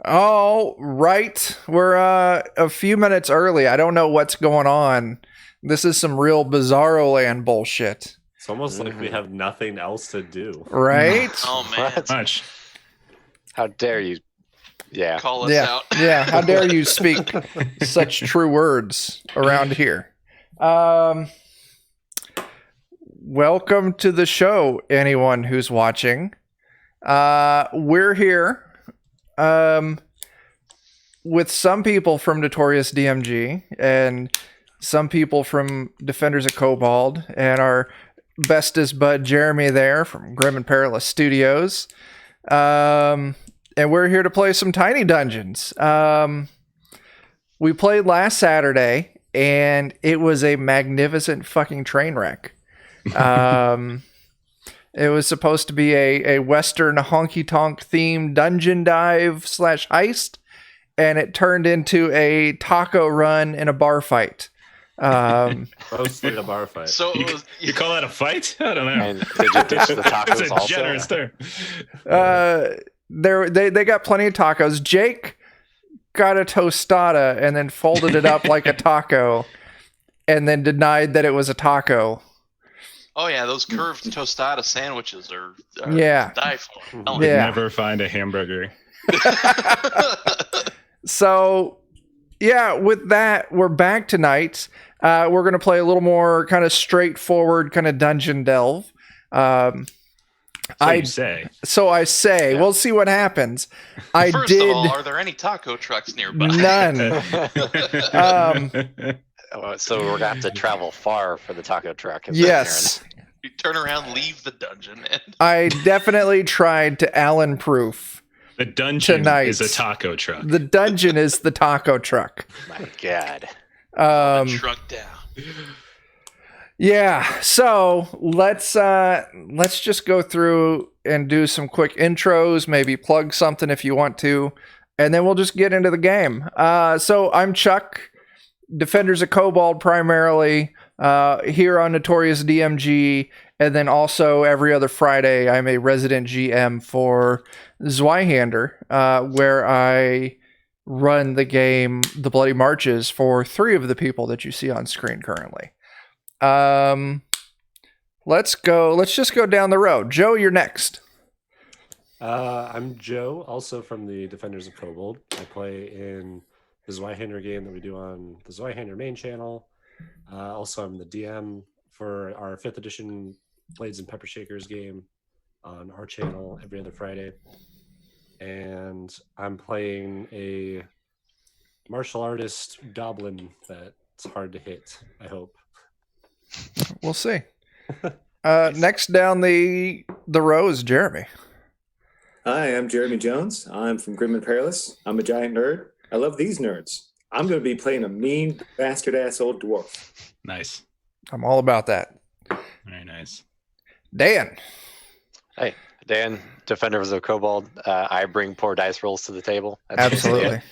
Oh, right. We're a few minutes early. I don't know what's going on. This is some real Bizarro Land bullshit, It's almost like we have nothing else to do. right? Oh man, What? Much. How dare you? Yeah. call us Yeah, out. yeah. How dare you speak such true words around here? Welcome to the show, anyone who's watching. We're here with some people from Notorious DMG and some people from Defenders of Cobalt and our bestest bud Jeremy there from Grim and Perilous Studios. And we're here to play some Tiny Dungeons. We played last Saturday and it was a magnificent fucking train wreck. It was supposed to be a Western honky tonk themed dungeon dive / heist, and it turned into a taco run in a bar fight. Mostly a bar fight. So it was, You call that a fight? I don't know. And did you ditch the That's tacos a also? generous term. They got plenty of tacos. Jake got a tostada and then folded it up like a taco, and then denied that it was a taco. oh yeah, those curved tostada sandwiches are Yeah. to die for. You'd Yeah. never find a hamburger. So, yeah, with that, we're back tonight. We're going to play a little more kind of straightforward kind of dungeon delve. So you say. So I say, Yeah. we'll see what happens. I First did of all, are there any taco trucks nearby? none. So we're gonna have to travel far for the taco truck. Yes, You turn around, leave the dungeon, and I definitely tried to Allen proof. The dungeon Tonight. is a taco truck. The dungeon is the taco truck. My God. shrunk down. Yeah, so let's just go through and do some quick intros, maybe plug something if you want to, and then we'll just get into the game. So I'm Chuck, Defenders of Cobalt primarily, here on Notorious DMG, and then also every other Friday I'm a resident GM for Zweihander, where I run the game The Bloody Marches for 3 of the people that you see on screen currently. Let's just go down the road. Joe, you're next. I'm Joe, also from the Defenders of Kobold. I play in the Zweihander game that we do on the Zweihander main channel. Also, I'm the DM for our 5th edition Blades and Pepper Shakers game on our channel every other Friday. And I'm playing a martial artist goblin that's hard to hit, I hope. We'll see. Next down the row is Jeremy. Hi, I'm Jeremy Jones. I'm from Grim and Perilous. I'm a giant nerd. I love these nerds. I'm going to be playing a mean bastard ass old dwarf. Nice. I'm all about that. Very nice. Dan. Hey, Dan, Defenders of Cobalt. I bring poor dice rolls to the table. That's Absolutely.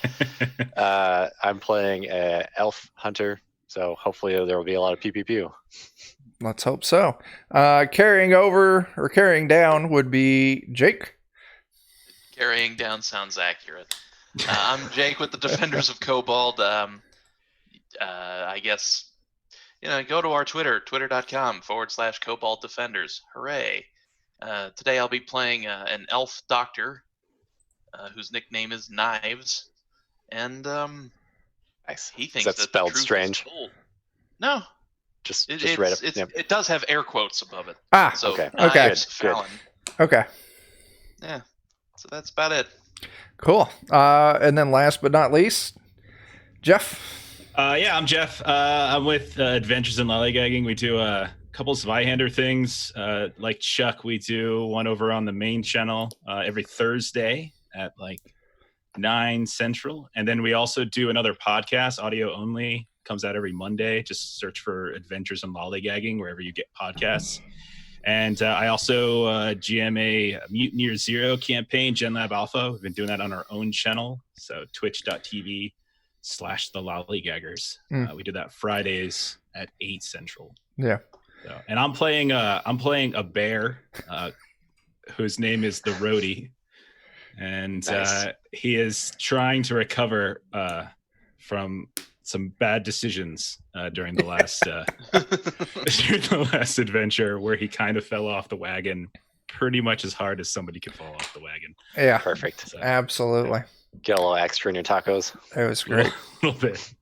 I'm playing elf hunter, so hopefully there will be a lot of pew pew pew. Let's hope so. Carrying down would be Jake. Carrying down sounds accurate. I'm Jake with the Defenders of Cobalt. I guess, go to our Twitter, twitter.com/Cobalt Defenders. Hooray. Today I'll be playing an elf doctor whose nickname is Knives. And Nice. he Is thinks that that spelled the truth strange? is told. No, Just it's, read it. it's, Yep. it does have air quotes above it. Ah, So, okay. Okay. Knives Good. Fallon. okay. Yeah, so that's about it. Cool. And then last but not least, Jeff. Yeah, I'm Jeff. I'm with Adventures in Lollygagging. We do a couple Zweihander things. Like Chuck, we do one over on the main channel every Thursday at like 9 Central. And then we also do another podcast, audio only. Comes out every Monday. Just search for Adventures in Lollygagging wherever you get podcasts. And I also GM a Mutineer Zero campaign, GenLab Alpha. We've been doing that on our own channel. So twitch.tv/the Lollygaggers. We do that Fridays at 8 Central. Yeah. So, and I'm playing a bear whose name is the Roadie. and Nice. he is trying to recover from some bad decisions during the last during the last adventure, where he kind of fell off the wagon pretty much as hard as somebody could fall off the wagon. Yeah, Perfect. So, absolutely. Get a little extra in your tacos. It was a great. little bit.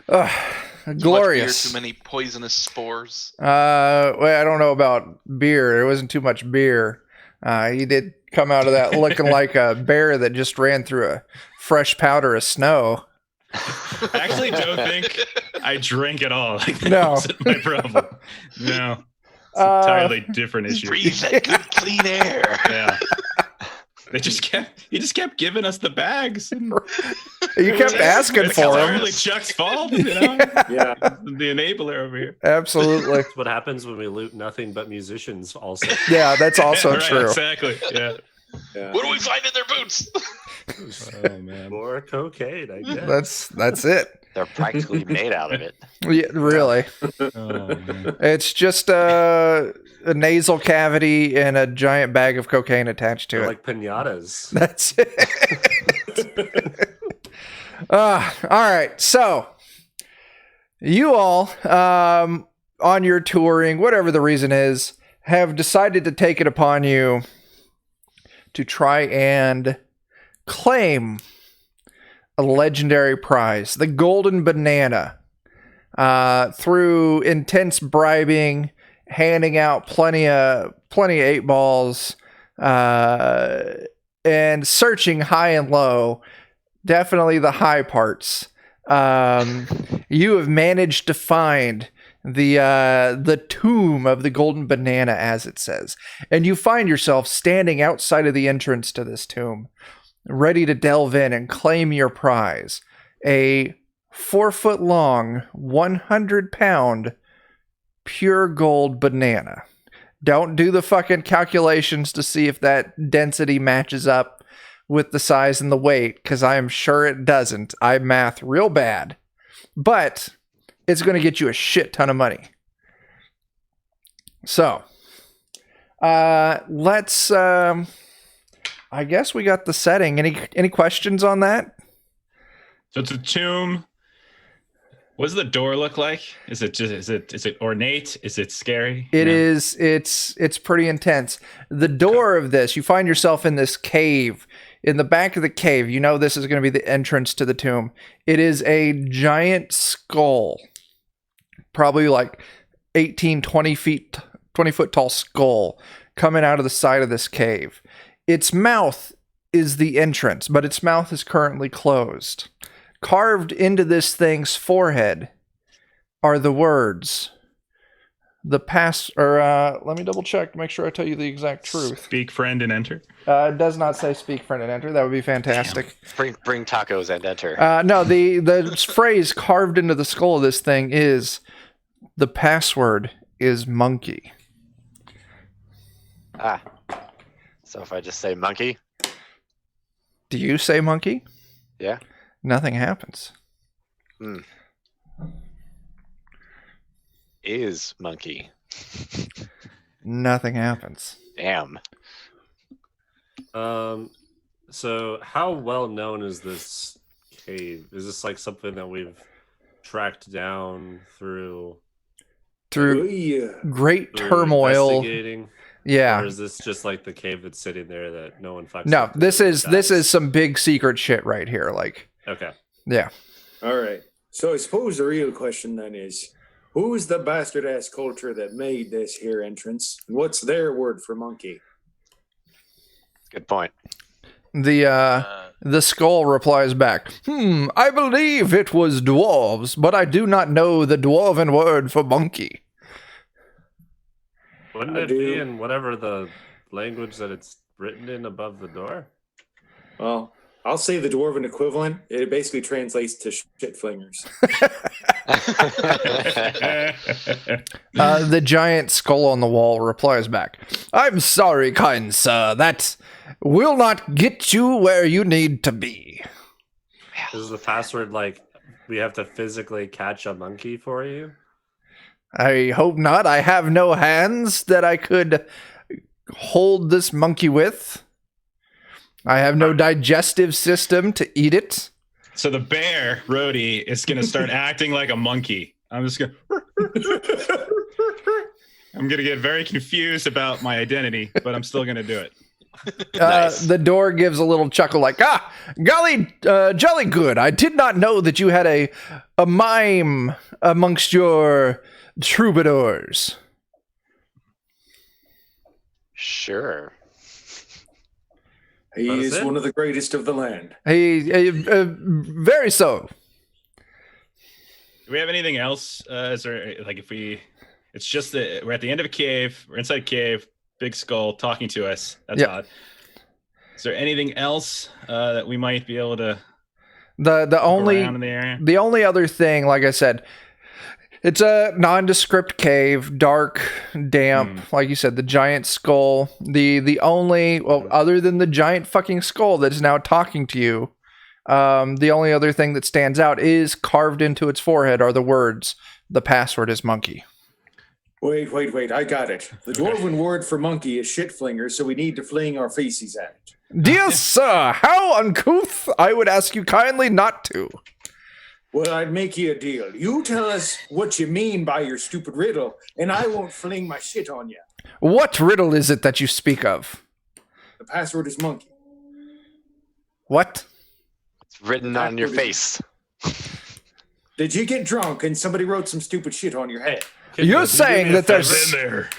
Ugh, Too much beer, glorious. too many poisonous spores. Well, I don't know about beer. There wasn't too much beer. He did come out of that looking like a bear that just ran through a fresh powder of snow. I actually don't think I drank at all. Like, that No. wasn't my problem. No, it's an Uh, entirely different issue. Breathe that good, clean air. Yeah. He just kept giving us the bags. And You kept asking it's for them. totally Chuck's fault, you know? Yeah. The enabler over here. Absolutely. That's what happens when we loot nothing but musicians. Also, Yeah, that's also Right, true. Exactly. Yeah. Yeah. What do we find in their boots? Oh man. more cocaine. I guess. That's it. They're practically made out of it. Yeah, really. Oh man. It's just a nasal cavity and a giant bag of cocaine attached to They're it. like pinatas. That's it. All right. So, you all, on your touring, whatever the reason is, have decided to take it upon you to try and claim a legendary prize, the Golden Banana, through intense bribing, handing out plenty of 8-balls, and searching high and low, definitely the high parts. You have managed to find the tomb of the Golden Banana, as it says, and you find yourself standing outside of the entrance to this tomb, ready to delve in and claim your prize, a 4-foot-long, 100-pound pure gold banana. Don't do the fucking calculations to see if that density matches up with the size and the weight, because I am sure it doesn't. I math real bad. But it's going to get you a shit ton of money. So, let's... I guess we got the setting. Any questions on that? So it's a tomb. What does the door look like? Is it ornate? Is it scary? It No. is. It's pretty intense. The door of this, you find yourself in this cave. In the back of the cave, you know this is going to be the entrance to the tomb. It is a giant skull, probably like 20 foot tall skull coming out of the side of this cave. Its mouth is the entrance, but its mouth is currently closed. Carved into this thing's forehead are the words, let me double check to make sure I tell you the exact truth. Speak, friend, and enter. It does not say speak, friend, and enter. That would be fantastic. Bring tacos and enter. No, the phrase carved into the skull of this thing is, the password is monkey. Ah. So if I just say monkey, Do you say monkey? yeah. Nothing happens. Is monkey. Nothing happens. Damn. So how well known is this cave? Is this like something that we've tracked down through Through Yeah. great through turmoil. investigating? Yeah. Or is this just like the cave that's sitting there that no one fucks No, with this and is dies? some big secret shit right here. Like, Okay. yeah. All right. So I suppose the real question then is, who is the bastard ass culture that made this here entrance? And what's their word for monkey? Good point. The skull replies back, I believe it was dwarves, but I do not know the dwarven word for monkey. Wouldn't I it be do. in whatever the language that it's written in above the door? Well, I'll say the dwarven equivalent. It basically translates to shit flingers. The giant skull on the wall replies back, I'm sorry, kind sir, that will not get you where you need to be. Is the password like we have to physically catch a monkey for you? I hope not. I have no hands that I could hold this monkey with. I have no digestive system to eat it. So the bear, Rhodey, is going to start acting like a monkey. I'm just going to... I'm going to get very confused about my identity, but I'm still going to do it. Nice. The door gives a little chuckle like, golly, jolly good. I did not know that you had a mime amongst your troubadours. Sure. He That is is it? one of the greatest of the land. Very so. Do we have anything else? Is there, like, if we... It's just that we're at the end of a cave. We're inside a cave. Big skull talking to us. That's Yep. odd. Is there anything else that we might be able to The go only around in the area? the only other thing, like I said, it's a nondescript cave, dark, damp. Like you said, the giant skull. The only, well, other than the giant fucking skull that is now talking to you, the only other thing that stands out is carved into its forehead are the words, "The password is monkey." Wait, I got it. The dwarven word for monkey is shitflinger, so we need to fling our feces at it. Dear sir, how uncouth! I would ask you kindly not to. Well, I'd make you a deal. You tell us what you mean by your stupid riddle, and I won't fling my shit on you. What riddle is it that you speak of? The password is monkey. What? It's written on your face. Did you get drunk and somebody wrote some stupid shit on your head? You're saying that there's... there.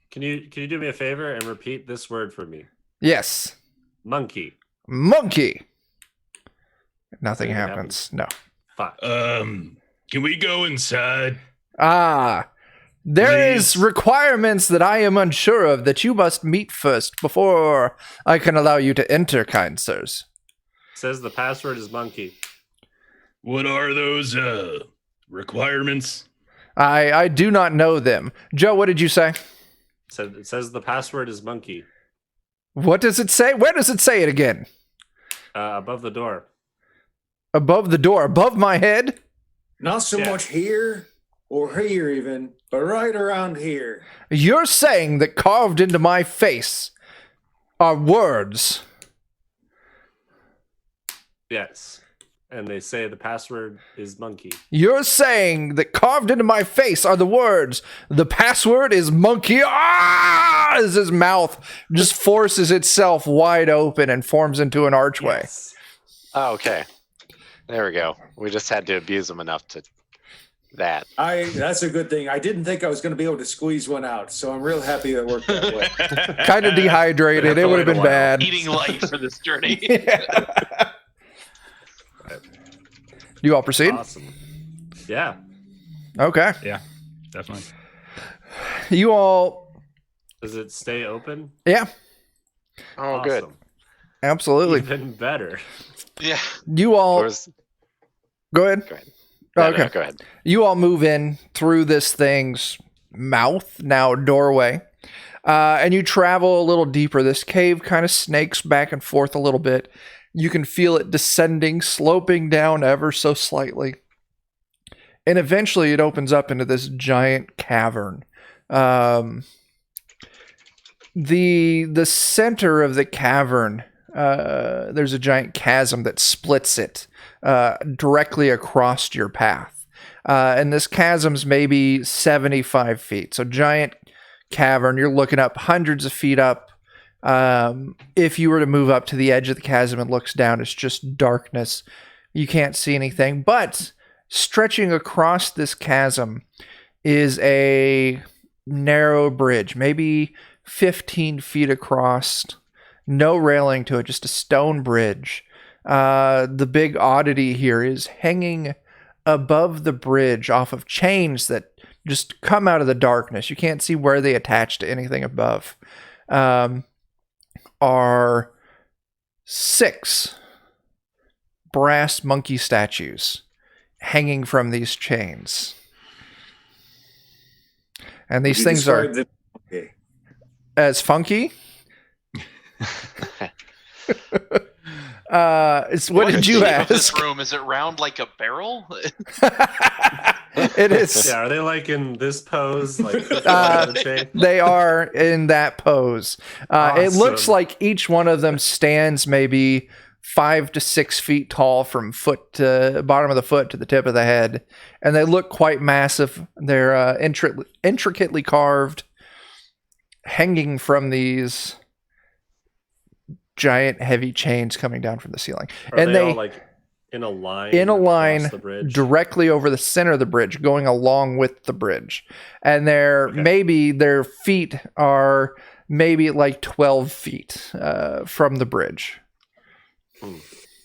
Can you do me a favor and repeat this word for me? Yes. Monkey. Monkey. Nothing Anything happens. No. Fuck. Can we go inside? There is Please. requirements that I am unsure of that you must meet first before I can allow you to enter, kind sirs. Says the password is monkey. What are those requirements? I do not know them. Joe, what did you say? It says the password is monkey. What does it say? Where does it say it again? Above the door. Above the door, above my head? Not so Yeah. much here or here even, but right around here. You're saying that carved into my face are words. Yes. And they say the password is monkey. You're saying that carved into my face are the words, "The password is monkey." As his mouth just forces itself wide open and forms into an archway. Yes. Oh, okay. There we go. We just had to abuse him enough to that. That's a good thing. I didn't think I was going to be able to squeeze one out, so I'm real happy that worked that way. Kind of dehydrated. It would have been bad. Eating light for this journey. You all proceed? Awesome. Yeah. Okay. Yeah, definitely. You all, Does it stay open? yeah, Oh, good. Awesome. absolutely. Even better. Yeah. You all, go ahead. Go ahead. No, Okay. no, go ahead. You all move in through this thing's mouth, now doorway, and you travel a little deeper. This cave kind of snakes back and forth a little bit. You can feel it descending, sloping down ever so slightly. And eventually it opens up into this giant cavern. The center of the cavern, there's a giant chasm that splits it directly across your path. And this chasm's maybe 75 feet. So giant cavern. You're looking up hundreds of feet up. If you were to move up to the edge of the chasm and looks down, it's just darkness. You can't see anything. But stretching across this chasm is a narrow bridge, maybe 15 feet across. No railing to it, just a stone bridge. The big oddity here is hanging above the bridge off of chains that just come out of the darkness. You can't see where they attach to anything above. Are 6 brass monkey statues hanging from these chains. And these things are Okay. as funky. What did you shape of ask? this room? Is it round like a barrel? It is. Yeah, are they like in this pose? Like the chain? They are in that pose. It looks Awesome. like each one of them stands maybe 5 to 6 feet tall from foot to bottom of the foot to the tip of the head, and they look quite massive. They're intricately carved, hanging from these giant heavy chains coming down from the ceiling. Are And they they all like in a line? in a across line the bridge? directly over the center of the bridge, going along with the bridge. And Okay. maybe their feet are maybe like 12 feet from the bridge.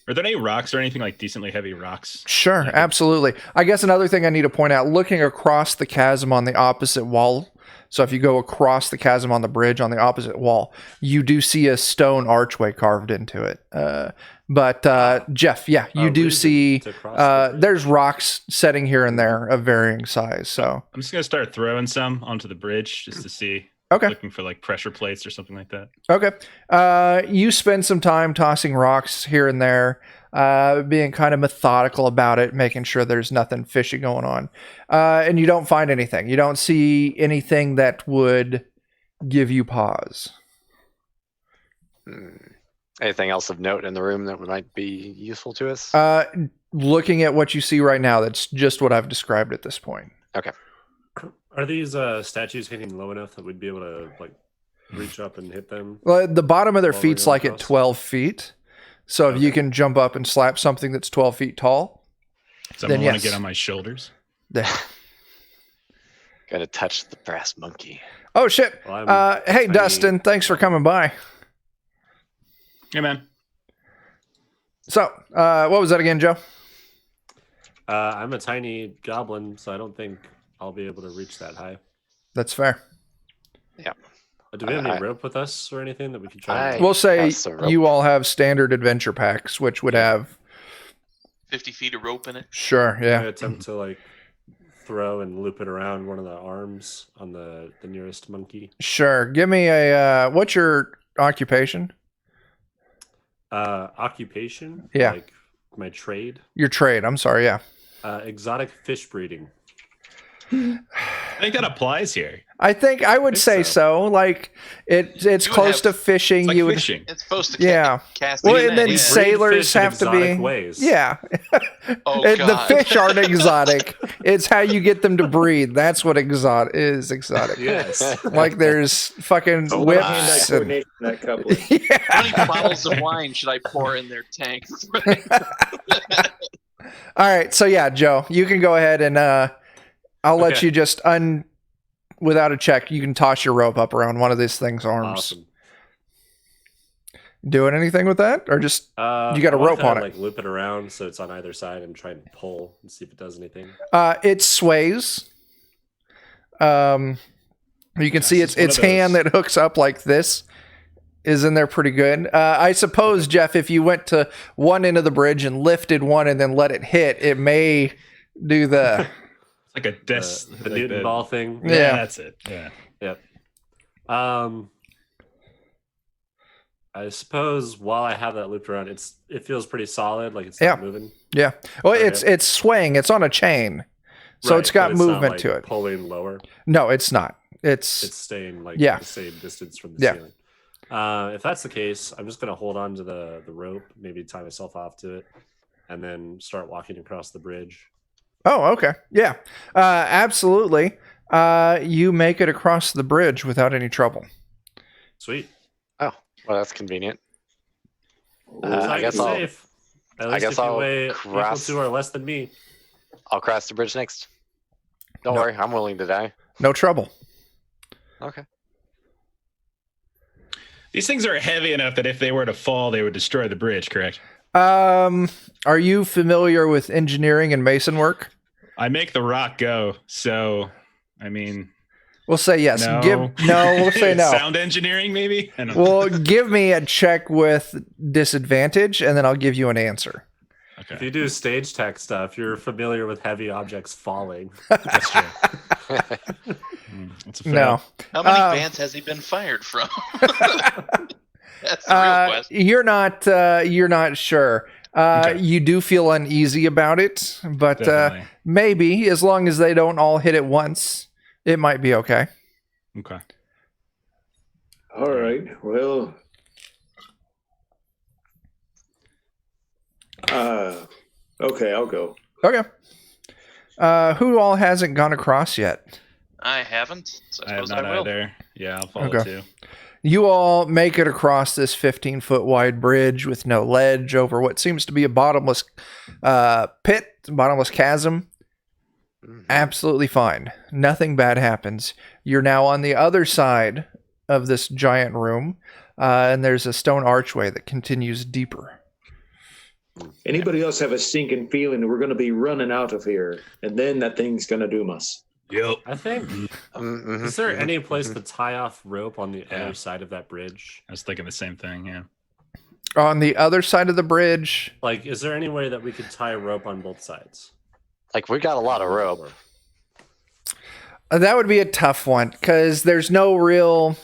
Are there any rocks or anything like decently heavy rocks? Sure, absolutely. I guess another thing I need to point out, looking across the chasm on the opposite wall. So if you go across the chasm on the bridge on the opposite wall, you do see a stone archway carved into it. But Jeff, yeah, you A do reason see to cross the bridge. there's rocks setting here and there of varying size. So I'm just gonna start throwing some onto the bridge just to see. okay. Looking for like pressure plates or something like that. Okay. You spend some time tossing rocks here and there, being kind of methodical about it, making sure there's nothing fishy going on. And you don't find anything. You don't see anything that would give you pause. Anything else of note in the room that might be useful to us? Looking at what you see right now, that's just what I've described at this point. Are these statues hitting low enough that we'd be able to like reach up and hit them? Well, the bottom of their While we're feet's going like at across? 12 feet. So if you Okay. can jump up and slap something that's 12 feet tall, Someone Then want yes. to get on my shoulders? then- Gotta touch the brass monkey. Oh, shit. Well, I'm Hey, tiny. Dustin, thanks for coming by. Hey man. So, what was that again, Joe? I'm a tiny goblin, so I don't think I'll be able to reach that high. That's fair. Do we have any I- rope with us or anything that we can try? I- We'll say That's the rope. you all have standard adventure packs, which would have 50 feet of rope in it. sure, I yeah, attempt to like throw and loop it around one of the arms on the nearest monkey. sure. Give me a what's your occupation? Occupation? Yeah. Like my trade? Your trade. I'm sorry, yeah. Exotic fish breeding. I think that applies here. I think I would think say so. so. Like it's You would close to have- fishing. It's like you would, fishing. It's supposed to yeah. cast Well, any and then net, We yeah. breed sailors fish in have to be exotic ways. yeah. Oh, And the God. fish aren't exotic. It's how you get them to breed. That's what exotic is. Exotic. Yes. Like there's fucking Oh, whips. Hand-eye And, coordination in that couple. How many yeah. bottles of wine should I pour in their tank? All right, so yeah, Joe, you can go ahead and I'll let Okay. you just without a check, you can toss your rope up around one of these things' arms. Awesome. Doing anything with that, or just You got a I wanna rope kinda, on it. Like loop it around so it's on either side and try and pull and see if it does anything. it sways. You can see Gosh, its it's one of hand those- that hooks up like this is in there pretty good. I suppose, Jeff, if you went to one end of the bridge and lifted one and then let it hit, it may do the It's like a desk. The like Newton ball thing. Yeah, Yeah. that's it. Yeah. I suppose while I have that looped around, it feels pretty solid, like it's Yeah. not moving. yeah. Well, Okay. it's swaying. It's on a chain, so Right, it's got but not, movement like, to it. Pulling lower. No, it's not. It's It's staying like Yeah. the same distance from the Yeah. ceiling. If that's the case, I'm just gonna hold on to the rope, maybe tie myself off to it, and then start walking across the bridge. oh, okay, yeah, absolutely. You make it across the bridge without any trouble. Sweet. Well, that's convenient. Looks I like guess it's I'll- safe. At I least guess if you I'll weigh cross- equal to or less than me. I'll cross the bridge next. Don't No. worry, I'm willing to die. No trouble. Okay. These things are heavy enough that if they were to fall, they would destroy the bridge. Correct. Are you familiar with engineering and mason work? I make the rock go. So, I mean, We'll say yes. no. We'll say no. Sound engineering, maybe. I don't know. Well, give me a check with disadvantage, and then I'll give you an answer. If Okay. you do stage tech stuff, you're familiar with heavy objects falling. That's true. That's a fail. No. How many Uh, bands has he been fired from? That's the real question. You're not sure. Okay. You do feel uneasy about it, but Definitely. maybe as long as they don't all hit at once, it might be okay. Okay. All right. Well. Okay, I'll go. Okay. Who all hasn't gone across yet? I haven't. So I I have suppose not I will. either. Yeah, I'll follow Okay. too. You all make it across this 15-foot wide bridge with no ledge over what seems to be a bottomless pit, bottomless chasm. Absolutely fine. Nothing bad happens. You're now on the other side of this giant room, and there's a stone archway that continues deeper. Anybody else have a sinking feeling that we're going to be running out of here, and then that thing's going to doom us? Yep. I think. Mhm, Is there mhm, any place mhm. to tie off rope on the Yeah. other side of that bridge? I was thinking the same thing. Yeah. On the other side of the bridge, Like, is there any way that we could tie a rope on both sides? Like we got a lot of rope. that would be a tough one because there's no real.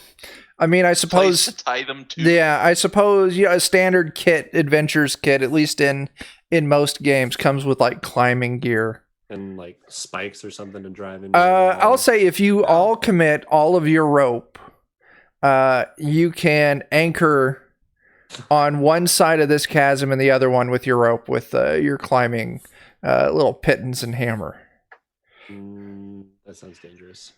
I mean, I Place suppose. to tie them to. Yeah, I suppose a standard kit, adventures kit, at least in most games, comes with like climbing gear. And like spikes or something to drive into. I'll say if you all commit all of your rope, you can anchor on one side of this chasm and the other one with your rope with your climbing little pittance and hammer. That sounds dangerous.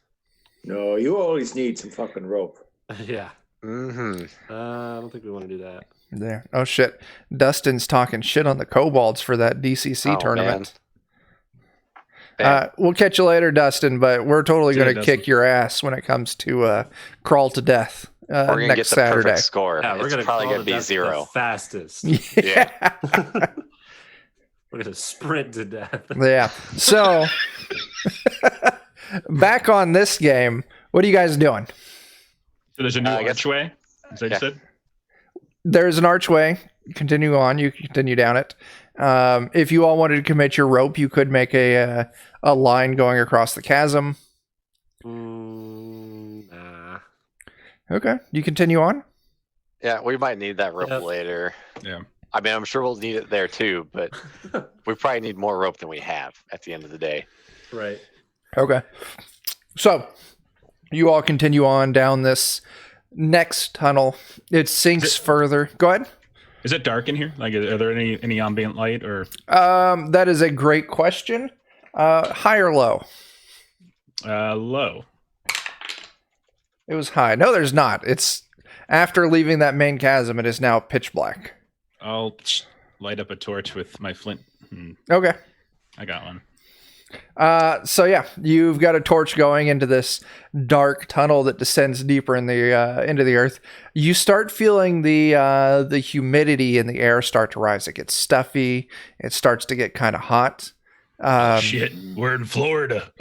No, you always need some fucking rope. Yeah. Mm-hmm. I don't think we want to do that. There. Oh shit. Dustin's talking shit on the kobolds for that DCC Oh, tournament. Man. We'll catch you later, Dustin, but we're totally See you, going to Dustin. kick your ass when it comes to crawl to death We're gonna next get the Saturday. perfect score. Yeah, we're it's gonna probably call gonna it be death 0. the fastest. Yeah. We're gonna sprint to death. Yeah. So, back on this game, what are you guys doing? So there's a new I guess- archway. Is that what you Yeah. said? There's an archway. Continue on. You continue down it. If you all wanted to commit your rope, you could make a line going across the chasm. Nah. Okay. You continue on. Yeah, we might need that rope Yep. later. Yeah. I mean, I'm sure we'll need it there too, but we probably need more rope than we have at the end of the day. Right. Okay. So, you all continue on down this next tunnel. It sinks further. Go ahead. Is it dark in here? Like, are there any ambient light or That is a great question. High or low? low? It was high. No, there's not. It's after leaving that main chasm, it is now pitch black. I'll light up a torch with my flint. Okay. I got one. So yeah, you've got a torch going into this dark tunnel that descends deeper in the into the earth. You start feeling the humidity in the air start to rise. It gets stuffy. It starts to get kind of hot. Shit, we're in Florida.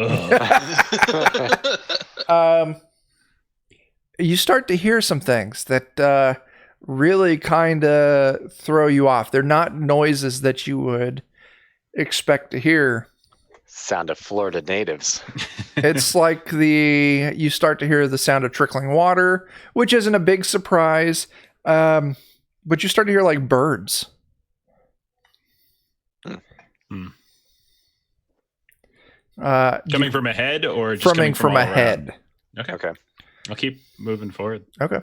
You start to hear some things that really kind of throw you off. They're not noises that you would expect to hear. Sound of Florida natives. It's like you start to hear the sound of trickling water, which isn't a big surprise. But you start to hear like birds. Coming from ahead or just Coming coming from all around? ahead. Okay. Okay. I'll keep moving forward. Okay.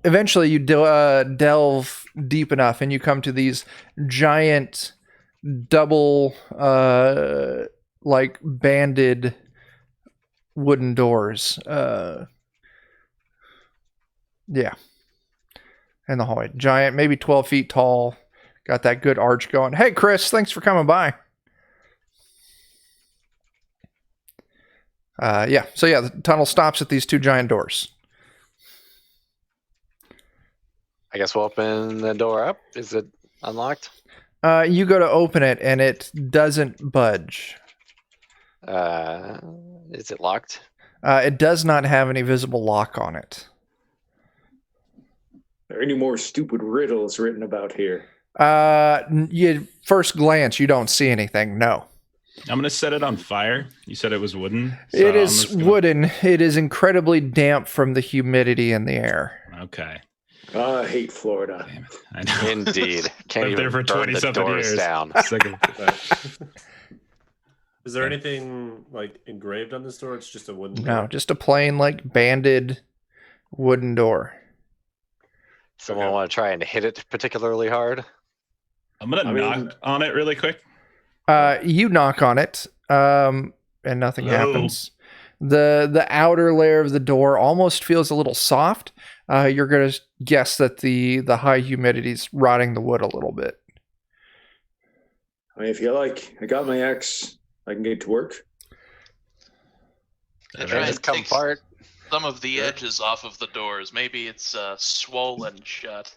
Eventually, you delve deep enough, and you come to these giant, double, like banded wooden doors. Yeah, in the hallway, giant, maybe 12 feet tall. Got that good arch going. Hey, Chris, thanks for coming by. Yeah. So yeah, the tunnel stops at these two giant doors. I guess we'll open the door up. Is it unlocked? You go to open it, and it doesn't budge. Is it locked? It does not have any visible lock on it. Are there any more stupid riddles written about here? You first glance, you don't see anything. No, I'm gonna set it on fire. You said it was wooden. so it I'm is just gonna- wooden. It is incredibly damp from the humidity in the air. Okay. I hate Florida. Damn it. I know. Indeed. Can't Lived there even for burn the 20-something doors years. down. Sick of it. Right. Is there anything like engraved on this door? It's just a wooden No, door. just a plain like banded wooden door. Someone Okay. want to try and hit it particularly hard? I'm gonna I mean- knock on it really quick. You knock on it, and nothing Hello? happens. The outer layer of the door almost feels a little soft. You're gonna guess that the high humidity's rotting the wood a little bit. I mean, if you like, I got my axe. I can get to work. Yeah, All try right. and Just come take apart. some of the edges off of the doors. Maybe it's swollen shut.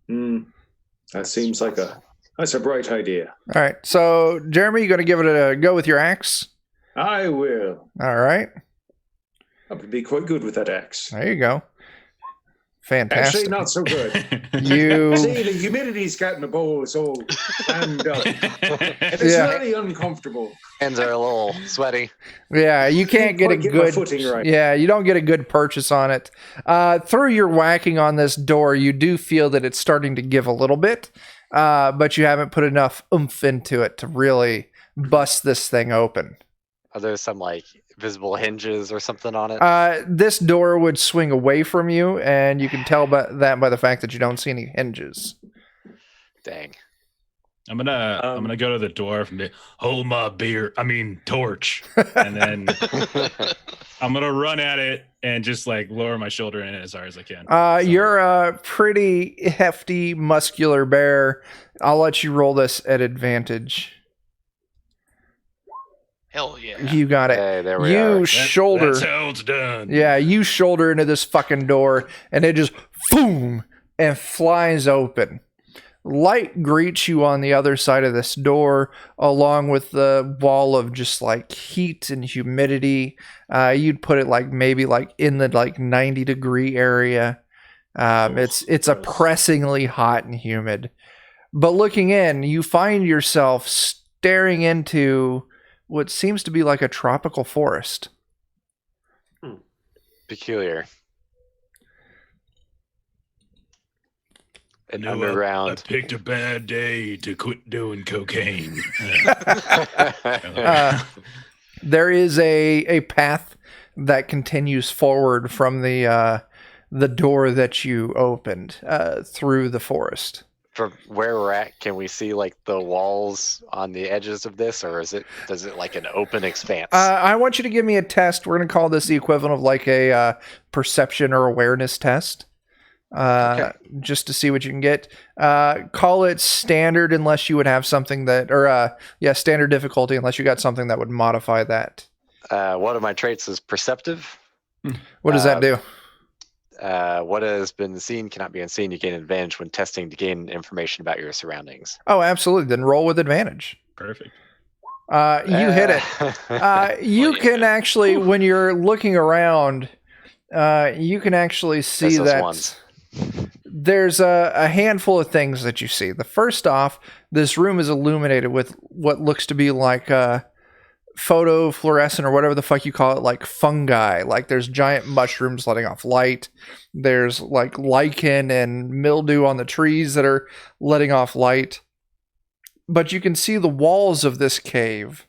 That seems like that's a bright idea. All right, so Jeremy, you gonna give it a go with your axe? I will. All right, I would be quite good with that axe. there you go. Fantastic. Actually, not so good. You See, the humidity's gotten the bowl so crammed up. And it's Yeah. really uncomfortable. Hands are a little sweaty. Yeah, you can't get a Quite get my good footing right. Yeah, you don't get a good purchase on it. Through your whacking on this door, you do feel that it's starting to give a little bit, but you haven't put enough oomph into it to really bust this thing open. Are there some like visible hinges or something on it? This door would swing away from you, and you can tell by the fact that you don't see any hinges. Dang. I'm gonna go to the dwarf and be, hold my torch, and then I'm gonna run at it and just like lower my shoulder in it as hard as I can. You're a pretty hefty, muscular bear. I'll let you roll this at advantage. Hell yeah. You got it. Hey, there we You are. shoulder. That's how it's done. Yeah, you shoulder into this fucking door, and it just boom and flies open. Light greets you on the other side of this door, along with the wall of just like heat and humidity. You'd put it like maybe like in the like 90-degree area. It's gross. oppressingly hot and humid. But looking in, you find yourself staring into what seems to be like a tropical forest. Peculiar. An No, I underground. picked a bad day to quit doing cocaine. There is a path that continues forward from the door that you opened through the forest. From where we're at, can we see like the walls on the edges of this, or does it like an open expanse? I want you to give me a test. We're going to call this the equivalent of like a perception or awareness test. Okay. Just to see what you can get. Call it standard unless you would have something that, or standard difficulty unless you got something that would modify that. One of my traits is perceptive. What does that do? What has been seen cannot be unseen. You gain advantage when testing to gain information about your surroundings. Oh, absolutely. Then roll with advantage. Perfect. You hit it. You yeah. can actually, when you're looking around, you can actually see SS that ones. there's a handful of things that you see. The first off, this room is illuminated with what looks to be like photofluorescent or whatever the fuck you call it, like fungi. Like there's giant mushrooms letting off light. There's like lichen and mildew on the trees that are letting off light. But you can see the walls of this cave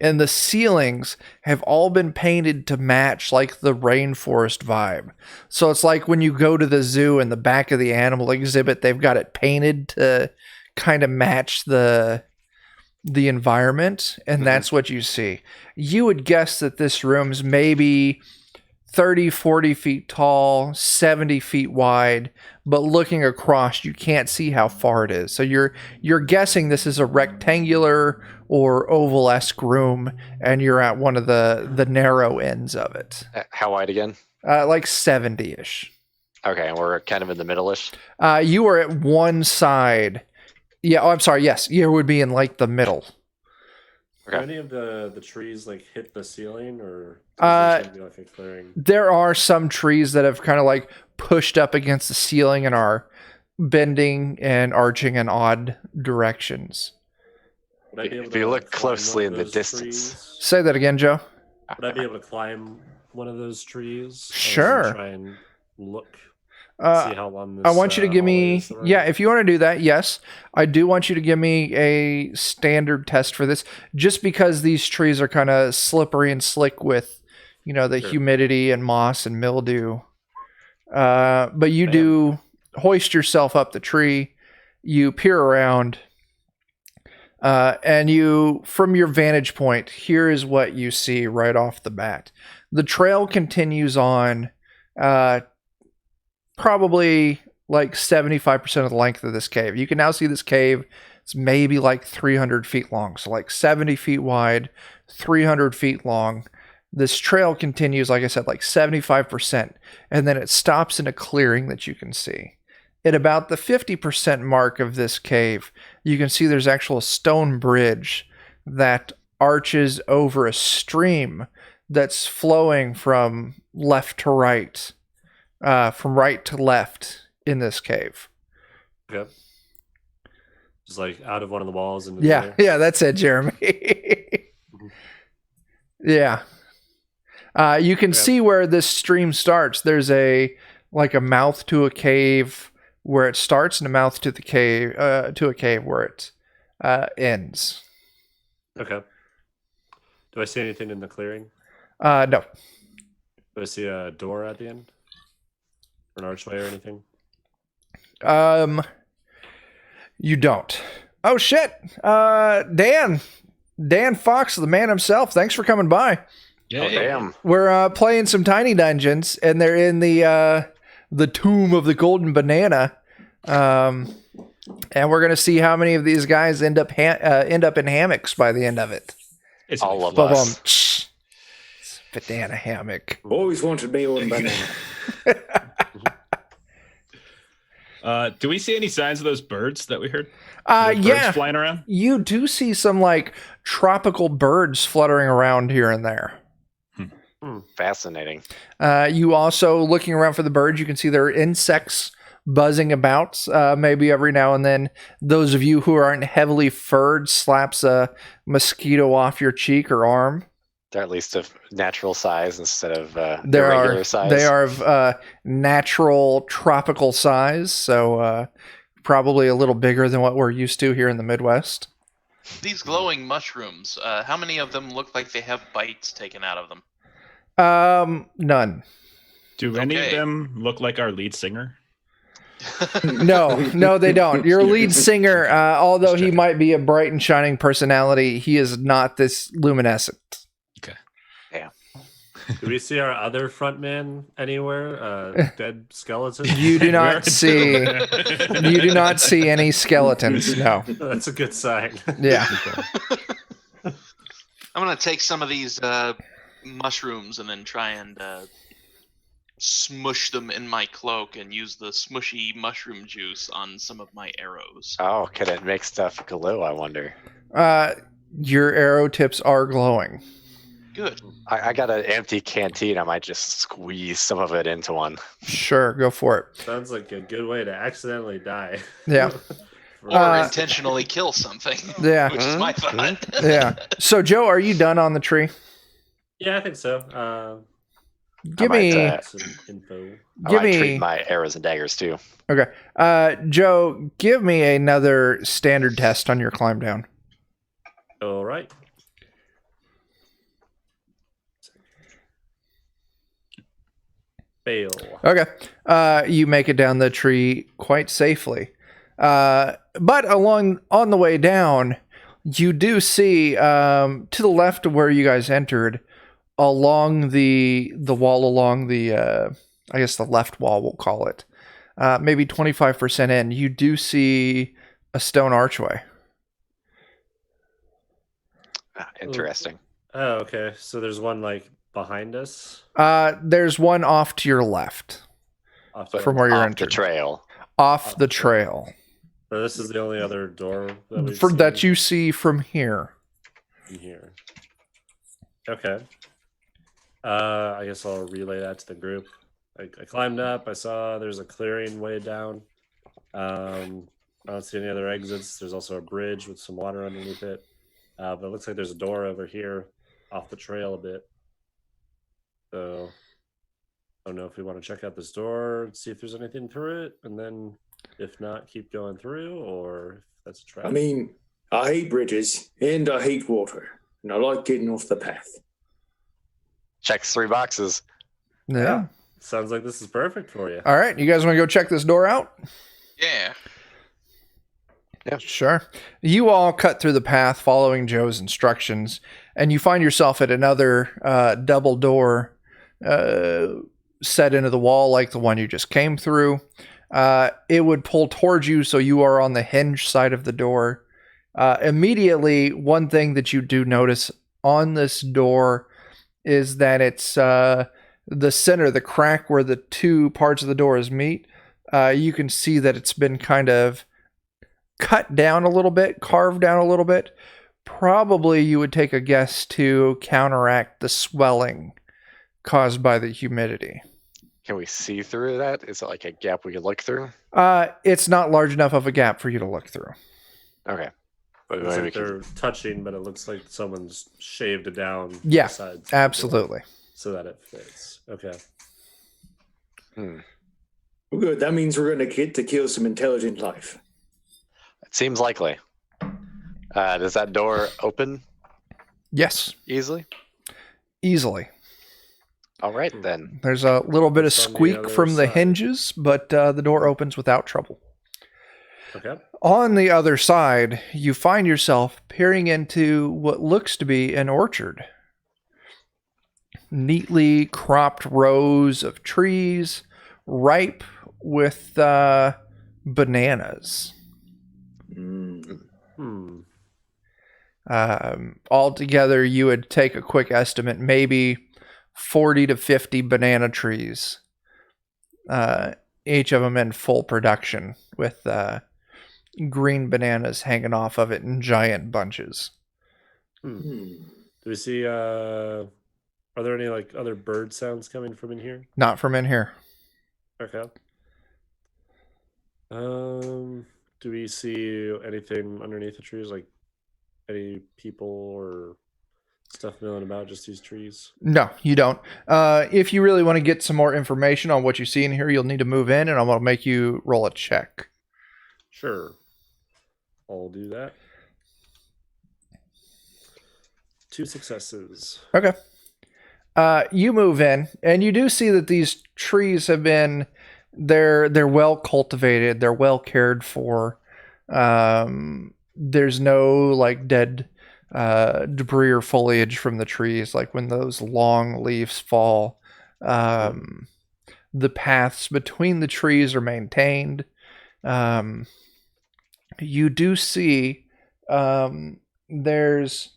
and the ceilings have all been painted to match like the rainforest vibe. So it's like when you go to the zoo and the back of the animal exhibit, they've got it painted to kind of match the environment, and that's what you see. You would guess that this room's maybe 30, 40 feet tall, 70 feet wide, but looking across, you can't see how far it is. So you're guessing this is a rectangular or oval-esque room, and you're at one of the narrow ends of it. How wide again? Like 70-ish. Okay, and we're kind of in the middle-ish. You are at one side. Yeah, I'm sorry, yes, you would be in like the middle. Do Okay. any of the trees like hit the ceiling, or Uh, does it seem to be like a clearing? There are some trees that have kind of like pushed up against the ceiling and are bending and arching in odd directions. Would I be able If to you look climb closely one of in the those distance. trees? Say that again, Joe. Would I be able to climb one of those trees? Sure. Try and look. See how long this, I want you to give hallway me, is around? yeah, if you want to do that, yes. I do want you to give me a standard test for this, just because these trees are kind of slippery and slick with, the Sure. humidity and moss and mildew. But you Bam. do hoist yourself up the tree, you peer around, and you, from your vantage point, here is what you see right off the bat. The trail continues on, probably like 75% of the length of this cave. You can now see this cave. It's maybe like 300 feet long. So like 70 feet wide, 300 feet long. This trail continues, like I said, like 75%. And then it stops in a clearing that you can see. At about the 50% mark of this cave, you can see there's actual stone bridge that arches over a stream that's flowing from left to right. From right to left in this cave. Okay. Just like out of one of the walls and Yeah, that's it, Jeremy. Yeah. You can see where this stream starts. There's a mouth to a cave where it starts and a mouth to the cave to a cave where it ends. Okay. Do I see anything in the clearing? No. Do I see a door at the end? Or an archway or anything? You don't. Oh shit. Dan Fox, the man himself. Thanks for coming by. Yeah, Oh, damn. We're playing some tiny dungeons, and they're in the tomb of the golden banana. And we're gonna see how many of these guys end up in hammocks by the end of it. It's All of Boom, us. boom. Banana hammock. I've always wanted me one banana. Do we see any signs of those birds that we heard? Those birds Yeah, flying around. you do see some like tropical birds fluttering around here and there. Fascinating. You also, looking around for the birds, you can see there are insects buzzing about. Maybe every now and then, those of you who aren't heavily furred slaps a mosquito off your cheek or arm. They're at least of natural size instead of There irregular are size. they are of natural tropical size, so probably a little bigger than what we're used to here in the Midwest. These glowing mushrooms, how many of them look like they have bites taken out of them? None. Do any of Okay. them look like our lead singer? No, they don't. Your lead singer, although he might be a bright and shining personality, he is not this luminescent. Do we see our other frontman anywhere? Dead skeletons? You do Where not to? see. You do not see any skeletons. No. That's a good sign. Yeah. I'm gonna take some of these mushrooms and then try and smush them in my cloak and use the smushy mushroom juice on some of my arrows. Oh, could it make stuff glow, I wonder? Your arrow tips are glowing. Good. I got an empty canteen. I might just squeeze some of it into one. Sure, go for it. Sounds like a good way to accidentally die. Yeah. Or intentionally kill something. Yeah. Which is my thought. Yeah. So, Joe, are you done on the tree? Yeah, I think so. Give might, me. Some info. I Give might me. treat my arrows and daggers too. Okay. Joe, give me another standard test on your climb down. All right. Fail. Okay. You make it down the tree quite safely. But on the way down, you do see to the left of where you guys entered, along the wall, along the I guess the left wall, we'll call it, maybe 25% in, you do see a stone archway. Interesting. Oh, okay. So there's one like behind us. There's one off to your left Off But from where you're off entered. the trail. Off the trail. So this is the only other door that we've That seen you see from here. in here. Okay. I guess I'll relay that to the group. I climbed up. I saw there's a clearing way down. I don't see any other exits. There's also a bridge with some water underneath it. But it looks like there's a door over here off the trail a bit. So I don't know if we want to check out this door, see if there's anything through it, and then if not, keep going through, or if that's a trap. I mean, I hate bridges and I hate water, and I like getting off the path. Checks 3 boxes. Yeah. Sounds like this is perfect for you. All right. You guys want to go check this door out? Yeah. Sure. You all cut through the path following Joe's instructions, and you find yourself at another double door set into the wall like the one you just came through. It would pull towards you, so you are on the hinge side of the door. Immediately, one thing that you do notice on this door is that it's the center, the crack where the two parts of the doors meet. You can see that it's been kind of cut down a little bit, carved down a little bit. Probably you would take a guess to counteract the swelling caused by the humidity. Can we see through that? Is it like a gap we can look through? It's not large enough of a gap for you to look through. Okay. But Looks maybe we like can- they're touching, but it looks like someone's shaved it down. Yeah, the sides of the door Absolutely. So that it fits. Okay. Hmm. Well, good. That means we're going to get to kill some intelligent life. It seems likely. Does that door open Yes, easily? easily. All right, then. There's a little bit of It's on the squeak other from the side. hinges, but the door opens without trouble. Okay. On the other side, you find yourself peering into what looks to be an orchard. Neatly cropped rows of trees, ripe with bananas. Mm. Altogether, you would take a quick estimate, maybe 40 to 50 banana trees, each of them in full production with green bananas hanging off of it in giant bunches. Hmm. Do we see? Are there any like other bird sounds coming from in here? Not from in here. Okay. Do we see anything underneath the trees, like any people or stuff milling about? Just these trees. No, you don't. If you really want to get some more information on what you see in here, you'll need to move in, and I'm going to make you roll a check. Sure. I'll do that. 2 successes. Okay. You move in, and you do see that these trees have been they're well cultivated, they're well cared for. There's no like dead debris or foliage from the trees, like when those long leaves fall. The paths between the trees are maintained. You do see there's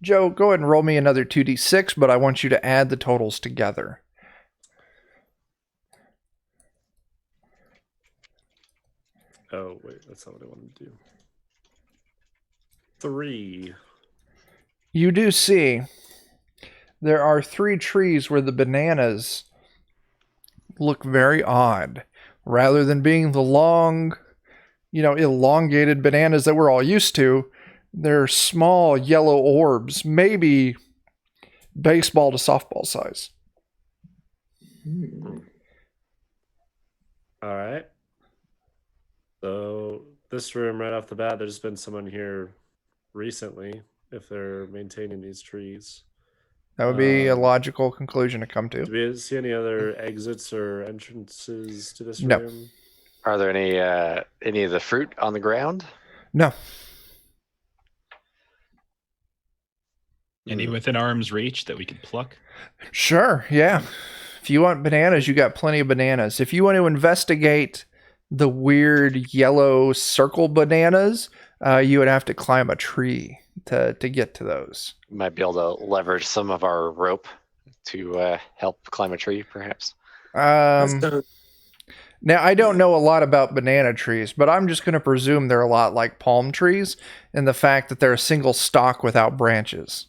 Joe, go ahead and roll me another 2d6, but I want you to add the totals together. Oh wait, that's not what I wanted to do. 3. You do see there are 3 trees where the bananas look very odd. Rather than being the long, elongated bananas that we're all used to, they're small yellow orbs, maybe baseball to softball size. Hmm. All right. So this room, right off the bat, there's been someone here recently. If they're maintaining these trees, That would be a logical conclusion to come to. do we see any other exits or entrances to this No. room? Are there any of the fruit on the ground? No. Any within arm's reach that we could pluck? Sure, yeah. If you want bananas, you got plenty of bananas. If you want to investigate the weird yellow circle bananas, you would have to climb a tree to get to those. We might be able to leverage some of our rope to help climb a tree, perhaps. Now, I don't know a lot about banana trees, but I'm just going to presume they're a lot like palm trees in the fact that they're a single stalk without branches.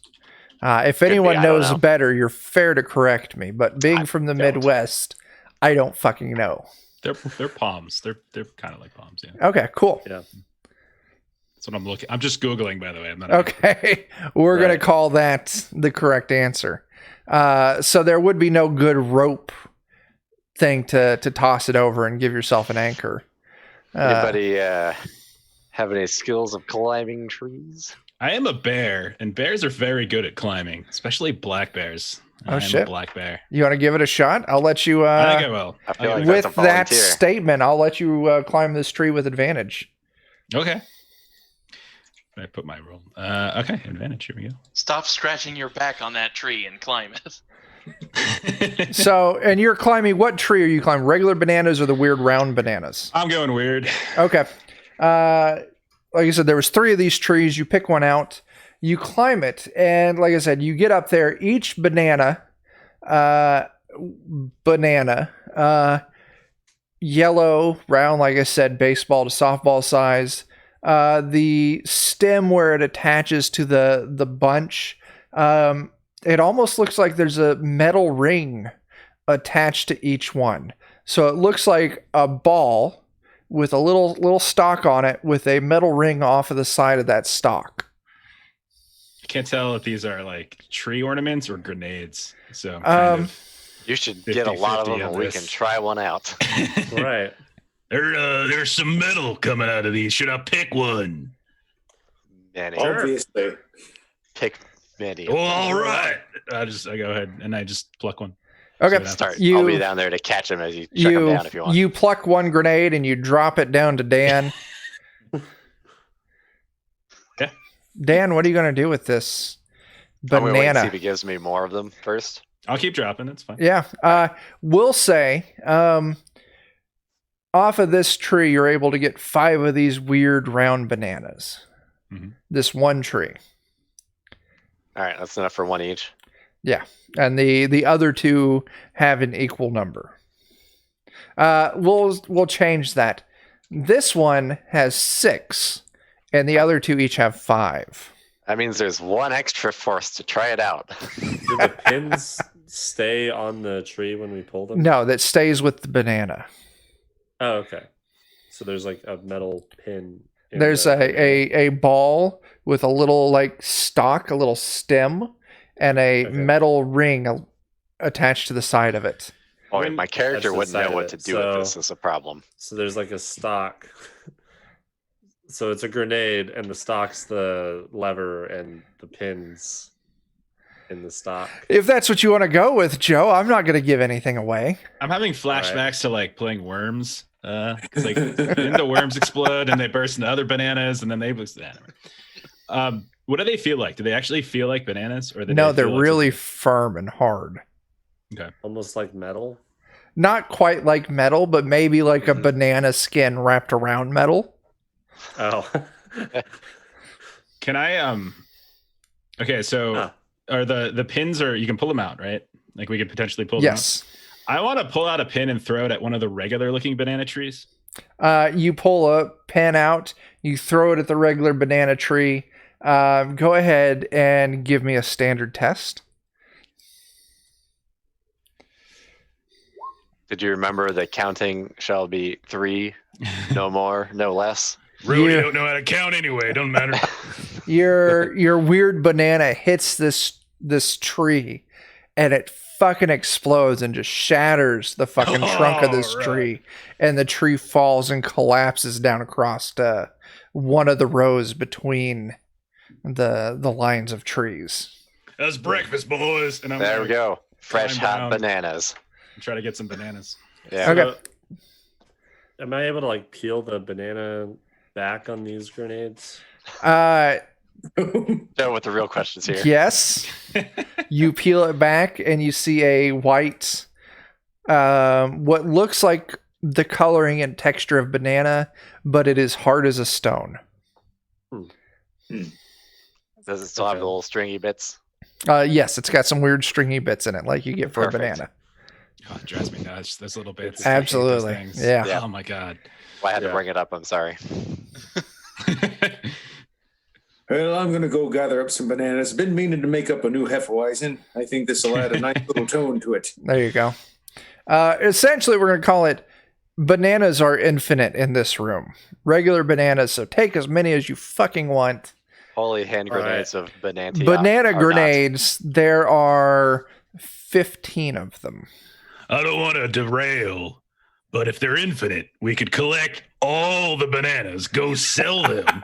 If be, anyone I don't knows know. better, you're fair to correct me, but being I from the don't. Midwest, I don't fucking know. They're palms. They're kind of like palms. Yeah, Okay, cool. Yeah. that's what I'm looking. I'm just googling, by the way. I'm not. Okay, we're going Right. to call that the correct answer. So there would be no good rope thing to toss it over and give yourself an anchor. Anybody have any skills of climbing trees? I am a bear, and bears are very good at climbing, especially black bears. Oh, I am shit. a black bear. You want to give it a shot? I'll let you. I think I will. I feel like With that's a that volunteer. statement, I'll let you climb this tree with advantage. Okay. I put my roll. Okay, advantage. Here we Stop scratching your back on that tree and climb it. go. So, and you're climbing. What tree are you climbing? Regular bananas or the weird round bananas? I'm going weird. Okay. Like I said, there was 3 of these trees. You pick one out, you climb it, and like I said, you get up there. Each banana, yellow, round, like I said, baseball to softball size. The stem where it attaches to the bunch, it almost looks like there's a metal ring attached to each one. So it looks like a ball with a little stalk on it with a metal ring off of the side of that stalk. I can't tell if these are like tree ornaments or grenades. So kind You should get a lot of 50-50 them, on and we this. can try one out. of. Right. There's some metal coming out of these. Should I pick one? Many. Obviously. Pick many. Well, all right. I go ahead and I just pluck one. Okay. So Start. You- I'll be down there to catch them as you check them down if you want. You pluck one grenade and you drop it down to Dan. Yeah. Dan, what are you going to do with this I'm gonna wait and see banana? if he gives me more of them first. I'll keep dropping. It's fine. Yeah. We'll say off of this tree, you're able to get 5 of these weird round bananas. Mhm. This one tree. All right, that's enough for one each. Yeah. And the other 2 have an equal number. We'll change that. This one has 6, and the other 2 each have 5. That means there's one extra for us to try it out. Do the pins stay on the tree when we pull them? No, that stays with the banana. Oh, okay. So there's like a metal pin. in There's the- a ball with a little like stalk, a little stem, and a Okay. metal ring attached to the side of it. Oh, When- my character the wouldn't side know of what it, to do with so- this. Is a problem. So there's like a stock. So it's a grenade, and the stock's the lever, and the pins in the stock. If that's what you want to go with, Joe, I'm not going to give anything away. I'm having flashbacks to like playing worms. 'Cause, like then the worms explode and they burst into other bananas and then they what do they feel like? Do they actually feel like bananas or do No, they they're feel like really firm and hard. Almost like metal. Not quite like metal, but maybe like a Mhm. banana skin wrapped around metal. Oh. Can I okay, so Ah. are the pins are you can pull them out, right? Like we could potentially pull them out. Yes. I want to pull out a pin and throw it at one of the regular looking banana trees. You pull a pin out, you throw it at the regular banana tree. Go ahead and give me a standard test. Did you remember that counting shall be 3, no more, no less? Really Yeah. don't know how to count anyway. Don't matter. Your weird banana hits this tree, and it fucking explodes and just shatters the fucking trunk of this All right. tree, and the tree falls and collapses down across one of the rows between the lines of trees. That's breakfast, boys. And I'm There we go. Fresh climb hot down. bananas. Try to get some bananas. Yeah. Okay. Am I able to like peel the banana back on these grenades? Know what the real questions here. Yes. You peel it back and you see a white, what looks like the coloring and texture of banana, but it is hard as a stone. Does it still have Okay. the little stringy bits? Yes, it's got some weird stringy bits in it, like you get for Perfect. a banana. Oh, it drives me nuts. Those little bits. Absolutely. I hate those things. Yeah. Yeah. Oh my god. Well, I had to Yeah. bring it up. I'm sorry. Well, I'm going to go gather up some bananas. Been meaning to make up a new Hefeweizen. I think this will add a nice little tone to it. There you go. Essentially, we're going to call it bananas are infinite in this room. Regular bananas, so take as many as you fucking want. Holy hand All right. grenades of banana. Banana grenades, there are 15 of them. I don't want to derail, but if they're infinite, we could collect all the bananas, go sell them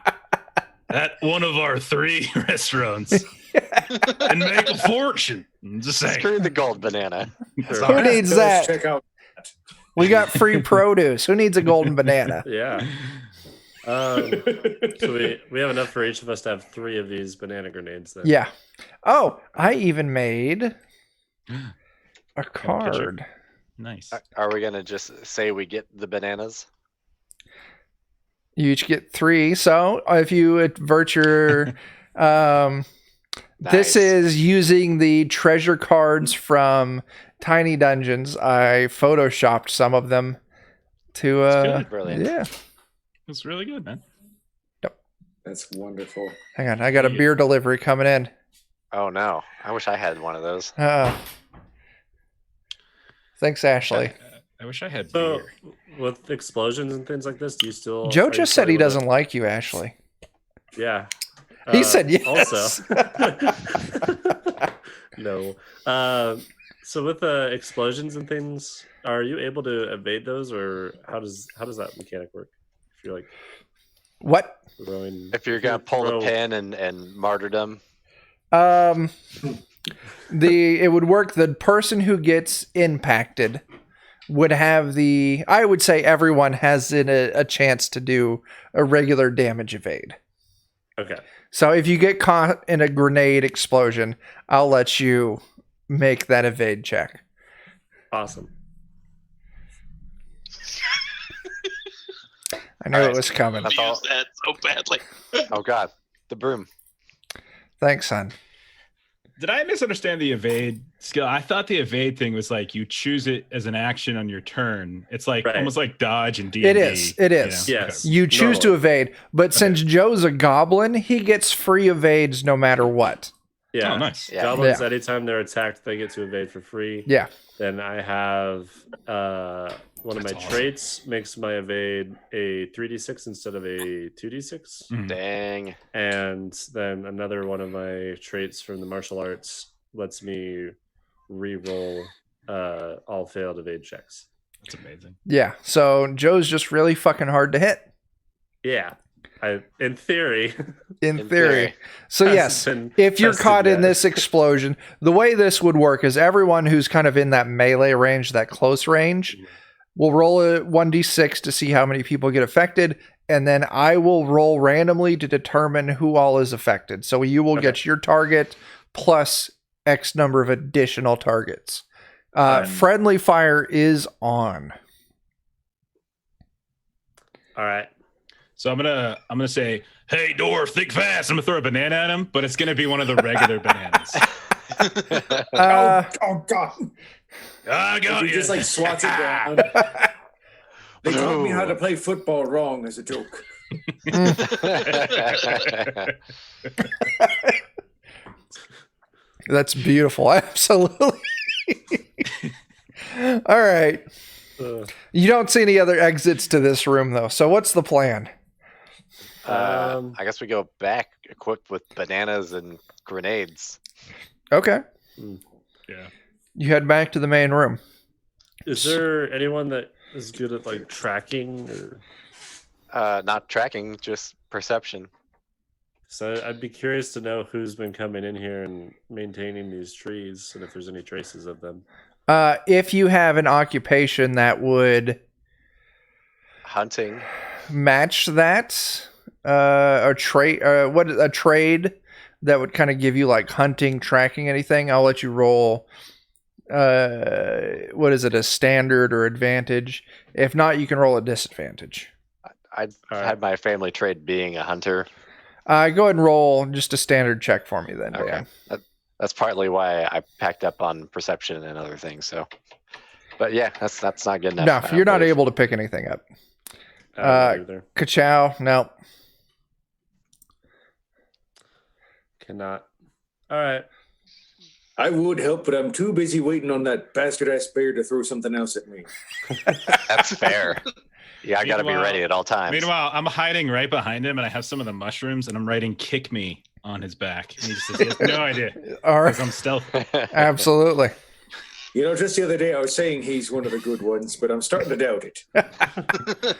at one of our 3 restaurants, and make a fortune. I'm just saying. Screw the gold banana. Who needs Does that? Check out. We got free produce. Who needs a golden banana? Yeah. So we have enough for each of us to have 3 of these banana grenades then. Yeah. Oh, I even made a card. Nice. Are we gonna just say we get the bananas? You each get 3. So if you avert your, this Nice. is using the treasure cards from Tiny Dungeons. I photoshopped some of them to. That's good. Brilliant. Yeah. That's really good, man. That's wonderful. Hang on, I got a beer delivery coming in. Oh no! I wish I had one of those. Thanks, Ashley. I wish I had So beer. with explosions and things like this, do you still? Joe are you just said playing he with doesn't like you, Ashley. it? Yeah. He said yes. Also. No. So with explosions and things, are you able to evade those, or how does that mechanic work? If you're like What? If you're gonna pull throw- the pin and martyrdom, It would work. The person who gets impacted would have the. I would say everyone has a chance to do a regular damage evade. Okay. So if you get caught in a grenade explosion, I'll let you make that evade check. Awesome. I knew Alright. it was coming. That's I all. used that so badly. Oh god, the broom. Thanks, son. Did I misunderstand the evade skill? I thought the evade thing was like you choose it as an action on your turn. It's like Right. almost like dodge and D&D. It is. It is. Yes. You choose to Normally. evade, but since Joe's a goblin, he gets free evades no matter what. Yeah. Oh, nice. Yeah. Goblins, Yeah. anytime they're attacked, they get to evade for free. Yeah. Then I have one of my That's awesome. traits makes my evade a 3d6 instead of a 2d6. Mhm. Dang. And then another one of my traits from the martial arts lets me re-roll all failed evade checks. That's amazing. Yeah. So Joe's just really fucking hard to hit, Yeah. In theory. in In theory. theory. So hasn't yes, been if you're tested caught in yet. this explosion, the way this would work is everyone who's kind of in that melee range, that close range, will roll a 1d6 to see how many people get affected, and then I will roll randomly to determine who all is affected. So you will get your target plus X number of additional targets. Friendly fire is on. All right. So I'm gonna say, "Hey, dwarf, think fast." I'm gonna throw a banana at him, but it's gonna be one of the regular bananas. Oh god! I got He you. just like swats it down. They taught me how to play football wrong as a joke. That's beautiful. Absolutely. All right. You don't see any other exits to this room, though. So what's the plan? I guess we go back equipped with bananas and grenades. Okay. Yeah. You head back to the main room. Is there anyone that is good at like tracking? Or... Not tracking, just perception. So I'd be curious to know who's been coming in here and maintaining these trees, and if there's any traces of them. If you have an occupation that would Hunting. match that, a trade that would kind of give you like hunting, tracking, anything, I'll let you roll. What is it, a standard or advantage? If not, you can roll a disadvantage. I'd All right. had my family trade being a hunter. Go ahead and roll just a standard check for me then, Okay. Dan. That's partly why I packed up on perception and other things. So, but yeah, that's not good enough. No, I don't you're not believe. able to pick anything up. Either. Ka-chow, no. Cannot. All right. I would help, but I'm too busy waiting on that bastard ass bear to throw something else at me. That's fair. Yeah, I got to be Meanwhile- ready at all times. Meanwhile, I'm hiding right behind him, and I have some of the mushrooms, and I'm writing "kick me" on his back. And he just says he has no idea All because right. I'm stealthy. Absolutely. You know, just the other day I was saying he's one of the good ones, but I'm starting to doubt it.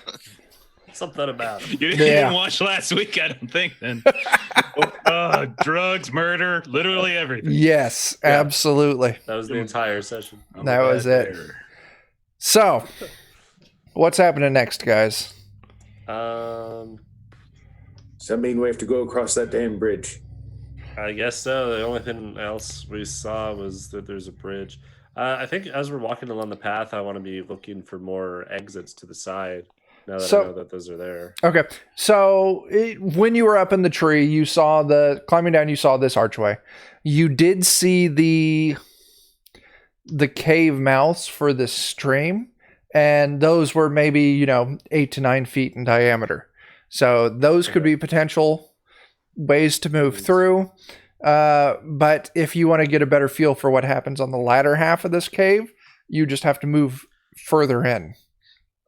Something about it. You Yeah. didn't watch last week, I don't think. Then, drugs, murder, literally everything. Yes, absolutely. That was the entire session. That was it. So, what's happening next, guys? Um, Does that mean we have to go across that damn bridge? I guess so. The only thing else we saw was that there's a bridge. I think as we're walking along the path, I want to be looking for more exits to the side. Now that So- I know that those are there. Okay, so when you were up in the tree, you saw climbing down. You saw this archway. You did see the cave mouths for this stream, and those were maybe 8 to 9 feet in diameter. So those could be potential ways to move through. But if you want to get a better feel for what happens on the latter half of this cave, you just have to move further in.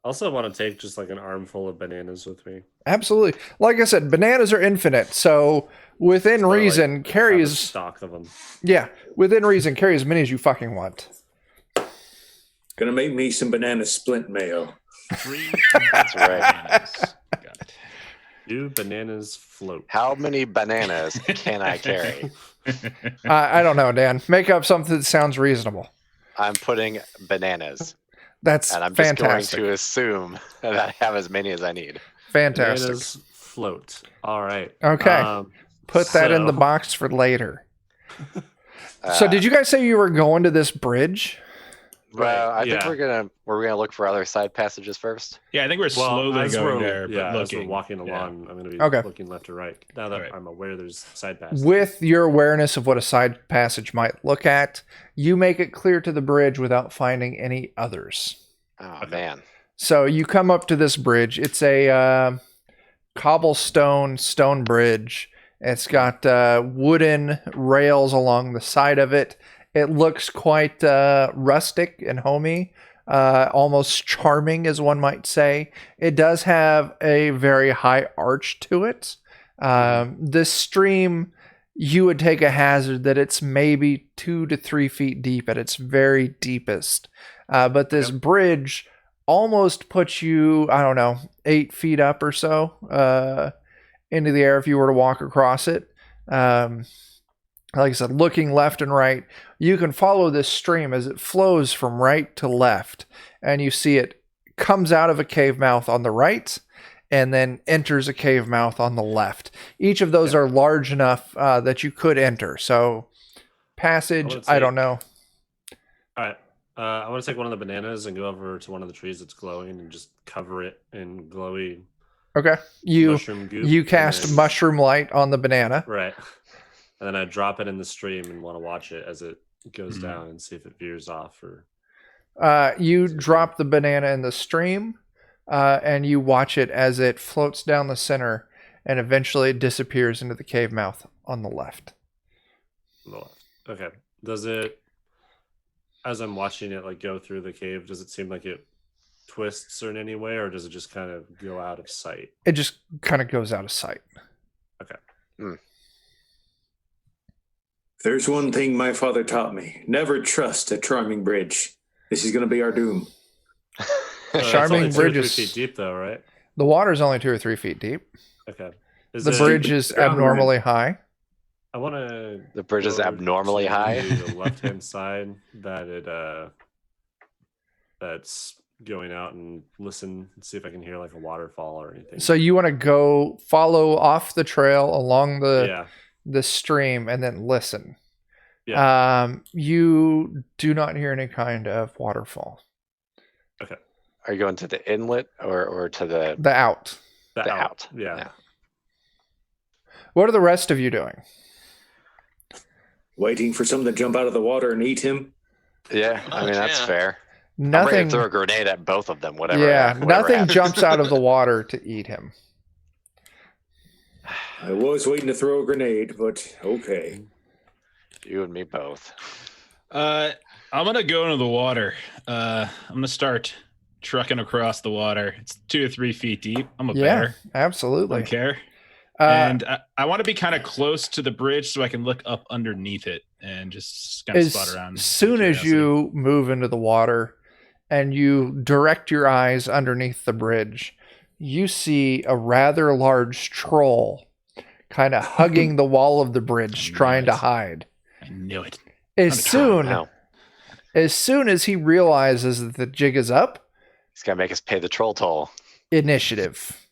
Also, want to take just like an armful of bananas with me. Absolutely. Like I said, bananas are infinite. So within Or, like, reason, carry have a as stock of them. within reason, carry as many as you fucking want. Gonna make me some banana splint mayo. That's right. Got it. Do bananas float? How many bananas can I carry? I don't know, Dan. Make up something that sounds reasonable. I'm putting bananas, That's and I'm just fantastic. going to assume that I have as many as I need. Fantastic. Bananas float. All right. Okay. Put that in the so- box for later. So did you guys say you were going to this bridge? Well, I think yeah. we're gonna look for other side passages first. Yeah, I think we're Well, slowly as going we're, there, but as we're looking. walking Yeah. along, I'm going to be Okay. looking left to right. Now that Right. I'm aware there's side passages. With your awareness of what a side passage might look at, you make it clear to the bridge without finding any others. Oh man, So you come up to this bridge. It's a cobblestone stone bridge. It's got wooden rails along the side of it. It looks quite rustic and homey, almost charming, as one might say. It does have a very high arch to it. This stream, you would take a hazard that it's maybe 2 to 3 feet deep at its very deepest. But this bridge almost puts you, I don't know, 8 feet up or so into the air if you were to walk across it. Like I said, looking left and right, you can follow this stream as it flows from right to left. And you see it comes out of a cave mouth on the right and then enters a cave mouth on the left. Each of those are large enough that you could enter. So, passage, wanna I don't know. All right. I want to take one of the bananas and go over to one of the trees that's glowing and just cover it in glowy Okay. You mushroom goop. you and cast then- mushroom light on the banana. Right. And then I drop it in the stream and want to watch it as it goes Mhm. down and see if it veers off or. You drop the banana in the stream, and you watch it as it floats down the center and eventually it disappears into the cave mouth on the left. On the left. Okay. Does it, as I'm watching it like go through the cave, does it seem like it twists or in any way, or does it just kind of go out of sight? It just kind of goes out of sight. If there's one thing my father taught me, never trust a charming bridge. This is going to be our doom. It's Charming only 2 or 3 bridges. feet deep, though, right? The water's only 2 or 3 feet deep. Okay. Is The it- bridge is abnormally high. I want to. The bridge is abnormally high. The left-hand side that it that's going out and listen and see if I can hear like a waterfall or anything. So you want to go follow off the trail along yeah, the stream and then listen. Yeah. You do not hear any kind of waterfall. Are you going to the inlet or to the The out. the out? Yeah. Yeah. What are the rest of you doing? Waiting for something to jump out of the water and eat him. Yeah, I mean that's Yeah. fair. I'm ready Nothing. to throw a grenade at both of them. Whatever. Yeah, whatever nothing happens. jumps out of the water to eat him. I was waiting to throw a grenade, but okay. You and me both. I'm gonna go into the water. I'm gonna start trucking across the water. It's 2 or 3 feet deep. I'm a Yeah, bear. absolutely. Don't care. And I want to be kind of close to the bridge so I can look up underneath it and just kind of spot around. As soon as you move into the water and you direct your eyes underneath the bridge, you see a rather large troll kind of hugging the wall of the bridge, trying to hide. I knew it. As soon as he realizes that the jig is up, He's got to make us pay the troll toll. initiative.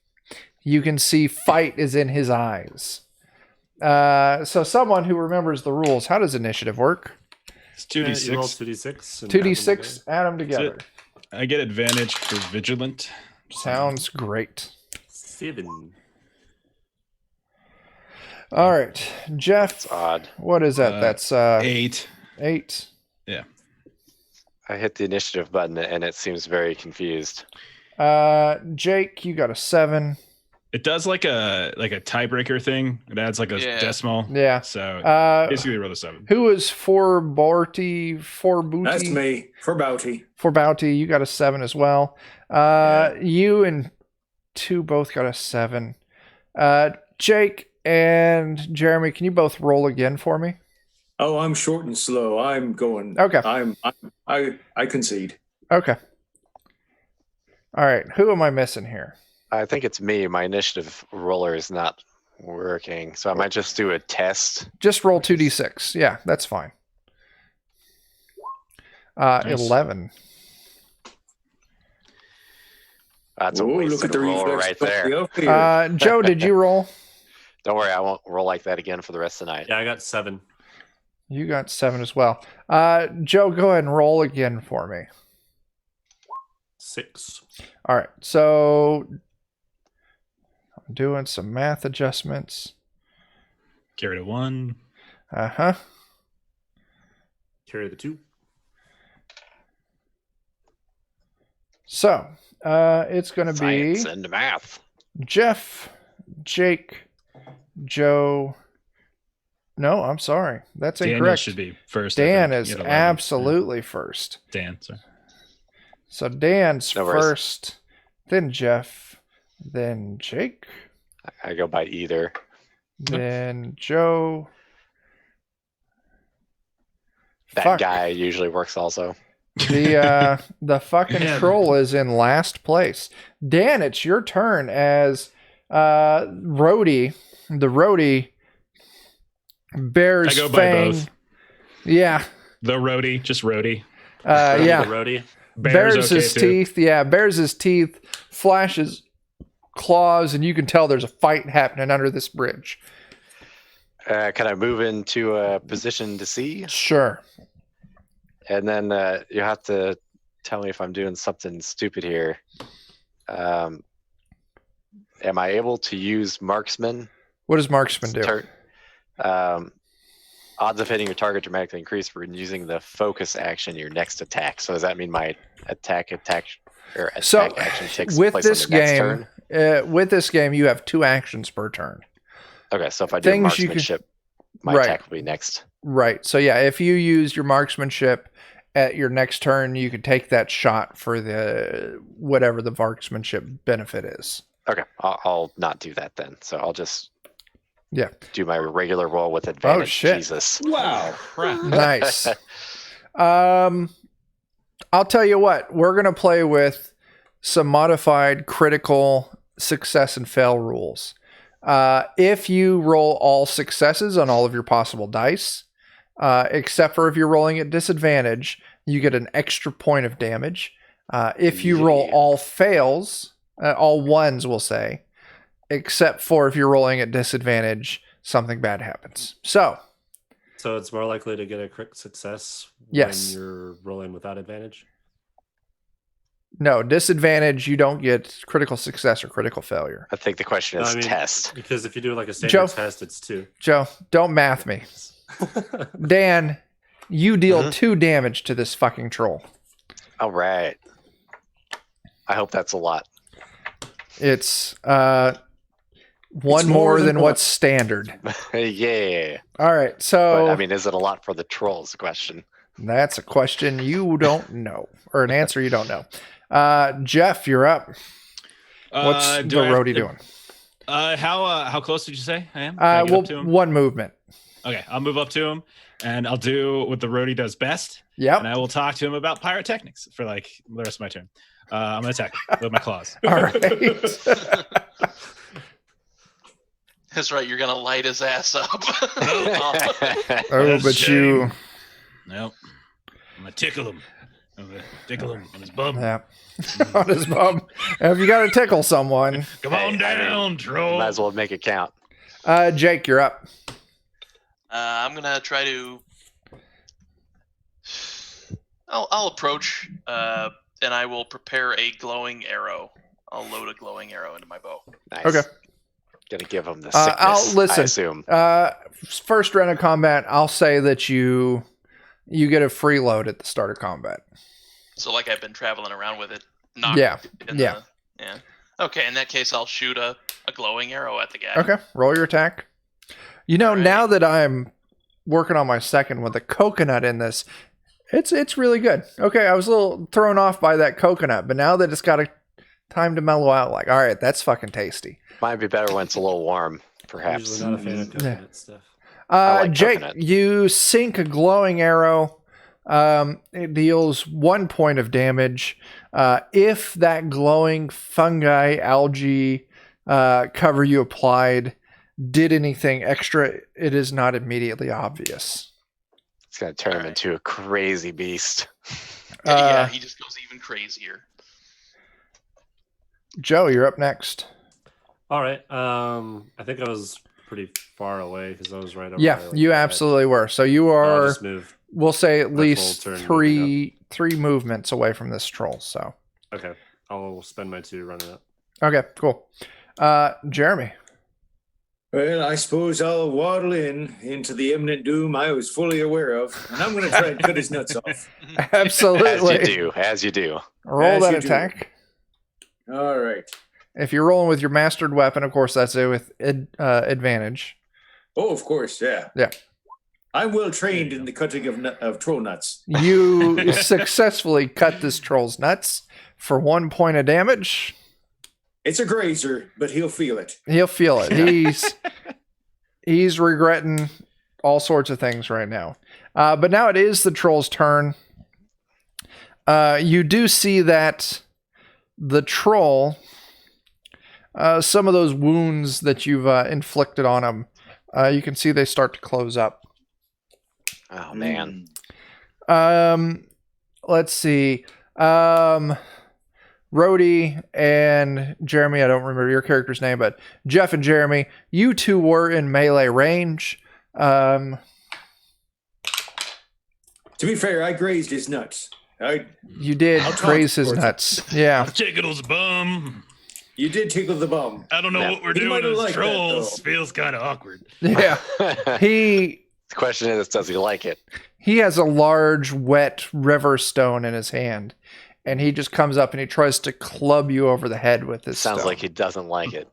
You can see fight is in his eyes. So someone who remembers the rules, how does initiative work? It's You roll 2d6. 2d6. and 2d6, add them That's together. it. I get advantage for vigilant. Sounds great. 7. All right, Jeff, It's odd. what is that? That's 8. 8. I hit the initiative button and it seems very confused. Jake, you got a 7. It does like a tiebreaker thing. It adds like a Yeah. decimal. Yeah. So basically roll a 7. Who is for Booty? That's me for Bouty. For Bouty, you got a 7 as well. You and 2 both got a 7. Jake and Jeremy, can you both roll again for me? Oh, I'm short and slow. I'm going. Okay. I concede. Okay. All right. Who am I missing here? I think it's me. My initiative roller is not working. So I might just do a test. Just roll 2d6. Yeah, that's fine. Nice. 11. That's a Ooh, wasted look at the roll reflex right there. up here. Joe, did you roll? Don't worry, I won't roll like that again for the rest of the night. Yeah, I got 7. You got 7 as well. Joe, go ahead and roll again for me. 6. All right. So I'm doing some math adjustments. Carry to 1. Uh-huh. Carry the 2. So it's going to be Science and math. Jeff, Jake, Joe. No, I'm sorry. That's Daniel incorrect. should be first. I Dan think. is You get 11. absolutely first. Dan, sorry. So Dan's No worries. first, then Jeff, then Jake, I go by either. then Joe. That Fuck. guy usually works also. The fucking Man. troll is in last place. Dan, it's your turn as Rhodey. The Rhodey bears I go by fang. both. Yeah. The roadie, just roadie. Yeah. The roadie. Bares okay his too. teeth. Yeah, bares his teeth, flashes claws, and you can tell there's a fight happening under this bridge. Can I move into a position to see? Sure. And then you have to tell me if I'm doing something stupid here. Am I able to use marksman? What does Marksman do? Odds of hitting your target dramatically increase for using the focus action your next attack. So does that mean my attack So, action takes with place this on the next game, turn? with this game, you have 2 actions per turn. Okay, so if I do things you marksmanship, my Right. attack will be next. Right. So yeah, if you use your marksmanship at your next turn, you can take that shot for the whatever the marksmanship benefit is. Okay, I'll not do that then. So I'll just Yeah. do my regular roll with advantage. shit. Jesus. Wow. Crap. Nice. I'll tell you what, we're going to play with some modified critical success and fail rules. If you roll all successes on all of your possible dice, except for if you're rolling at disadvantage, you get an extra point of damage. If you roll Yeah. all fails, all ones, we'll say, except for if you're rolling at disadvantage, something bad happens. So, So it's more likely to get a crit success Yes. when you're rolling without advantage. no, disadvantage, you don't get critical success or critical failure. I think the question No, is I mean- test. Because if you do like a standard Joe. test, it's 2. Joe, don't math me. Dan, you deal Mhm. 2 damage to this fucking troll. All right. I hope that's a lot. It's one more more than than what? what's standard. Yeah. All right, so But I mean, is it a lot for the trolls? Question. that's a question you don't know, or an answer you don't know. Jeff, you're up. What's the Do I have roadie to doing? How close did you say I am? Can I get Well, up to him? one movement. Okay, I'll move up to him, and I'll do what the roadie does best, Yep. and I will talk to him about pyrotechnics for like the rest of my turn. I'm gonna attack him with my claws. All right. That's right. You're gonna light his ass up. Oh, but Shame. Nope. I'm gonna tickle him. I'm gonna tickle him on his bum. yeah, on his bum. If you got to tickle someone, Come on Hey, I mean, down, troll. Might as well make it count. Jake, you're up. I'm gonna try to. I'll approach, and I will prepare a glowing arrow. I'll load a glowing arrow into my bow. Nice. Okay. Gonna give him the I'll sickness, listen. I assume. First round of combat, I'll say that you get a free load at the start of combat. So like I've been traveling around with it. Knocked Yeah, in yeah. Yeah. Okay, in that case, I'll shoot a glowing arrow at the guy. Okay, roll your attack. You know, Alright. now that I'm working on my second with a coconut in this, it's really good. Okay, I was a little thrown off by that coconut, but now that it's got a time to mellow out, like, all right, that's fucking tasty. Might be better when it's a little warm, I'm perhaps. usually not a fan of Yeah. coconut stuff. like Jake, coconut. you sink a glowing arrow. It deals 1 point of damage. If that glowing fungi, algae cover you applied did anything extra, it is not immediately obvious. It's gonna turn him Alright. into a crazy beast. Yeah, he just goes even crazier. Joe, you're up next. All right. I think I was pretty far away because I was right over Yeah, there, like, you right. absolutely were. So you I'll are, just move. we'll say, at my full least turn three movements away from this troll. So Okay. I'll spend my 2 running up. okay, cool. Jeremy. Well, I suppose I'll waddle into the imminent doom I was fully aware of, and I'm going to try and cut his nuts off. Absolutely. As you do. Roll As that you do. attack. All right. If you're rolling with your mastered weapon, of course, that's it with advantage. Oh, of course, yeah. Yeah. I'm well trained in the cutting of troll nuts. You successfully cut this troll's nuts for 1 point of damage. It's a grazer, but he'll feel it. He'll feel it. He's regretting all sorts of things right now. But now it is the troll's turn. You do see that the troll, some of those wounds that you've inflicted on him, you can see they start to close up. Oh man. Let's see. Rhodey and Jeremy, I don't remember your character's name, but Jeff and Jeremy, you two were in melee range. To be fair, I grazed his nuts. You did I'll talk graze his towards nuts. Yeah. Tickles bum. You did tickle the bum. I don't know Yeah. what we're He doing might have as liked that, trolls. though. Feels kind of awkward. Yeah. The He question is, does he like it? he has a large wet river stone in his hand, and he just comes up and he tries to club you over the head with this Sounds stone. like he doesn't like it.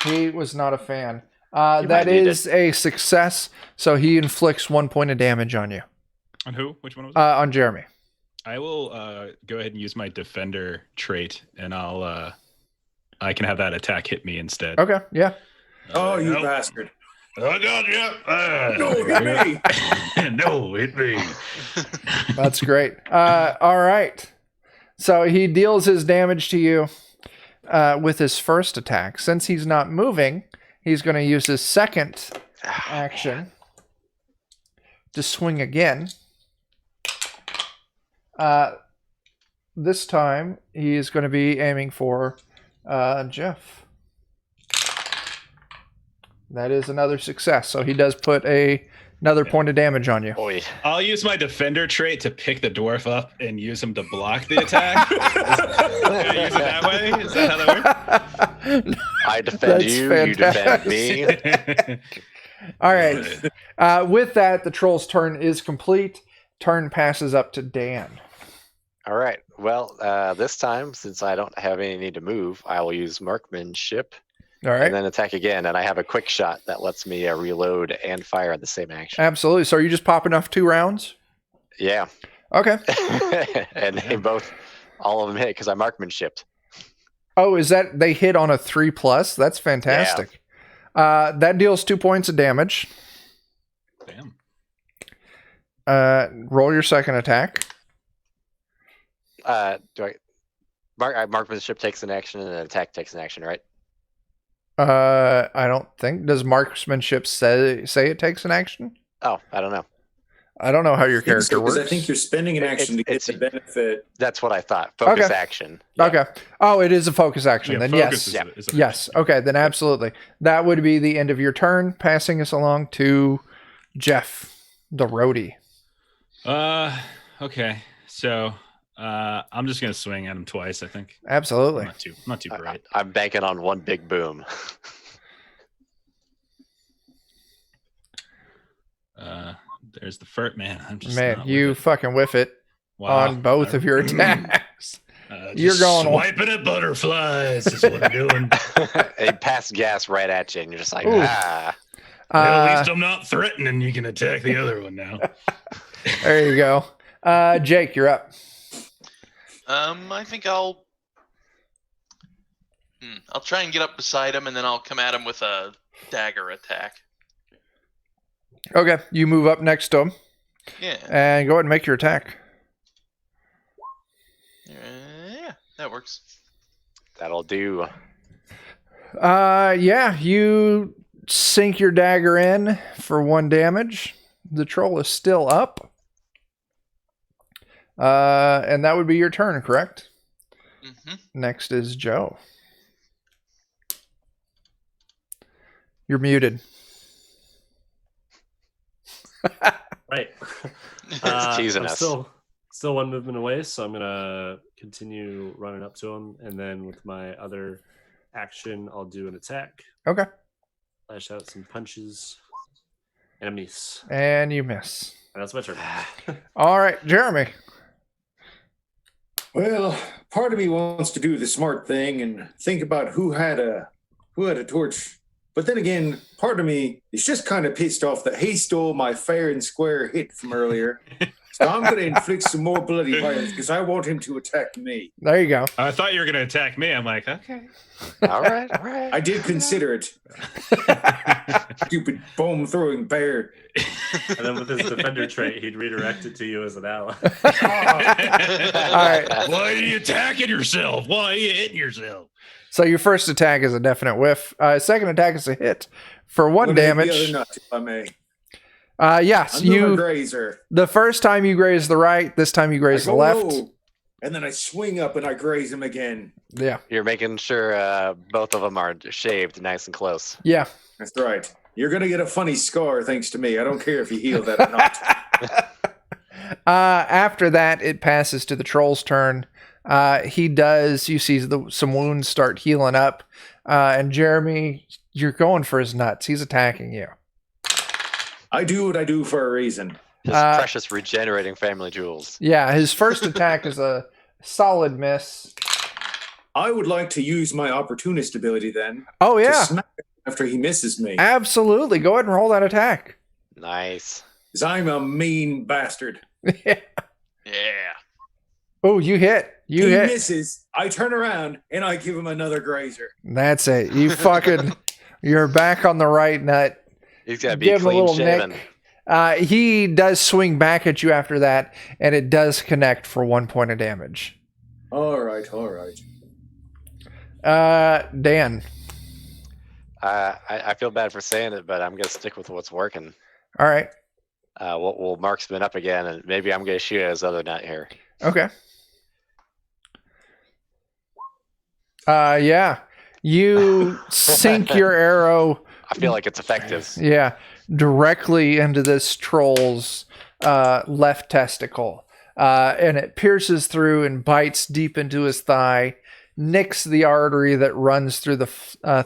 He was not a fan. might That need is a success, so he inflicts 1 point of damage on you. On who? Which one was it? On Jeremy. I will go ahead and use my defender trait, and I can have that attack hit me instead. Okay, yeah. Oh, you no. bastard. I got you. No, hit me. No, hit me. That's great. All right. So he deals his damage to you with his first attack. Since he's not moving, he's going to use his second action to swing again. This time, he is going to be aiming for Jeff. That is another success. So he does put another point of damage on you. Boy. I'll use my defender trait to pick the dwarf up and use him to block the attack. Use it that way? Is that how that works? I defend That's you, you defend me. All right. With that, the troll's turn is complete. Turn passes up to Dan. All right. Well, this time, since I don't have any need to move, I will use marksmanship All right. and then attack again. And I have a quick shot that lets me reload and fire at the same action. Absolutely. So are you just popping off 2 rounds? Yeah. Okay. And they both, all of them hit because I marksmanshiped. Oh, is that they hit on a 3+? That's fantastic. That deals 2 points of damage. Damn. Roll your second attack. Marksmanship takes an action and an attack takes an action, right? I don't think. Does marksmanship say it takes an action? Oh, I don't know. I don't know how your I think character so, 'cause works. I think you're spending an action to get the benefit. That's what I thought. Focus Okay. action. Okay. Oh, it is a focus action. Yeah, then focus yes. is a Yes. Okay. Then absolutely. That would be the end of your turn. Passing us along to Jeff, the roadie. Okay. So I'm just gonna swing at him twice. I think. Absolutely. Not too bright. I'm banking on one big boom. There's the furt, man. I'm just Man, not you with it. fucking whiff it Wow. on both of your attacks. You're Just going- swiping at butterflies. Is what I'm doing. They pass gas right at you, and you're just like, Ooh. ah. Well, at Uh, least I'm not threatening. You can attack the other one now. there you go. Jake, you're up. I think I'll try and get up beside him, and then I'll come at him with a dagger attack. Okay. You move up next to him Yeah. and go ahead and make your attack. Yeah, that works. That'll do. Yeah, you sink your dagger in for 1 damage. The troll is still up. And that would be your turn, correct? hmm Next is Joe. You're muted. Right. teasing I'm us. Still 1 movement away, so I'm gonna continue running up to him, and then with my other action, I'll do an attack, Okay. lash out some punches, and a miss. And you miss. And that's my turn. All right, Jeremy. Well, part of me wants to do the smart thing and think about who had a torch. But then again, part of me is just kind of pissed off that he stole my fair and square hit from earlier. So I'm going to inflict some more bloody violence because I want him to attack me. There you go. I thought you were gonna attack me. I'm like, okay. All right, all right. I did consider it. Stupid bomb throwing bear. And then with his defender trait, he'd redirect it to you as an ally. All right. Why are you attacking yourself? Why are you hitting yourself? So your first attack is a definite whiff. Second attack is a hit for 1 Let me hit the damage. other nut, if I may. Yes, I'm doing a you. grazer. The first time you graze the right. This time you graze I the go left. low, and then I swing up and I graze him again. Yeah. You're making sure both of them are shaved nice and close. Yeah. That's right. You're going to get a funny scar thanks to me. I don't care if you heal that or not. After that, it passes to the troll's turn. He does. You see some wounds start healing up. And Jeremy, you're going for his nuts. He's attacking you. I do what I do for a reason. His Uh, precious regenerating family jewels. Yeah, his first attack is a solid miss. I would like to use my opportunist ability then Oh, to yeah. smack him after he misses me. Absolutely. Go ahead and roll that attack. Nice. Because I'm a mean bastard. Yeah. Oh, you hit. You he hit. misses. I turn around and I give him another grazer. That's it. You fucking, you're back on the right nut. He's got to be Give him a clean little shaven. nick. He does swing back at you after that, and it does connect for 1 point of damage. All right, all right. Dan. I feel bad for saying it, but I'm going to stick with what's working. All right. We'll marksman up again, and maybe I'm going to shoot at his other nut here. Okay. Yeah. You sink your arrow, I feel like it's effective. yeah, directly into this troll's left testicle. And it pierces through and bites deep into his thigh, nicks the artery that runs through the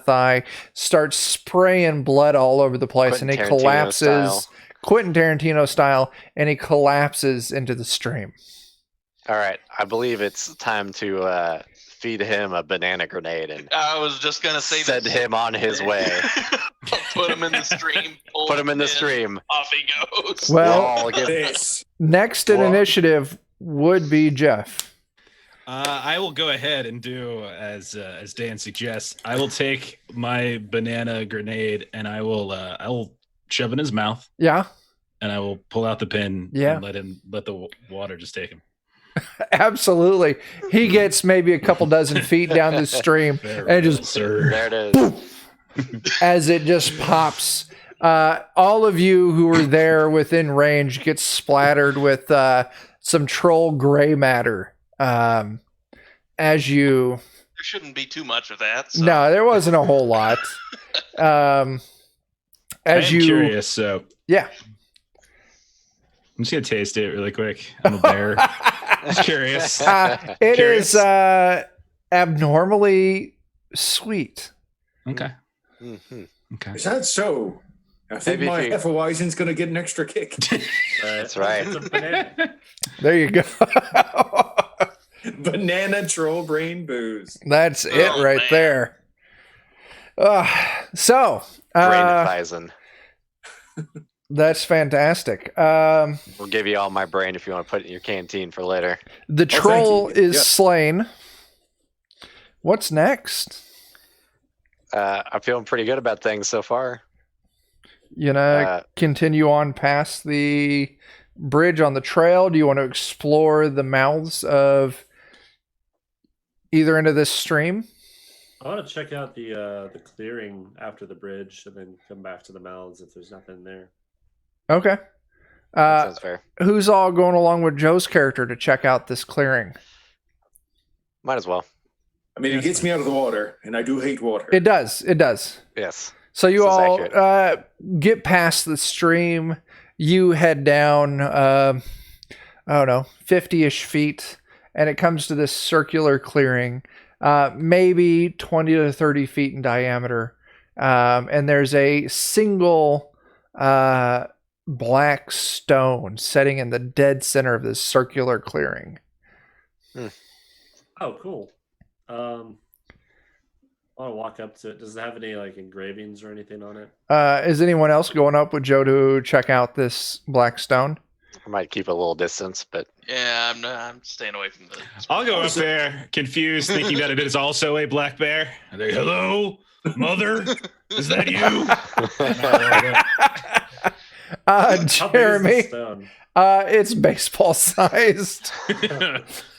thigh, starts spraying blood all over the place, Quentin and he Tarantino collapses. style. Quentin Tarantino style, and he collapses into the stream. All right, I believe it's time to feed him a banana grenade and I was just gonna say send that. him on his way. I'll put him in the stream. pull Put him in the in, stream. Off he goes. Well, We'll all give- This. next in Well- initiative would be Jeff. I will go ahead and do as Dan suggests. I will take my banana grenade and I will shove it in his mouth Yeah, and I will pull out the pin Yeah. and let the water just take him. absolutely. He gets maybe a couple dozen feet down the stream and just sir. There it is. as it just pops. All of you who were there within range get splattered with some troll gray matter. As you, There shouldn't be too much of that. So. no, there wasn't a whole lot. As I'm you, curious, so yeah. I'm just gonna taste it really quick. I'm a bear. Just curious. It Curious. is abnormally sweet. Okay. Mhm. Okay. Is that so? I think Maybe my if you- Hefeweizen's going to get an extra kick. That's right. It's a banana. There you go. Banana troll brain booze. That's it Oh, right man. there. So, Brain-Weizen. that's fantastic. We'll give you all my brain if you want to put it in your canteen for later. The thank troll you. is Yeah. slain. What's next? I'm feeling pretty good about things so far. You know, Uh, continue on past the bridge on the trail. Do you want to explore the mouths of either end of this stream? I want to check out the clearing after the bridge and then come back to the mouths if there's nothing there. Okay. that sounds fair. Who's all going along with Joe's character to check out this clearing? Might as well. I mean, it gets me out of the water, and I do hate water. It does. It does. Yes. So you This is all accurate. get past the stream. You head down, I don't know, 50-ish feet, and it comes to this circular clearing, maybe 20 to 30 feet in diameter. And there's a single black stone sitting in the dead center of this circular clearing. Oh, cool. I want to walk up to it. Does it have any like engravings or anything on it? Is anyone else going up with Joe to check out this black stone? I might keep a little distance, but Yeah, I'm staying away from the. I'll go up there, confused, thinking that it is also a black bear. And they, hello, mother, is that you? How big is the Jeremy, stone? it's baseball sized.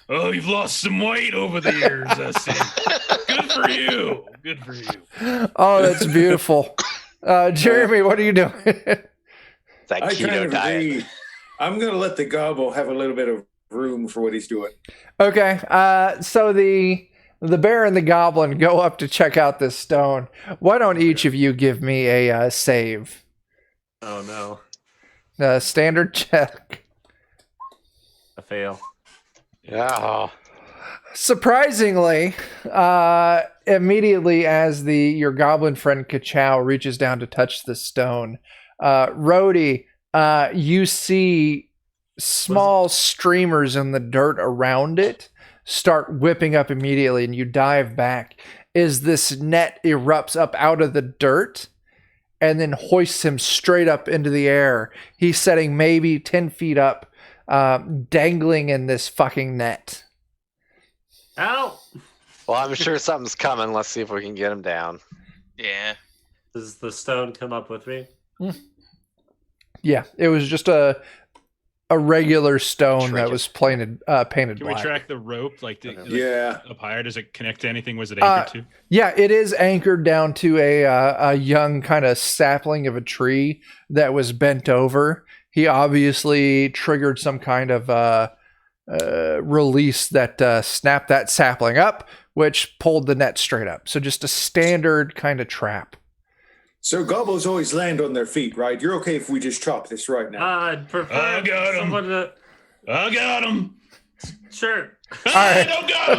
Oh, you've lost some weight over the years, I see. Good for you. Good for you. Oh, that's beautiful. Jeremy, what are you doing? that I kind keto of diet. agree. I'm going to let the gobble have a little bit of room for what he's doing. Okay, so the bear and the goblin go up to check out this stone. Why don't each of you give me a save? Oh no, Standard check. a fail. Yeah. Surprisingly, immediately as your goblin friend Kachow reaches down to touch the stone, Rhodey, you see small streamers in the dirt around it start whipping up immediately, and you dive back as this net erupts up out of the dirt and then hoists him straight up into the air. He's setting maybe 10 feet up, dangling in this fucking net. Ow! Well, I'm sure something's coming. Let's see if we can get him down. Yeah. Does the stone come up with me? Yeah, it was just a regular stone that Trinket. was painted Can we black. track the rope? Like, Yeah. up higher? Does it connect to anything? Was it anchored to? Yeah, it is anchored down to a young kind of sapling of a tree that was bent over. He obviously triggered some kind of release that snapped that sapling up, which pulled the net straight up. So just a standard kind of trap. So gobbles always land on their feet, right? You're okay if we just chop this right now. I'd prefer I got 'em. someone to. I got him. Sure. I don't got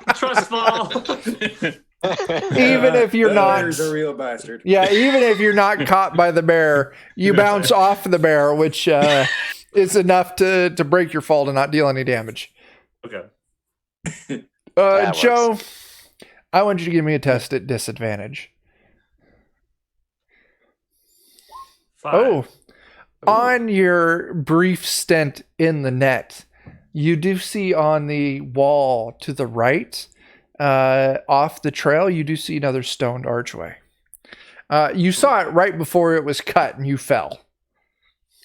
him. Trust fall. Even if you're That not, bear's a real bastard. yeah, even if you're not caught by the bear, you bounce off the bear, which is enough to break your fall to not deal any damage. Okay. That Joe, I want you to give me a test at disadvantage. 5. Oh, on your brief stint in the net, You do see on the wall to the right, off the trail, you do see another stoned archway. You saw it right before it was cut and you fell.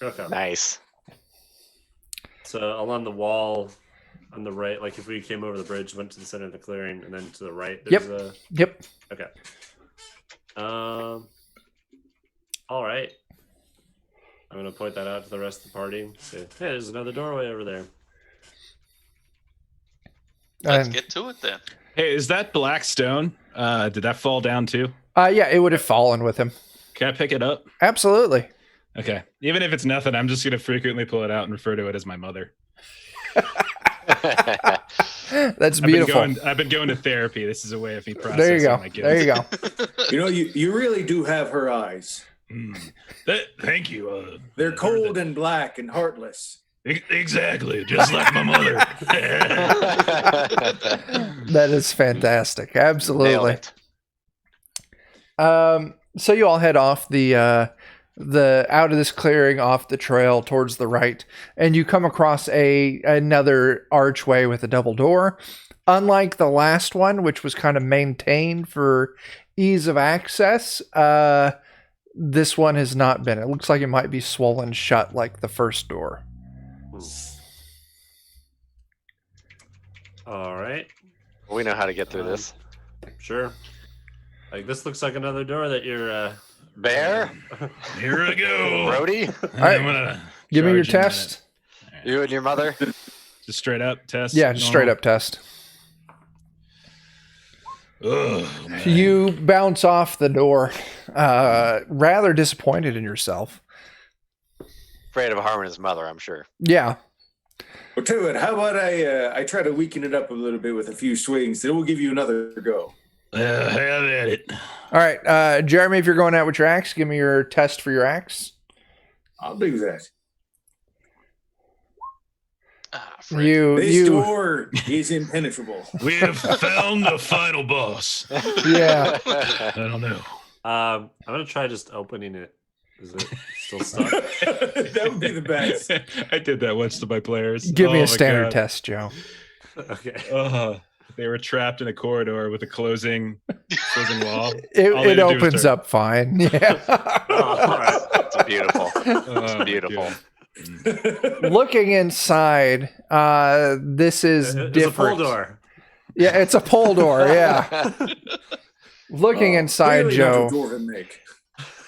Okay. Nice. So along the wall on the right, like if we came over the bridge, went to the center of the clearing, and then to the right, there's a. Yep. Okay. All right. I'm gonna point that out to the rest of the party. Say, hey, there's another doorway over there. Let's And, get to it then. Hey, is that black stone? Did that fall down too? yeah, it would have fallen with him. Can I pick it up? Absolutely. Okay. Even if it's nothing, I'm just gonna frequently pull it out and refer to it as my mother. That's beautiful. I've been going to therapy. This is a way of me processing There you go. my guilt. There you go. You know, you really do have her eyes. Thank you. They're cold and black and heartless. Exactly, just like my mother. That is fantastic. Nailed Absolutely. it. So you all head off the out of this clearing, off the trail towards the right, and you come across another archway with a double door. Unlike the last one, which was kind of maintained for ease of access, this one has not been. It looks like it might be swollen shut like the first door. All right. We know how to get through this. Sure. Like this looks like another door that you're. Bear, Here I go. Brody, right. I'm gonna Give me your charge in a test. you and your mother. minute. Just straight up test. Yeah, just straight up test. Oh, man. You bounce off the door, rather disappointed in yourself. Afraid of harming his mother, I'm sure. Yeah. Well, tell you what, how about I try to weaken it up a little bit with a few swings, then we'll give you another go. Have at it. All right, Jeremy, if you're going out with your axe, give me your test for your axe. I'll do that. Frick. This door is impenetrable. We have found the final boss. Yeah. I don't know. I'm gonna try just opening it. Is it still stuck? That would be the best. I did that once to my players. Give me Oh a my standard God. test, Joe. Okay. They were trapped in a corridor with a closing wall. It, All they it do is opens turn. up fine. Yeah. All right. It's beautiful. Oh, Beautiful. God. Looking inside, this is It's different. a pull door. Yeah, it's a pull door. Yeah. Looking inside, Clearly Joe, not a dwarven make.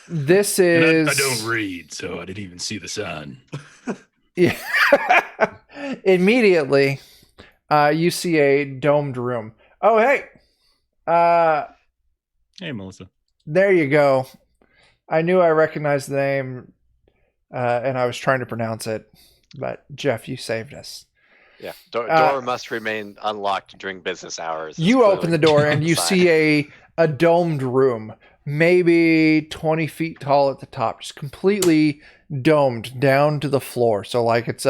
this And is. I don't read, so I didn't even see the sign. Yeah. Immediately, you see a domed room. Oh, hey. Hey, Melissa. There you go. I knew I recognized the name, and I was trying to pronounce it, but Jeff, you saved us. Yeah. Door must remain unlocked during business hours. You open the door and you see a domed room, maybe 20 feet tall at the top, just completely domed down to the floor. So like it's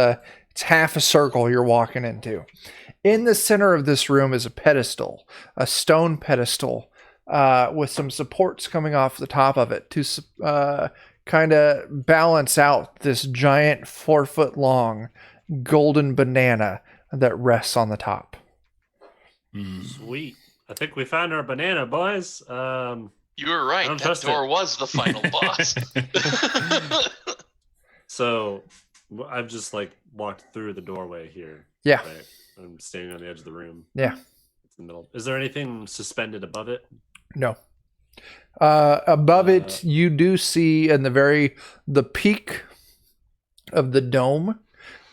half a circle you're walking into. In the center of this room is a pedestal, a stone pedestal, with some supports coming off the top of it to kind of balance out this giant 4-foot long golden banana that rests on the top. Sweet. I think we found our banana, boys. You were I right. don't That trust door it. was the final boss. So I've just like walked through the doorway here. Yeah. Right? I'm standing on the edge of the room. Yeah. It's in the middle. Is there anything suspended above it? No. Above it, you do see in the peak of the dome,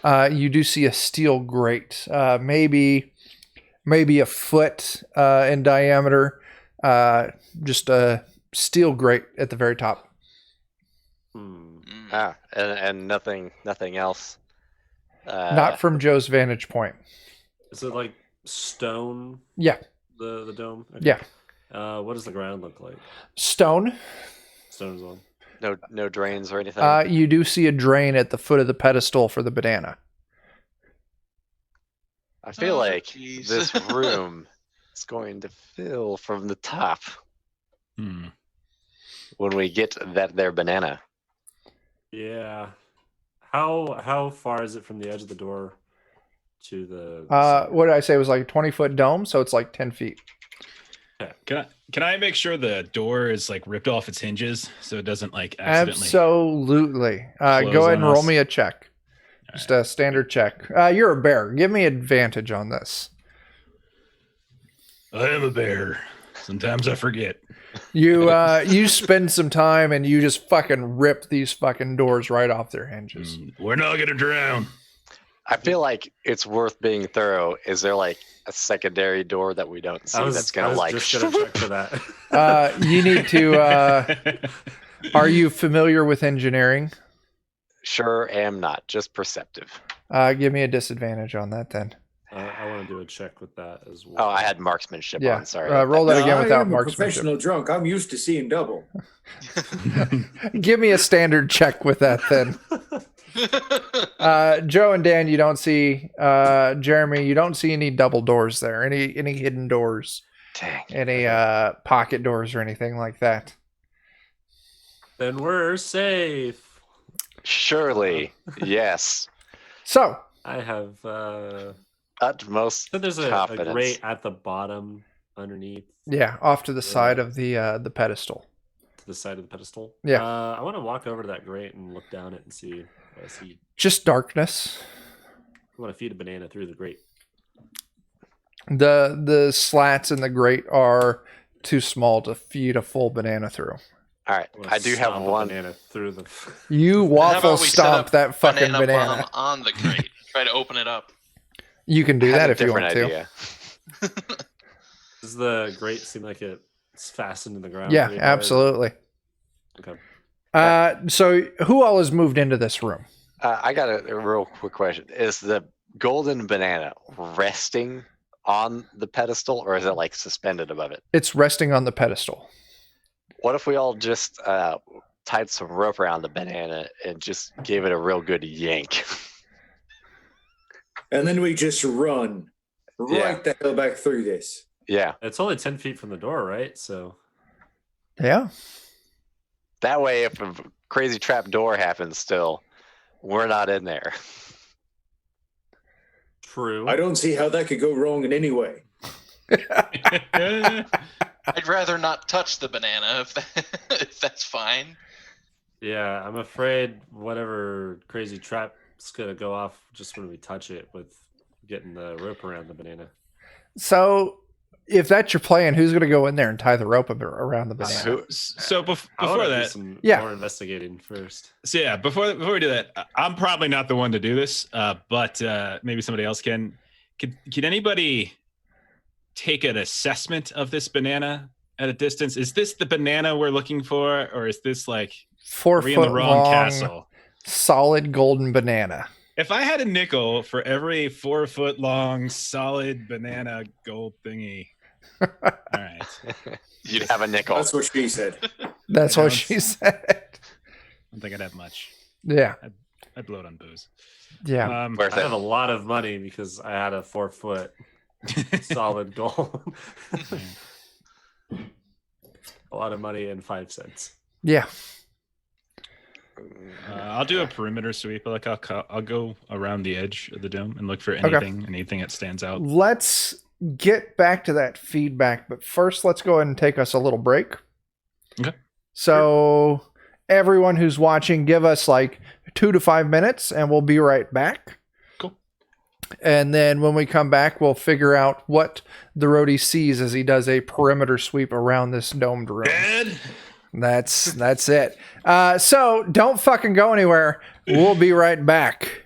you do see a steel grate, maybe a foot in diameter, just a steel grate at the very top. Mm. And nothing else. Not from Joe's vantage point. Is it like stone? Yeah. The dome. Okay. Yeah. What does the ground look like? Stone. Stone as well. no drains or anything. You do see a drain at the foot of the pedestal for the banana. I feel Oh, like jeez. this room is going to fill from the top when we get their banana. Yeah. How far is it from the edge of the door to the. What did I say? It was like a 20-foot dome, so it's like 10 feet. Can I make sure the door is like ripped off its hinges so it doesn't like accidentally? Absolutely. close Go ahead on and roll us? me a check. Just a standard check. You're a bear. Give me advantage on this. I am a bear. Sometimes I forget. You spend some time and you just fucking rip these fucking doors right off their hinges. We're not gonna drown. I feel like it's worth being thorough. Is there like a secondary door that we don't see that's gonna like? just gonna check for that. You need to. Are you familiar with engineering? Sure am not. Just perceptive. Give me a disadvantage on that then. I want to do a check with that as well. Oh, I had marksmanship Yeah. on. Sorry. Roll that again I without am a marksmanship. professional drunk. I'm used to seeing double. Give me a standard check with that then. Joe and Dan, you don't see. Jeremy, you don't see any double doors there. Any hidden doors. Dang. Any pocket doors or anything like that. Then we're safe. Surely, yes. So I have. Utmost So there's a confidence. grate at the bottom underneath yeah, off to the side of the pedestal. to the side of the pedestal. Yeah. I want to walk over to that grate and look down it and see what I see. Just darkness. I want to feed a banana through the grate. The slats in the grate are too small to feed a full banana through. All right, I wanna I do have stomp a one. banana through the. You How waffle about we set stomp up that fucking banana. bomb on the crate. Try to open it up. You can do I had that a if you want different to. idea. Does the grate seem like it's fastened in the ground? Yeah, pretty hard? absolutely. Okay. So who all has moved into this room? I got a real quick question. Is the golden banana resting on the pedestal or is it like suspended above it? It's resting on the pedestal. What if we all just tied some rope around the banana and just gave it a real good yank? And then we just run right the hell back through this. Yeah. It's only 10 feet from the door, right? So Yeah. That way, if a crazy trap door happens still, we're not in there. true. I don't see how that could go wrong in any way. I'd rather not touch the banana if that's fine. Yeah, I'm afraid whatever crazy trap's gonna go off just when we touch it with getting the rope around the banana. So if that's your plan, who's going to go in there and tie the rope around the banana? So I before wanna do that, some Yeah. more investigating first. so yeah, before we do that, I'm probably not the one to do this, but maybe somebody else can. Can anybody take an assessment of this banana at a distance? Is this the banana we're looking for, or is this like are we in the 4-foot wrong long, castle? solid golden banana. If I had a nickel for every 4-foot long solid banana gold thingy, all right. You'd have a nickel. That's what she said. That's You know, what she said. I don't think I'd have much. Yeah. I'd blow it on booze. Yeah. Worth I have a it. lot of money because I had a 4-foot solid goal. A lot of money and 5 cents. Yeah. I'll do a perimeter sweep. Like I'll go around the edge of the dome and look for Okay. anything that stands out. Let's get back to that feedback, but first let's go ahead and take us a little break. Okay. So everyone who's watching, give us like 2 to 5 minutes and we'll be right back. Cool. And then when we come back, we'll figure out what the roadie sees as he does a perimeter sweep around this domed room. Dad. That's it. So don't fucking go anywhere. We'll be right back.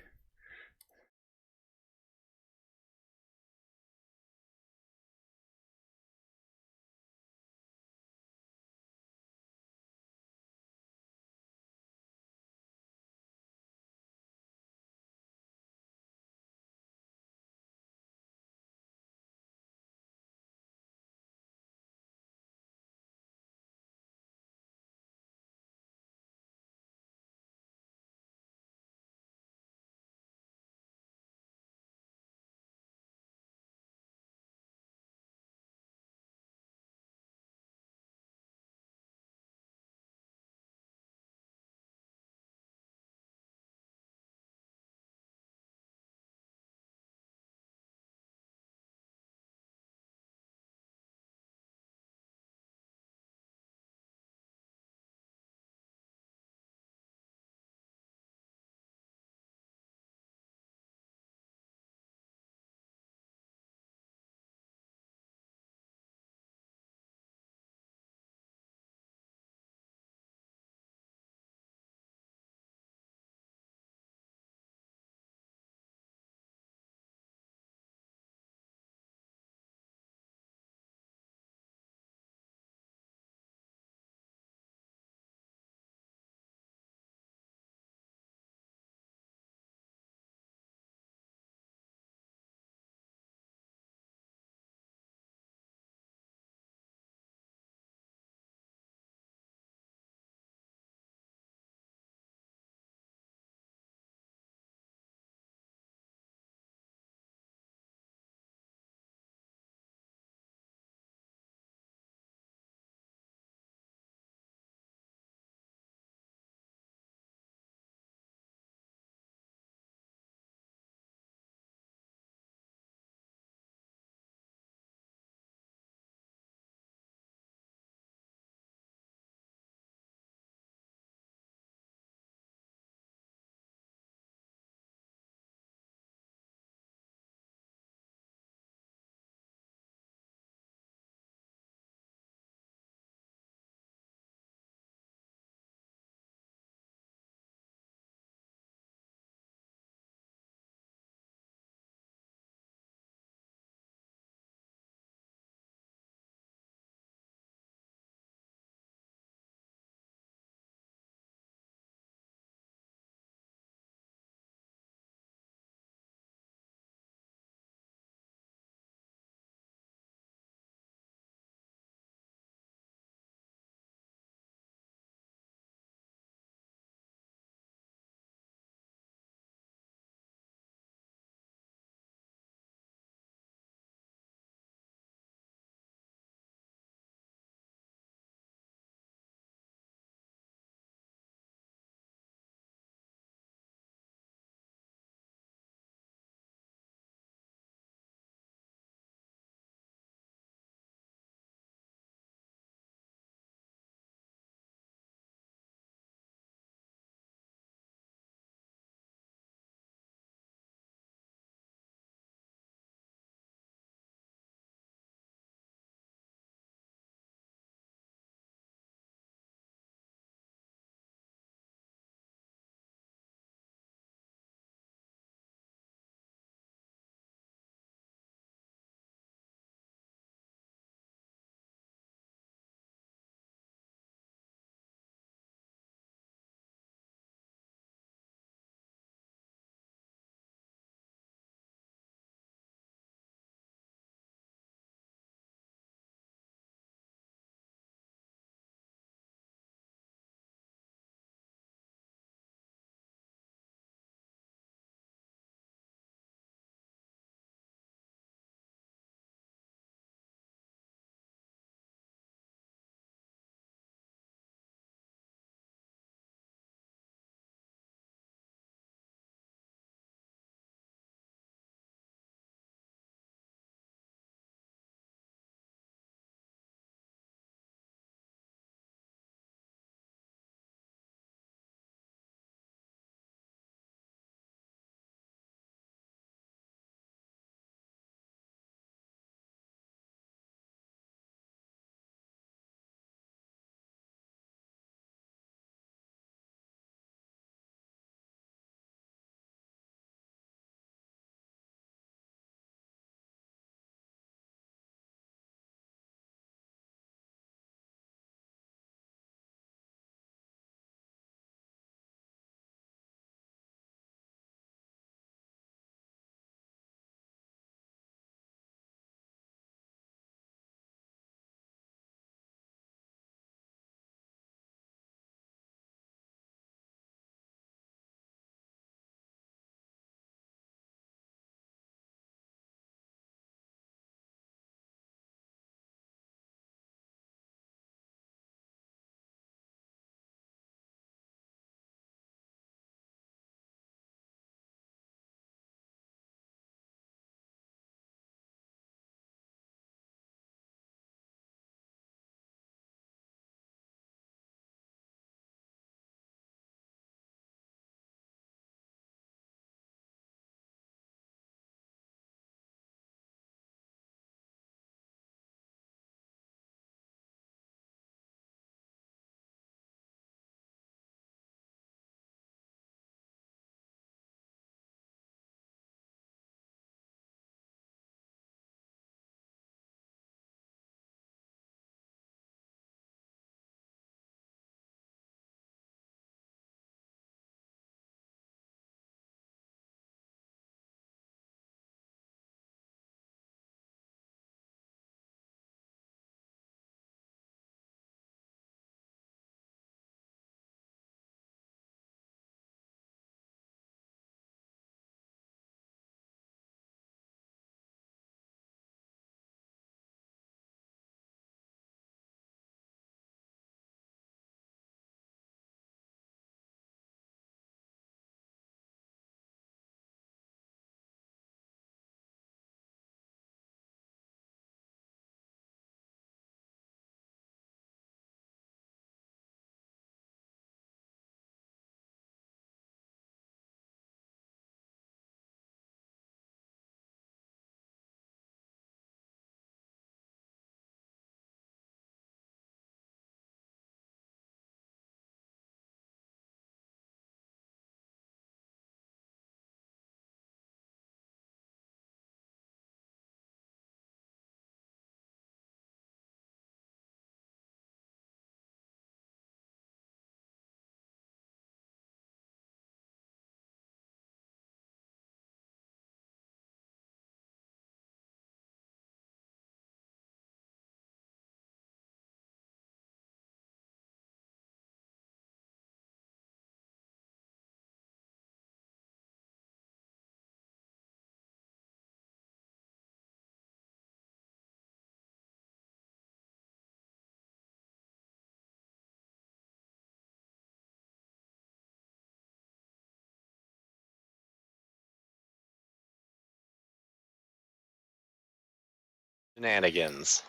Shenanigans.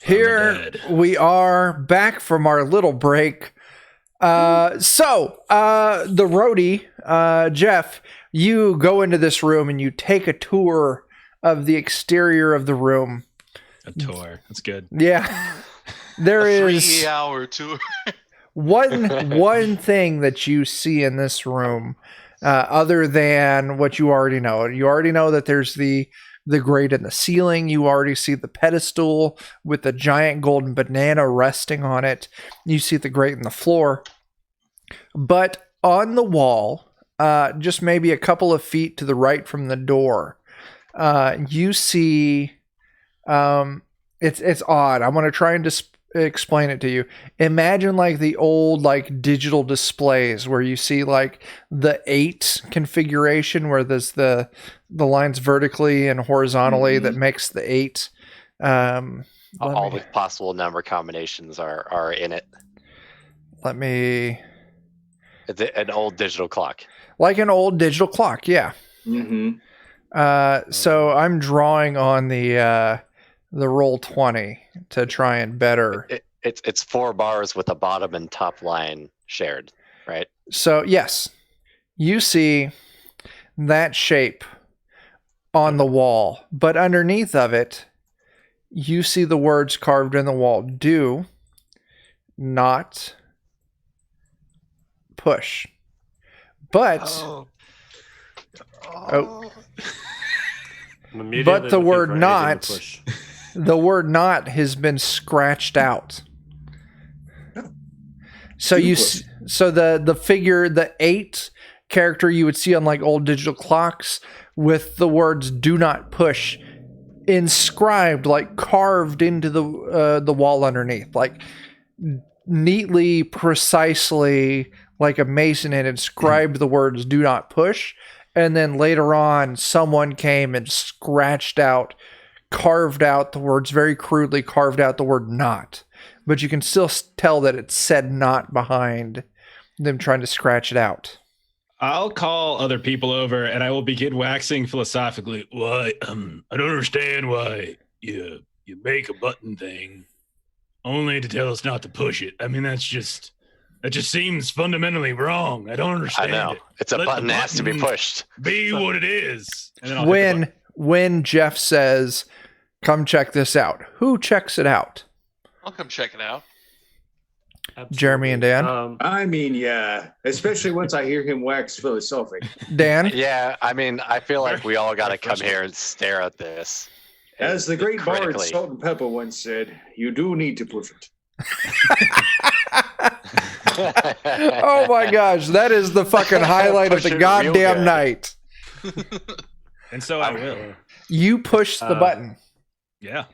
Here dead. we are back from our little break. The roadie, Jeff, you go into this room and you take a tour of the exterior of the room. A tour. That's good. Yeah. There A is 3-hour tour. one thing that you see in this room, other than what you already know. You already know that there's the grate in the ceiling. You already see the pedestal with the giant golden banana resting on it. You see the grate in the floor. But on the wall, just maybe a couple of feet to the right from the door, you see, it's odd. I want to try and explain it to you. Imagine like the old like digital displays where you see like the 8 configuration where there's the lines vertically and horizontally that makes the 8. All the possible number combinations are in it. Let me It's an old digital clock. like an old digital clock, yeah. Mm-hmm. So I'm drawing on the Roll20 to try and better. It's 4 bars with a bottom and top line shared, right? So yes, you see that shape on the wall, but underneath of it, you see the words carved in the wall: do not push. But I'm immediately But the looking word for anything to not- push. the word not has been scratched out. So so the figure, the 8 character you would see on like old digital clocks with the words do not push inscribed, like carved into the wall underneath, like neatly, precisely, like a mason had inscribed the words do not push, and then later on someone came and carved out the words, very crudely carved out the word not, but you can still tell that it said not behind them trying to scratch it out. I'll call other people over and I will begin waxing philosophically. Why? I don't understand why you make a button thing only to tell us not to push it. I mean, that just seems fundamentally wrong. I don't I understand know. it. It's a Let the button that has to be button pushed. Be what it is. And then I'll hit the button. When Jeff says, come check this out, who checks it out? I'll come check it out. Jeremy and Dan? I mean, yeah, especially once I hear him wax philosophic. Dan? Yeah, I mean, I feel like we all got to come here and stare at this. As the great bard critically. Salt and Pepper once said, you do need to push it. Oh my gosh, that is the fucking highlight of Push the it real goddamn good. night. And so I will. You push the button. Yeah.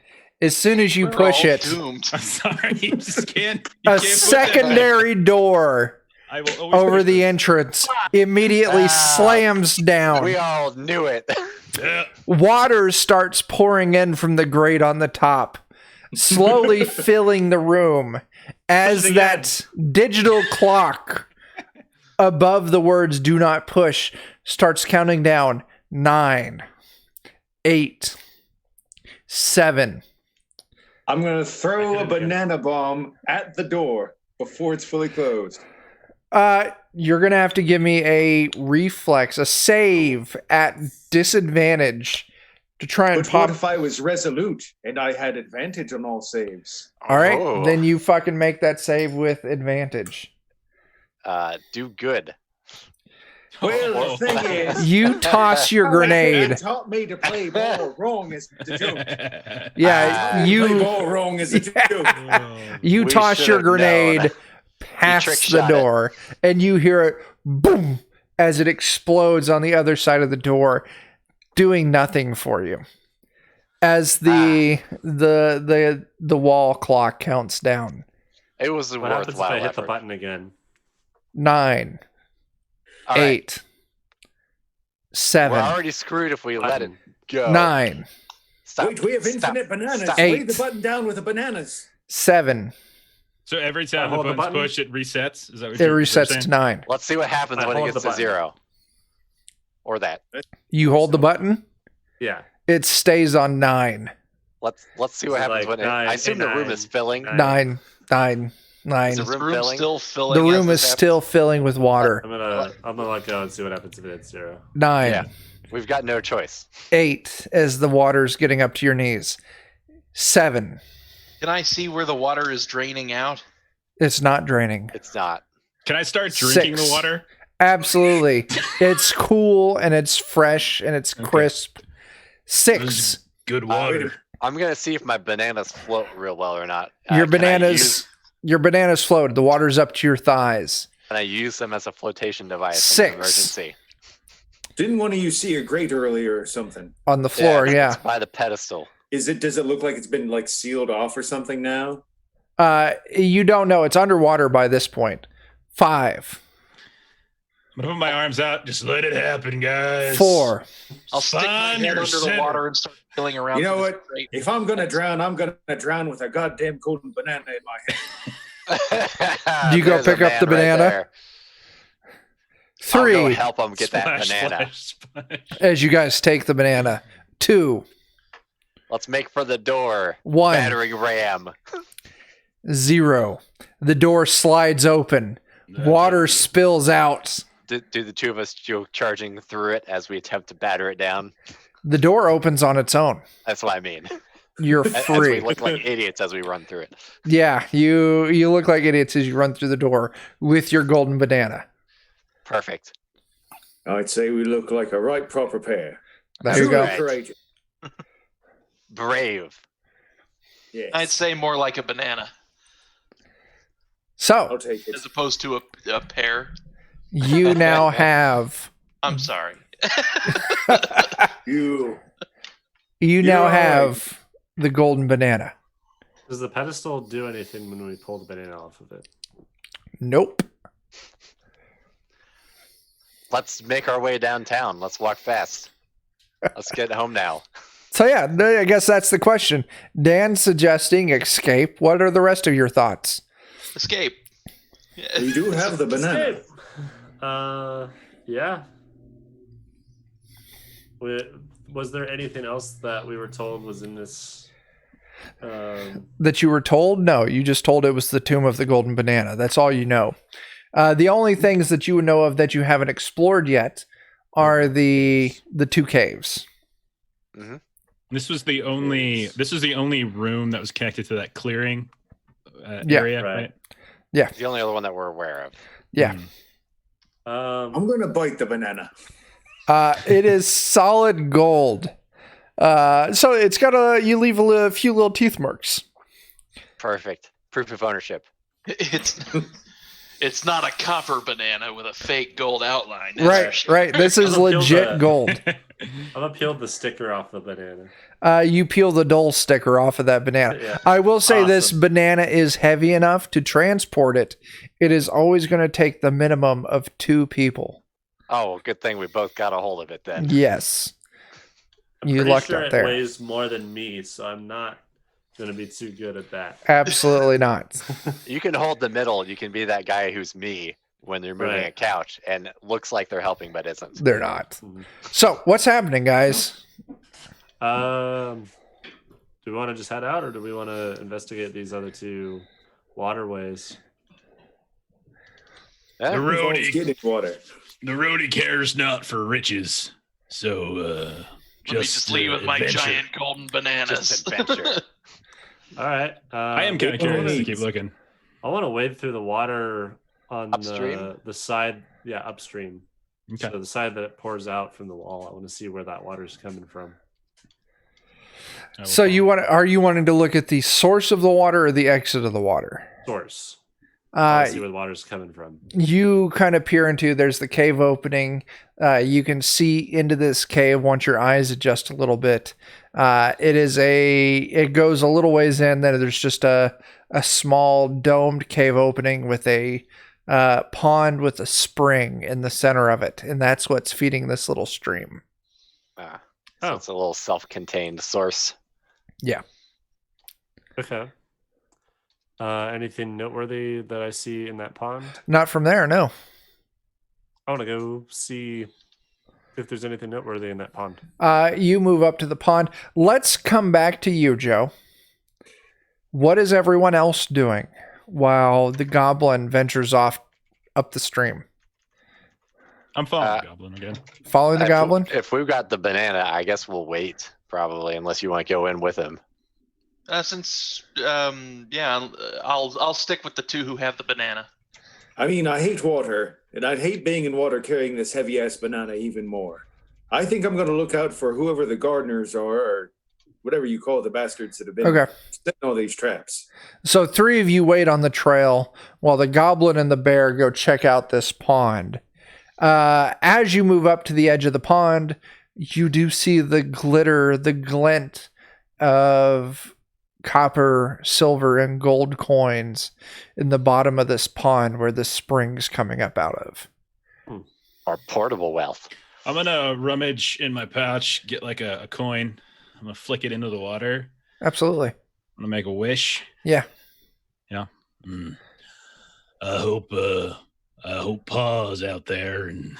As soon as you We're push all it, Doomed. I'm sorry. You just can't. You a can't put that back. secondary door I will always over push the this. entrance immediately slams down. We all knew it. Yeah. Water starts pouring in from the grate on the top, slowly filling the room as Push it that digital clock above the words do not push starts counting down 9, 8, 7. I'm going to throw a banana bomb at the door before it's fully closed. You're going to have to give me a reflex, a save at disadvantage to try and But pop. what if I was resolute and I had advantage on all saves? All right, Oh. then you fucking make that save with advantage. Do good. Well, the thing is, You toss your you grenade. taught me to play ball wrong as a joke. Yeah, Play you ball wrong as a joke. you We toss your should've known. grenade past trick the shot it. door, and you hear it boom as it explodes on the other side of the door, doing nothing for you. As the wall clock counts down. It was a What happens if I worthwhile hit the effort. button again? 9, All right. 8, 7, We're already screwed if we let it go. 9, Stop. Wait, we have Stop. infinite bananas. Stop. Lay 8. the button down with the bananas. 7. So every time the hold the button's button? pushed, it resets. Is that what It you're resets saying? to 9. Let's see what happens I when it hold gets the to button. 0. Or that. You hold the button, Yeah. it stays on 9. Let's see what So, happens like, when I assume the room nine, is filling. nine. Nine. Is Is the the room room filling? still filling? The as room this is happens? still filling with water. I'm gonna let go and see what happens if it's 0. 9. Yeah. We've got no choice. 8 as the water's getting up to your knees. 7. Can I see where the water is draining out? It's not draining. It's not. Can I start drinking 6. the water? Absolutely. It's cool and it's fresh and it's Okay. crisp. 6. Good water. I'm gonna see if my bananas float real well or not. Your Can I bananas use- your bananas float. The water's up to your thighs. Can I use them as a flotation device in 6. an emergency? Didn't one of you see a grate earlier or something? On the floor, yeah. It's by the pedestal. Does it look like it's been like sealed off or something now? You don't know. It's underwater by this point. 5. I'm gonna put my arms out. Just let it happen, guys. 4. I'll stick my Find head your under the center. water and start feeling around. You know for this what? grate. If I'm gonna drown, I'm gonna drown with a goddamn golden banana in my hand. Do you go There's a pick up the man right banana? there. I'll go 3. help him get that Splash, banana. splash, splash. As you guys take the banana. 2. Let's make for the door. 1. Battering ram. 0. The door slides open. Water spills out. Do the two of us go charging through it as we attempt to batter it down? The door opens on its own. That's what I mean. You're As free. we look like idiots as we run through it. Yeah, you look like idiots as you run through the door with your golden banana. Perfect. I'd say we look like a right proper pair. There you Truly go. Right. courageous. Brave. Yes. I'd say more like a banana So I'll take it. as opposed to a pear. you now have I'm sorry. You. you now You're have the golden banana. Does the pedestal do anything when we pull the banana off of it? Nope. Let's make our way downtown. Let's walk fast. Let's get home now. So yeah, I guess that's the question. Dan's suggesting escape. What are the rest of your thoughts? Escape. You do have the banana. Escape. Yeah. Was there anything else that we were told was in this? That you were told? No, you just told it was the tomb of the golden banana. That's all you know. The only things that you would know of that you haven't explored yet are the 2 caves. This was the only room that was connected to that clearing Yeah. area, Right. right? It's the only other one that we're aware of. Yeah. I'm gonna bite the banana. It is solid gold. So it's got you leave a few little teeth marks. Perfect. Proof of ownership. It's not a copper banana with a fake gold outline. is there? Right. This is I'll feel legit that. gold. I'm gonna peel the sticker off the banana. You peel the dull sticker off of that banana. Yeah. I will say this Awesome. banana is heavy enough to transport it. It is always going to take the minimum of 2 people. Oh, good thing we both got a hold of it then. Yes. I'm You pretty lucked sure out it there. weighs more than me, so I'm not gonna be too good at that. Absolutely not. You can hold the middle. You can be that guy who's me when you're moving Right. a couch and looks like they're helping but isn't. They're not. Mhm. So, what's happening, guys? Do we want to just head out, or do we want to investigate these other 2 waterways? Yeah, The Who's always roadie, getting water. the roadie cares not for riches. So Let me just leave with my adventure. giant golden bananas. just adventure. All right. I am kind of Well, curious to neat. keep looking. I want to wade through the water on Upstream? the side, yeah, upstream. Okay. So the side that it pours out from the wall. I want to see where that water's coming from. I will So follow. are you wanting to look at the source of the water or the exit of the water? Source. I want Uh, to see where the water's coming from. you kind of peer into, there's the cave opening. You can see into this cave once your eyes adjust a little bit. It goes a little ways in, then there's just a small domed cave opening with a pond with a spring in the center of it, and that's what's feeding this little stream. So Oh. it's a little self-contained source. Okay. Anything noteworthy that I see in that pond? Not from there, no. I want to go if there's anything noteworthy in that pond. You move up to the pond. Let's come back to you, Joe. What is everyone else doing while the goblin ventures off up the stream? I'm following the goblin again. Following the goblin? If we've got the banana, I guess we'll wait probably, unless you want to go in with him. I'll stick with the two who have the banana. I mean, I hate water, and I'd hate being in water carrying this heavy-ass banana even more. I think I'm going to look out for whoever the gardeners are, or whatever you call the bastards that have been Okay. setting all these traps. So 3 of you wait on the trail while the goblin and the bear go check out this pond. As you move up to the edge of the pond, you do see the glitter, the glint of copper, silver, and gold coins in the bottom of this pond where the spring's coming up out of. Our portable wealth. I'm gonna rummage in my pouch, get like a coin. I'm gonna flick it into the water. Absolutely. I'm gonna make a wish. Yeah. I hope Pa's out there, and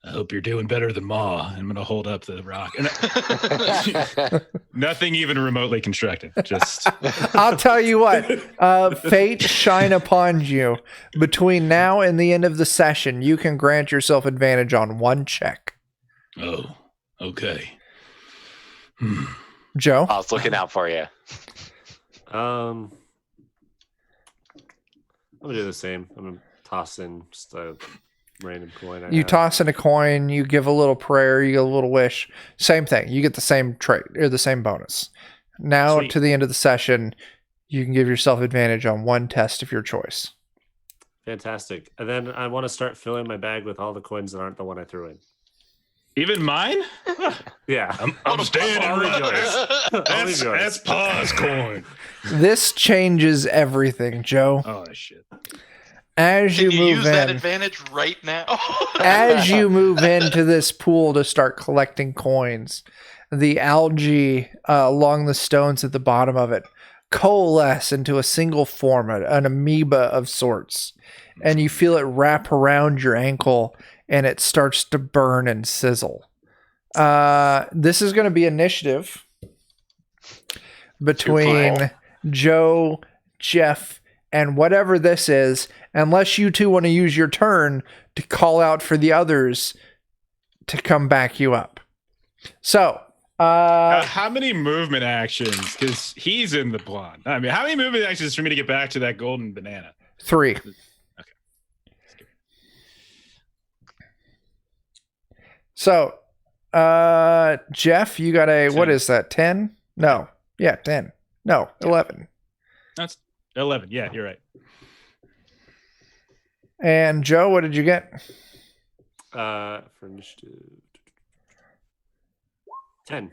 I hope you're doing better than Ma. I'm gonna hold up the rock. Nothing even remotely constructive. Just I'll tell you what, fate shine upon you. Between now and the end of the session, you can grant yourself advantage on 1 check. oh, okay. Joe? I was looking out for you. I'm gonna do the same. I'm gonna toss in just a random coin. I You have. toss in a coin, you give a little prayer, you get a little wish. Same thing. You get the same trait or the same bonus. Now Sweet. to the end of the session, you can give yourself advantage on 1 test of your choice. Fantastic. And then I want to start filling my bag with all the coins that aren't the one I threw in. Even mine? Yeah. I'm staying I'll leave yours. I'll leave yours. That's Pa's coin. This changes everything, Joe. Oh shit. As you Can you move use that in, advantage right now? as you move into this pool to start collecting coins, the algae along the stones at the bottom of it coalesce into a single form, an amoeba of sorts, and you feel it wrap around your ankle, and it starts to burn and sizzle. This is going to be initiative between Joe, Jeff, and whatever this is, unless you two want to use your turn to call out for the others to come back you up. So, How many movement actions? Because he's in the blonde. I mean, how many movement actions for me to get back to that golden banana? 3. So, Jeff, you got a, what 10. is that, 10? No. Yeah, 10. No, 11. That's 11. Yeah, you're right. And Joe, what did you get? For initiative. 10.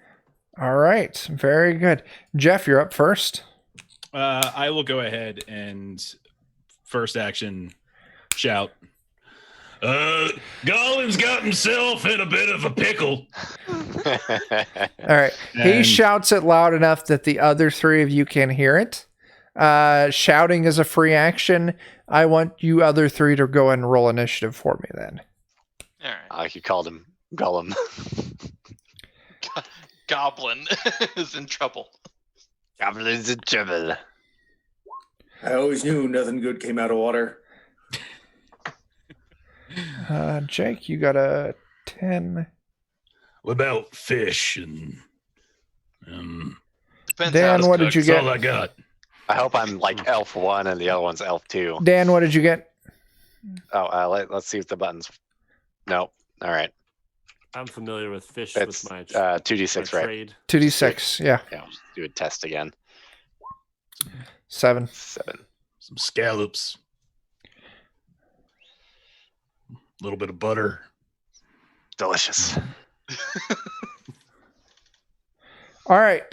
All right. Very good. Jeff, you're up first. I will go ahead and first action shout. Golin's got himself in a bit of a pickle. All right. He And- shouts it loud enough that the other 3 of you can hear it. Shouting is a free action. I want you other 3 to go and roll initiative for me then. All right. Like you called him Gollum. Goblin is in trouble. Goblin's in trouble. I always knew nothing good came out of water. Jake, you got a 10. What about fish and Depends Dan, how it's what did cooked. you that's get? all I got. I hope I'm like elf 1 and the other one's elf 2. Dan, what did you get? Oh, let's see if the buttons. Nope. All right. I'm familiar with fish It's with my 2d6, my right? trade. 2d6. Yeah. Yeah, I'll just do a test again. 7. 7. Some scallops. A little bit of butter. Delicious. All right.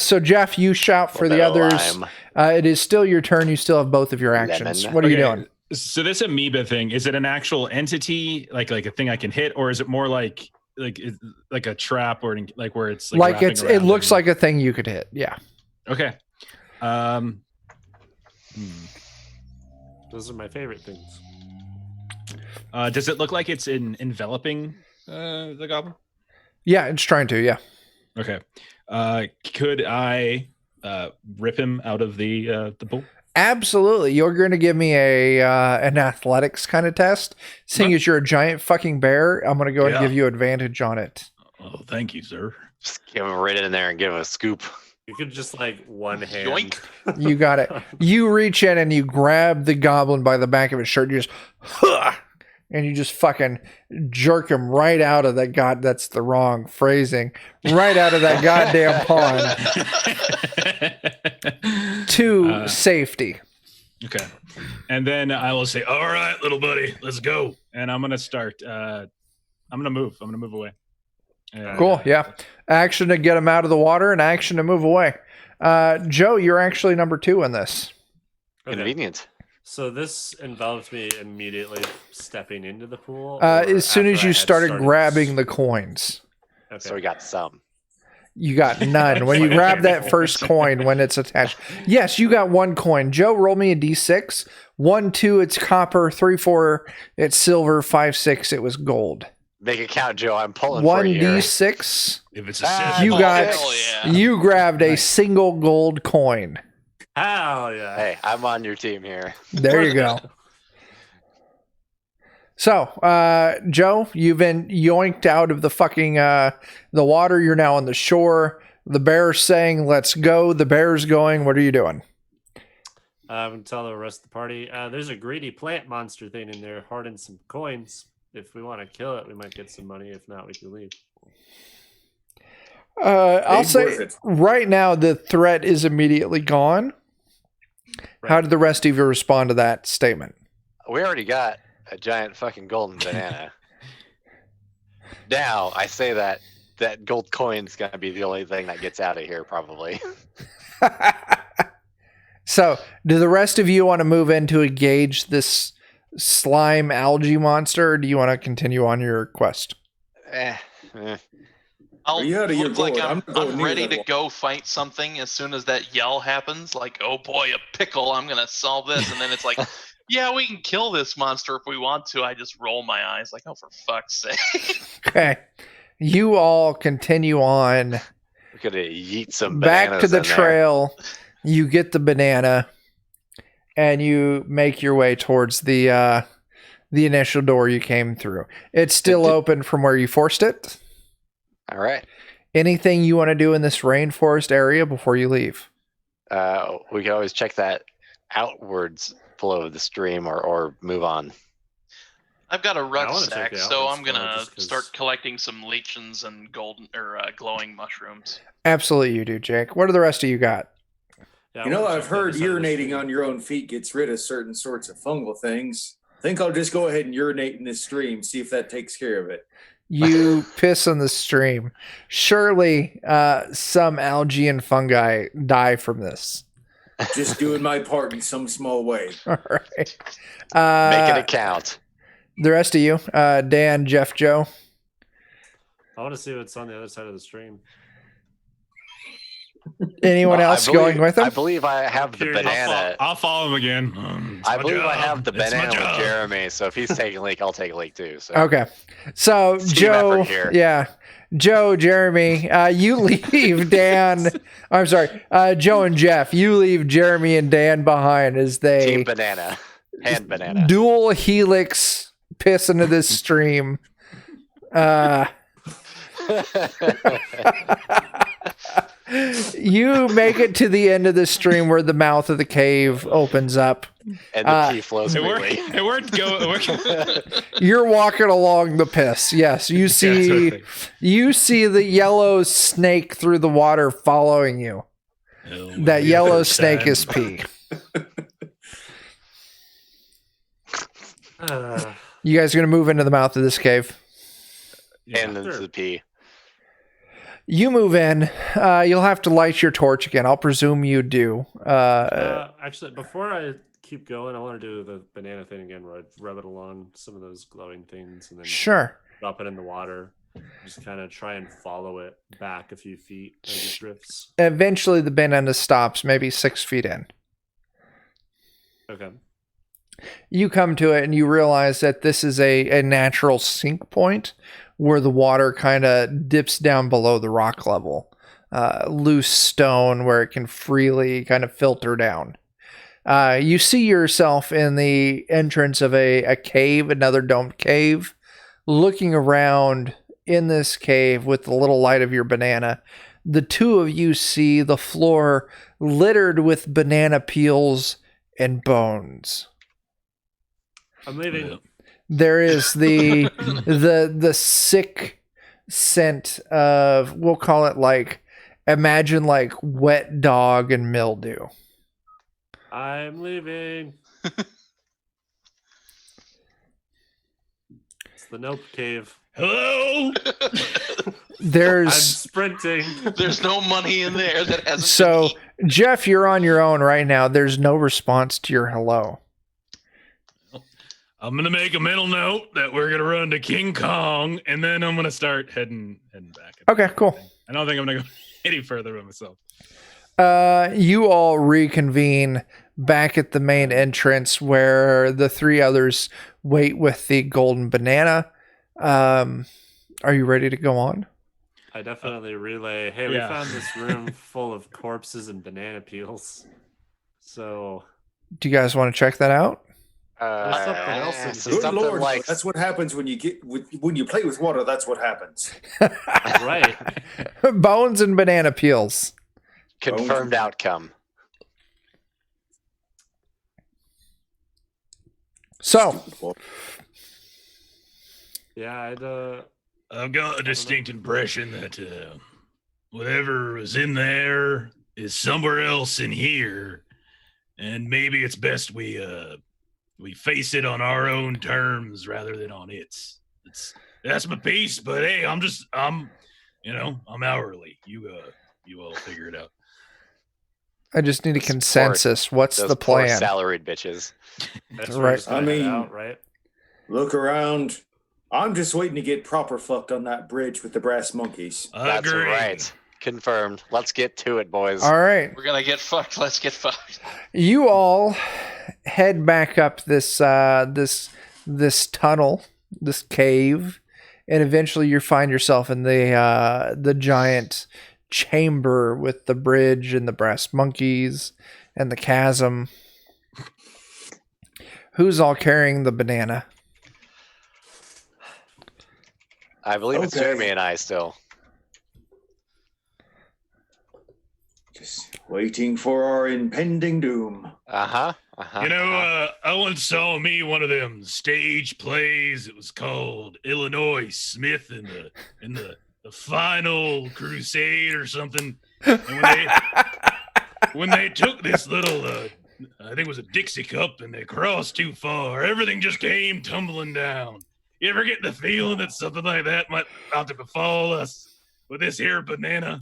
So Jeff, you shout for the Little others. lime. It is still your turn. You still have both of your actions. Lemon. What are you Okay, doing? So this amoeba thing, is it an actual entity, like a thing I can hit, or is it more like a trap, or like where it's Like wrapping it around looks and- like a thing you could hit. Yeah. Okay. Those are my favorite things. Does it look like it's enveloping the goblin? Yeah, it's trying to. Yeah. Okay. Could I rip him out of the pool? Absolutely. You're going to give me an athletics kind of test. Seeing as you're a giant fucking bear, I'm going to go and Yeah. give you advantage on it. Oh, thank you, sir. Just give him right in there and give him a scoop. You could just like one hand. Yoink. You got it. You reach in and you grab the goblin by the back of his shirt. You just, huh, and you just fucking jerk him right out of that. God, that's the wrong phrasing. Right out of that goddamn pond to safety. Okay. And then I will say, all right, little buddy, let's go. And I'm going to start. I'm going to move. I'm going to move away. And, Cool. Yeah. Action to get him out of the water and action to move away. Joe, you're actually number 2 in this. Okay. Convenient. So this involved me immediately stepping into the pool. or As soon after as I you had started grabbing the coins. Okay. So we got some. You got none. When you grab that first coin when it's attached. Yes, you got 1 coin. Joe, roll me a d6. 1, 2, it's copper. 3, 4, it's silver. 5, 6, it was gold. Make it count, Joe. I'm pulling for you. 1d6. if it's a Ah, sip, You Oh, got hell yeah. you grabbed a Nice. single gold coin. Hell yeah. Hey, I'm on your team here. There you go. So, Joe, you've been yoinked out of the fucking the water. You're now on the shore. The bear's saying, "Let's go." The bear's going. What are you doing? Tell the rest of the party. There's a greedy plant monster thing in there, hoarding some coins. If we want to kill it, we might get some money. If not, we can leave. I'll Ain't say worth it. right now the threat is immediately gone. How Right. did the rest of you respond to that statement? We already got a giant fucking golden banana. Now I say that gold coin's gonna be the only thing that gets out of here, probably. So, do the rest of you want to move in to engage this slime algae monster, or do you want to continue on your quest? Eh, eh. I'll Are you out of your look like gourd? I'm not going I'm near ready that to one. go fight something as soon as that yell happens. Like, oh boy, a pickle! I'm gonna solve this, and then it's like, yeah, we can kill this monster if we want to. I just roll my eyes, like, oh, for fuck's sake! Okay. You all continue on We could yeet some back to bananas the in there. trail. You get the banana and you make your way towards the initial door you came through. It's still open from where you forced it. All right. Anything you want to do in this rainforest area before you leave? We can always check that outwards flow of the stream or move on. I've got a I wanna check rucksack, the so outwards I'm flow gonna just 'cause- start collecting some lichens and golden or glowing mushrooms. Absolutely, you do, Jake. What do the rest of you got? Yeah, I You know, wanna I've check the heard other side of the urinating stream. on your own feet gets rid of certain sorts of fungal things. I think I'll just go ahead and urinate in this stream, see if that takes care of it. You piss in the stream. Surely some algae and fungi die from this. Just doing my part in some small way. All right. Making it count. The rest of you, Dan, Jeff, Joe. I want to see what's on the other side of the stream. Anyone Well, I else believe- going with I him? believe I have the Curious. banana. I'll follow him again. It's I my believe I job. have the It's my banana with job. Jeremy. So if he's taking a leak, I'll take a leak too. So Okay. So Team Joe, effort here. yeah, Joe, Jeremy, you leave Dan. I'm sorry, Joe and Jeff. You leave Jeremy and Dan behind as team they banana, hand banana. dual helix piss into this stream. You make it to the end of the stream where the mouth of the cave opens up. And the pee flows It worked. freely. It worked. It worked. You're walking along the piss. Yes, you see. perfect. You see the yellow snake through the water following you. That yellow snake is pee. You guys are gonna move into the mouth of this cave. And into Sure. the pee. You move in. You'll have to light your torch again. I'll presume you do. Actually, before I keep going, I want to do the banana thing again, where I rub it along some of those glowing things and then Sure. drop it in the water. Just kind of try and follow it back a few feet as it drifts. Eventually, the banana stops, maybe 6 feet in. Okay. You come to it and you realize that this is a natural sink point where the water kind of dips down below the rock level. Loose stone where it can freely kind of filter down. You see yourself in the entrance of a cave, another domed cave, looking around in this cave with the little light of your banana. The two of you see the floor littered with banana peels and bones. I'm leaving. Yeah. There is the sick scent of, we'll call it like, imagine like wet dog and mildew. I'm leaving. It's the Nope Cave. Hello. I'm There's sprinting. There's no money in there that hasn't so been eaten. Jeff, you're on your own right now. There's no response to your hello. I'm gonna make a mental note that we're gonna run to King Kong, and then I'm gonna start heading back. Okay, cool. I don't think I'm gonna go any further by myself. You all reconvene back at the main entrance where the three others wait with the golden banana. Are you ready to go on? I definitely relay. Hey, we Yeah. found this room full of corpses and banana peels. So Do you guys want to check that out? something else in so here. Good something lord, like that's what happens when you play with water. That's what happens. right. Bones and banana peels. confirmed outcome. So, Yeah, I've got a distinct impression that whatever was in there is somewhere else in here, and maybe it's best we face it on our own terms rather than on its. That's my piece, but hey, I'm hourly. You all figure it out. I just need a Support consensus. What's Those the poor plan? salaried bitches. that's Right. where it's gonna I mean- head out, right? Look around. I'm just waiting to get proper fucked on that bridge with the brass monkeys. That's Agreed. right. Confirmed. Let's get to it, boys. All right. We're gonna get fucked. Let's get fucked. You all head back up this tunnel, this cave, and eventually you find yourself in the giant chamber with the bridge and the brass monkeys and the chasm. Who's all carrying the banana? I believe it's Okay. Jeremy and I still. Just waiting for our impending doom. Uh-huh. Uh-huh. You know, I once saw one of them stage plays. It was called Illinois Smith in the Final Crusade or something. And when they took this little, I think it was a Dixie cup, and they crossed too far, everything just came tumbling down. You ever get the feeling that something like that might about to befall us with this here banana?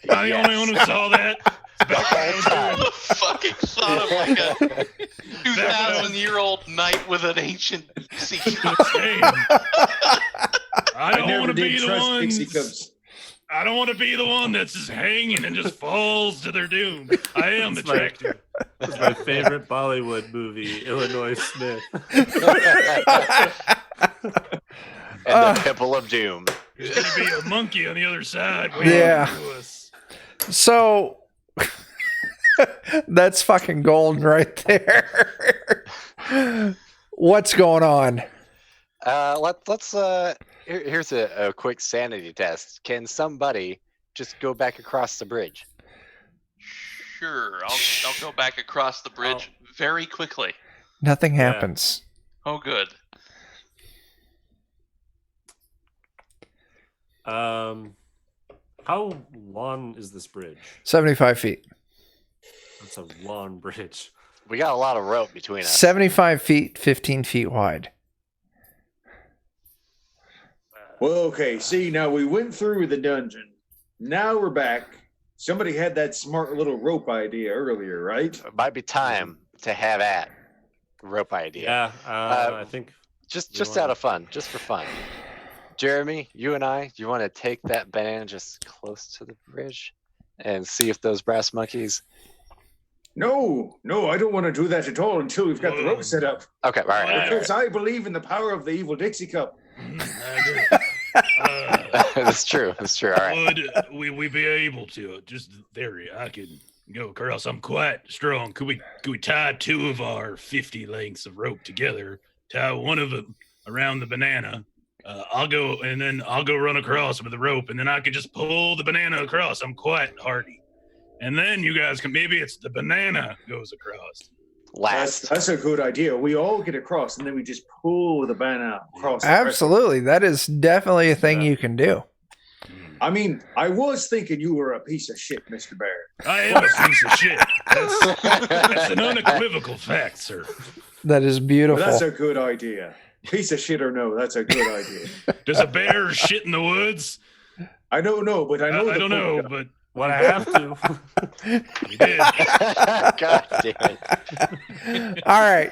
Am I the only one who saw that? It's back when I was time. doing- Fucking thought of like a 2,000-year-old knight with an ancient sea cup. Hey, I don't want to be the one. Dixie Cups. I don't want to be the one that's just hanging and just falls to their doom. I am It's my- attractive. It's my favorite Bollywood movie, Illinois Smith. And the Temple of Doom. There's gonna be a monkey on the other side. waiting Yeah. for us. So that's fucking golden right there. What's going on? Let's here's a quick sanity test. Can somebody just go back across the bridge? Sure, I'll go back across the bridge very quickly. Nothing Yeah. happens. Oh, good. How long is this bridge? 75 feet. That's a long bridge. We got a lot of rope between us. 75 feet, 15 feet wide. Well, okay. See, now we went through the dungeon. Now we're back. Somebody had that smart little rope idea earlier, right? It might be time to have at rope idea. Yeah, I think Just You out wanna- of fun, just for fun. Jeremy, you and I, do you want to take that banana just close to the bridge and see if those brass monkeys? No, I don't want to do that at all until we've got the rope set up. Okay, all right. Wow. Because I believe in the power of the evil Dixie Cup. That's true. That's true. All right. Would we be able to? Just in theory, I could go across. I'm quite strong. Could we tie 2 of our 50 lengths of rope together? Tie one of them around the banana. I'll go run across with the rope, and then I could just pull the banana across. I'm quite hardy. And then you guys can, maybe it's the banana goes across. Last. That's a good idea. We all get across, and then we just pull the banana across. Absolutely. That is definitely a thing you can do. I mean, I was thinking you were a piece of shit, Mr. Bear. I am a piece of shit. That's an unequivocal fact, sir. That is beautiful. But that's a good idea. Piece of shit or no, that's a good idea. Does a bear shit in the woods? I don't know, but I know. I don't know, but When I have to. he did. God damn it. All right.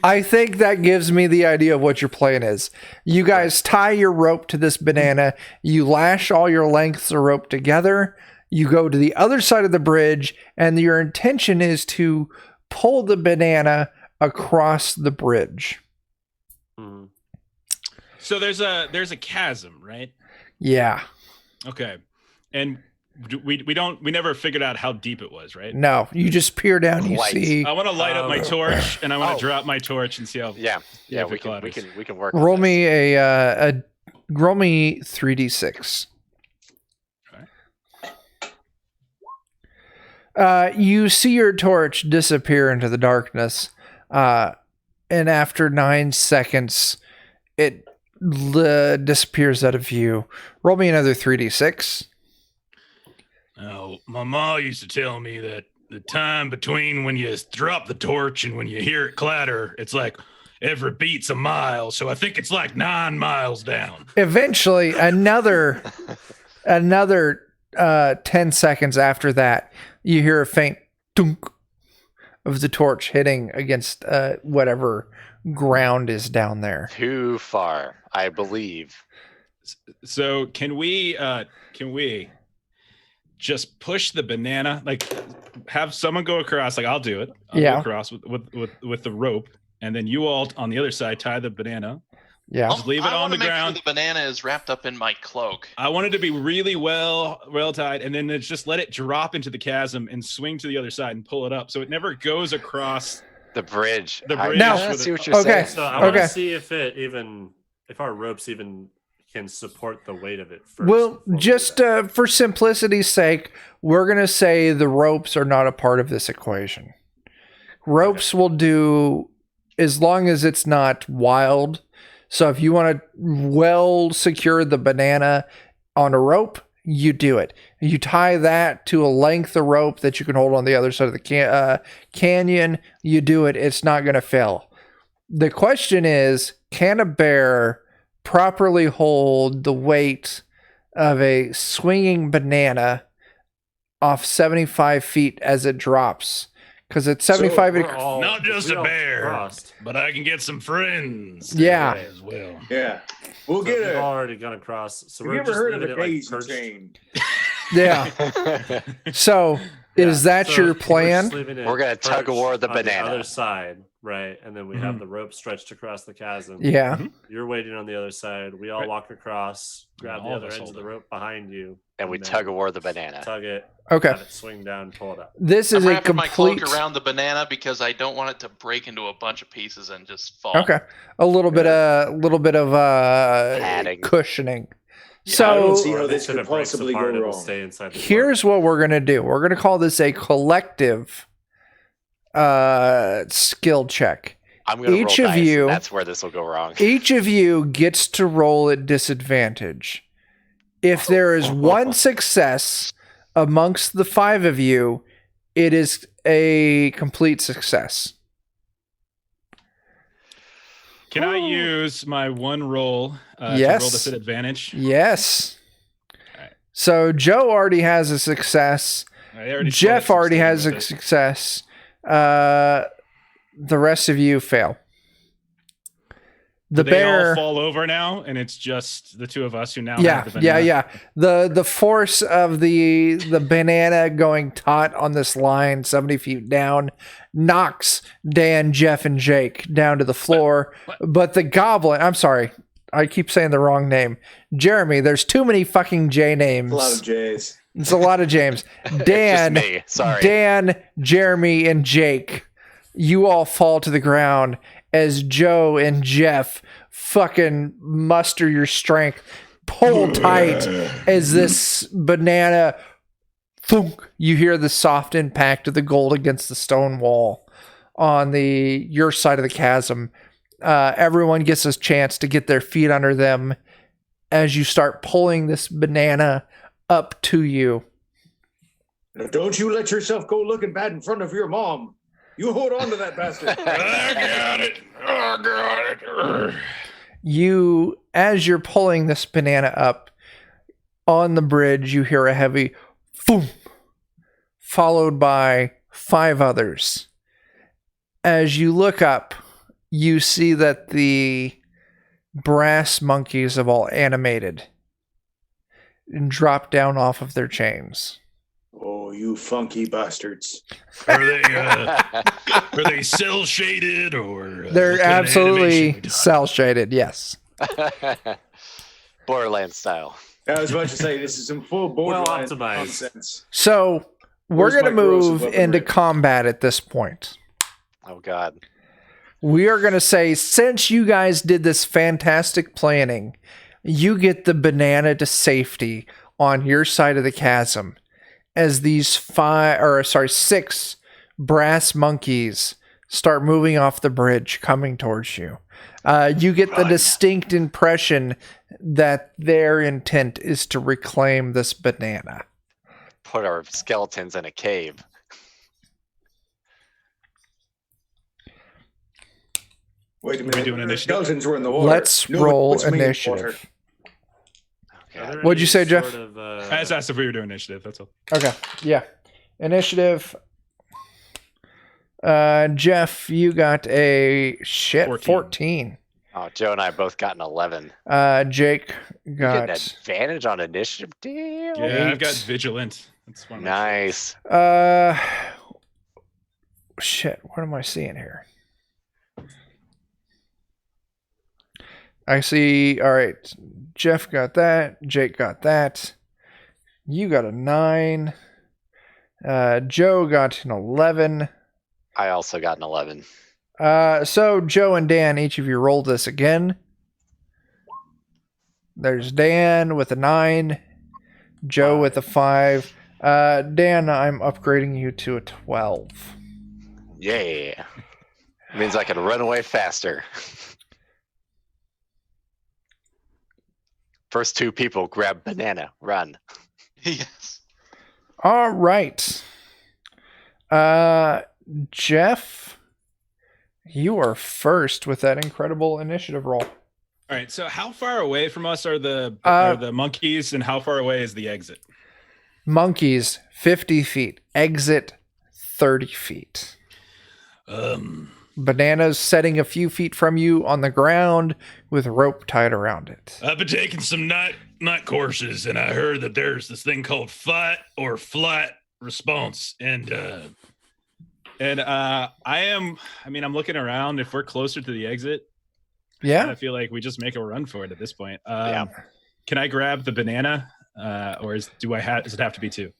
I think that gives me the idea of what your plan is. You guys tie your rope to this banana. You lash all your lengths of rope together. You go to the other side of the bridge, and your intention is to pull the banana across the bridge. Mhm. So there's a chasm, right? Yeah. Okay. And we never figured out how deep it was, right? No, you just peer down. You Light. see. I want to light up my torch, and I want Oh. to drop my torch and see how. Yeah. Yeah. We difficult it can is. we can work. on Roll this. me a roll me 3d6. You see your torch disappear into the darkness, and after 9 seconds, it disappears out of view. Roll me another 3d6. Oh, my ma used to tell me that the time between when you drop the torch and when you hear it clatter, it's like every beat's a mile. So I think it's like 9 miles down. Eventually, another 10 seconds after that, you hear a faint dunk of the torch hitting against whatever ground is down there. Too far, I believe. So can we just push the banana, like have someone go across, like I'll do it. I'll Yeah. go across with the rope, and then you all on the other side tie the banana. Yeah. Just leave it I on wanna the make ground. Sure the banana is wrapped up in my cloak. I want it to be really well tied, and then it's just let it drop into the chasm and swing to the other side and pull it up, so it never goes across. The bridge. The I bridge Now- with see it. what you're Okay. saying. So I want Okay. to see if our ropes even can support the weight of it first. Well, before we do just that. for simplicity's sake, we're going to say the ropes are not a part of this equation. Ropes will do as long as it's not wild. So if you want to well secure the banana on a rope, you do it. You tie that to a length of rope that you can hold on the other side of the canyon. You do it. It's not going to fail. The question is, can a bear properly hold the weight of a swinging banana off 75 feet as it drops? Because at 75, We're all- Not just we a all bear. crossed. But I can get some friends. Yeah. As well. Yeah. We'll So get we've a. already gone across. So Have we're you ever just heard of leaving a it, like, daisy perched. chain? yeah. So is that So your we're just plan? leaving it We're gonna tug of war perched the on banana. other side, right? And then we have the rope stretched across the chasm. Yeah. You're waiting on the other side. We all Right. walk across, grab the all of other us ends of hold the it. rope behind you, and we then tug of war the banana. tug it, Okay. have it swing down, pull it up. This I'm is a wrapping my complete. cloak around the banana because I don't want it to break into a bunch of pieces and just fall. Okay. A little bit of Padding. cushioning. Yeah, So I don't see Or how at this least if could it breaks possibly apart, go it'll wrong. stay inside the here's what we're going to do. We're going to call this a collective skill check. I'm gonna Each roll of dice, you- and that's where this will go wrong. Each of you gets to roll at disadvantage. If there is one success amongst the 5 of you, it is a complete success. Can I use my one roll to Yes. roll this at advantage? Yes. Alright. So Joe already has a success. I already Jeff started already has with a it. success. The rest of you fail. The Do they bear. all fall over now, and it's just the two of us who now Yeah, have the yeah, banana. yeah. The force of the banana going taut on this line 70 feet down knocks Dan, Jeff, and Jake down to the floor. What? But the goblin, I'm sorry, I keep saying the wrong name. Jeremy, there's too many fucking J names. A lot of J's. It's a lot of James. Dan, It's just me. Sorry. Dan, Jeremy, and Jake, you all fall to the ground as Joe and Jeff fucking muster your strength, pull tight as this banana thunk. You hear the soft impact of the gold against the stone wall on your side of the chasm. Everyone gets a chance to get their feet under them as you start pulling this banana up to you. Now, don't you let yourself go looking bad in front of your mom. You hold on to that bastard. I got it. I got it. You, as you're pulling this banana up on the bridge, you hear a heavy boom, followed by 5 others. As you look up, you see that the brass monkeys have all animated and dropped down off of their chains. Oh, you funky bastards. Are they cell shaded or? They're what kind of animation absolutely we talking? cell shaded, yes. Borderlands style. I was about to say, this is some full borderline optimized. nonsense. So we're Where's going to my corrosive move weapon into rate? combat at this point. Oh God. We are going to say, since you guys did this fantastic planning, you get the banana to safety on your side of the chasm as these 6 brass monkeys start moving off the bridge coming towards you. You get the distinct impression that their intent is to reclaim this banana. Put our skeletons in a cave. Wait a minute. do an initiative? Skeletons were in the water. Let's No, roll what's me in water? initiative. Are there What'd you any say, Jeff? sort of, I just asked if we were doing initiative. That's all. Okay, yeah. Initiative. Jeff, you got a 14. Oh, Joe and I both got an 11. Jake You get an got advantage on initiative. Damn. Yeah, I've got 8. vigilant. That's one of my Nice. shit, what am I seeing here? I see, all right, Jeff got that, Jake got that, you got a 9, Joe got an 11. I also got an 11. So Joe and Dan, each of you rolled this again. There's Dan with a 9, Joe with a 5. Dan, I'm upgrading you to a 12. Yeah. Means I can run away faster. First 2 people grab banana, run. Yes. All right. Jeff, you are first with that incredible initiative roll. All right. So how far away from us are the monkeys, and how far away is the exit? Monkeys, 50 feet. Exit, 30 feet. Bananas setting a few feet from you on the ground with rope tied around it. I've been taking some night courses, and I heard that there's this thing called fight or flight response, and I'm looking around. If we're closer to the exit, Yeah. I feel like we just make a run for it at this point. Yeah. Can I grab the banana, or does it have to be 2?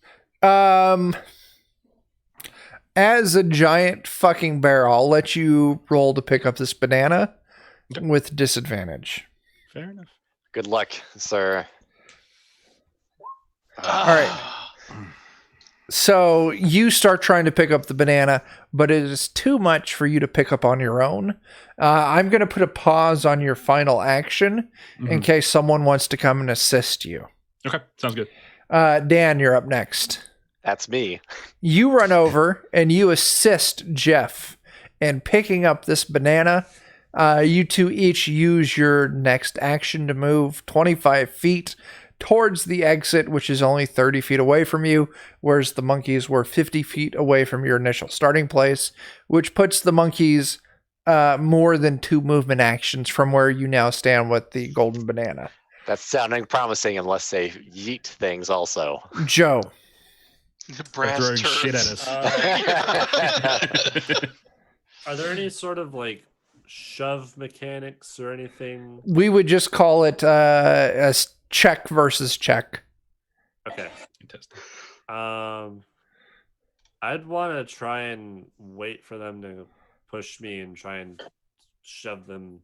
As a giant fucking bear, I'll let you roll to pick up this banana with disadvantage. Fair enough. Good luck, sir. All right. So you start trying to pick up the banana, but it is too much for you to pick up on your own. I'm going to put a pause on your final action in case someone wants to come and assist you. Okay, sounds good. Dan, you're up next. That's me. You run over and you assist Jeff in picking up this banana. You two each use your next action to move 25 feet towards the exit, which is only 30 feet away from you, whereas the monkeys were 50 feet away from your initial starting place, which puts the monkeys more than 2 movement actions from where you now stand with the golden banana. That's sounding promising unless they yeet things also. Joe. Brass throwing turds. shit at us. Are there any sort of like shove mechanics or anything? We would just call it check versus check. Okay. Fantastic. I'd want to try and wait for them to push me and try and shove them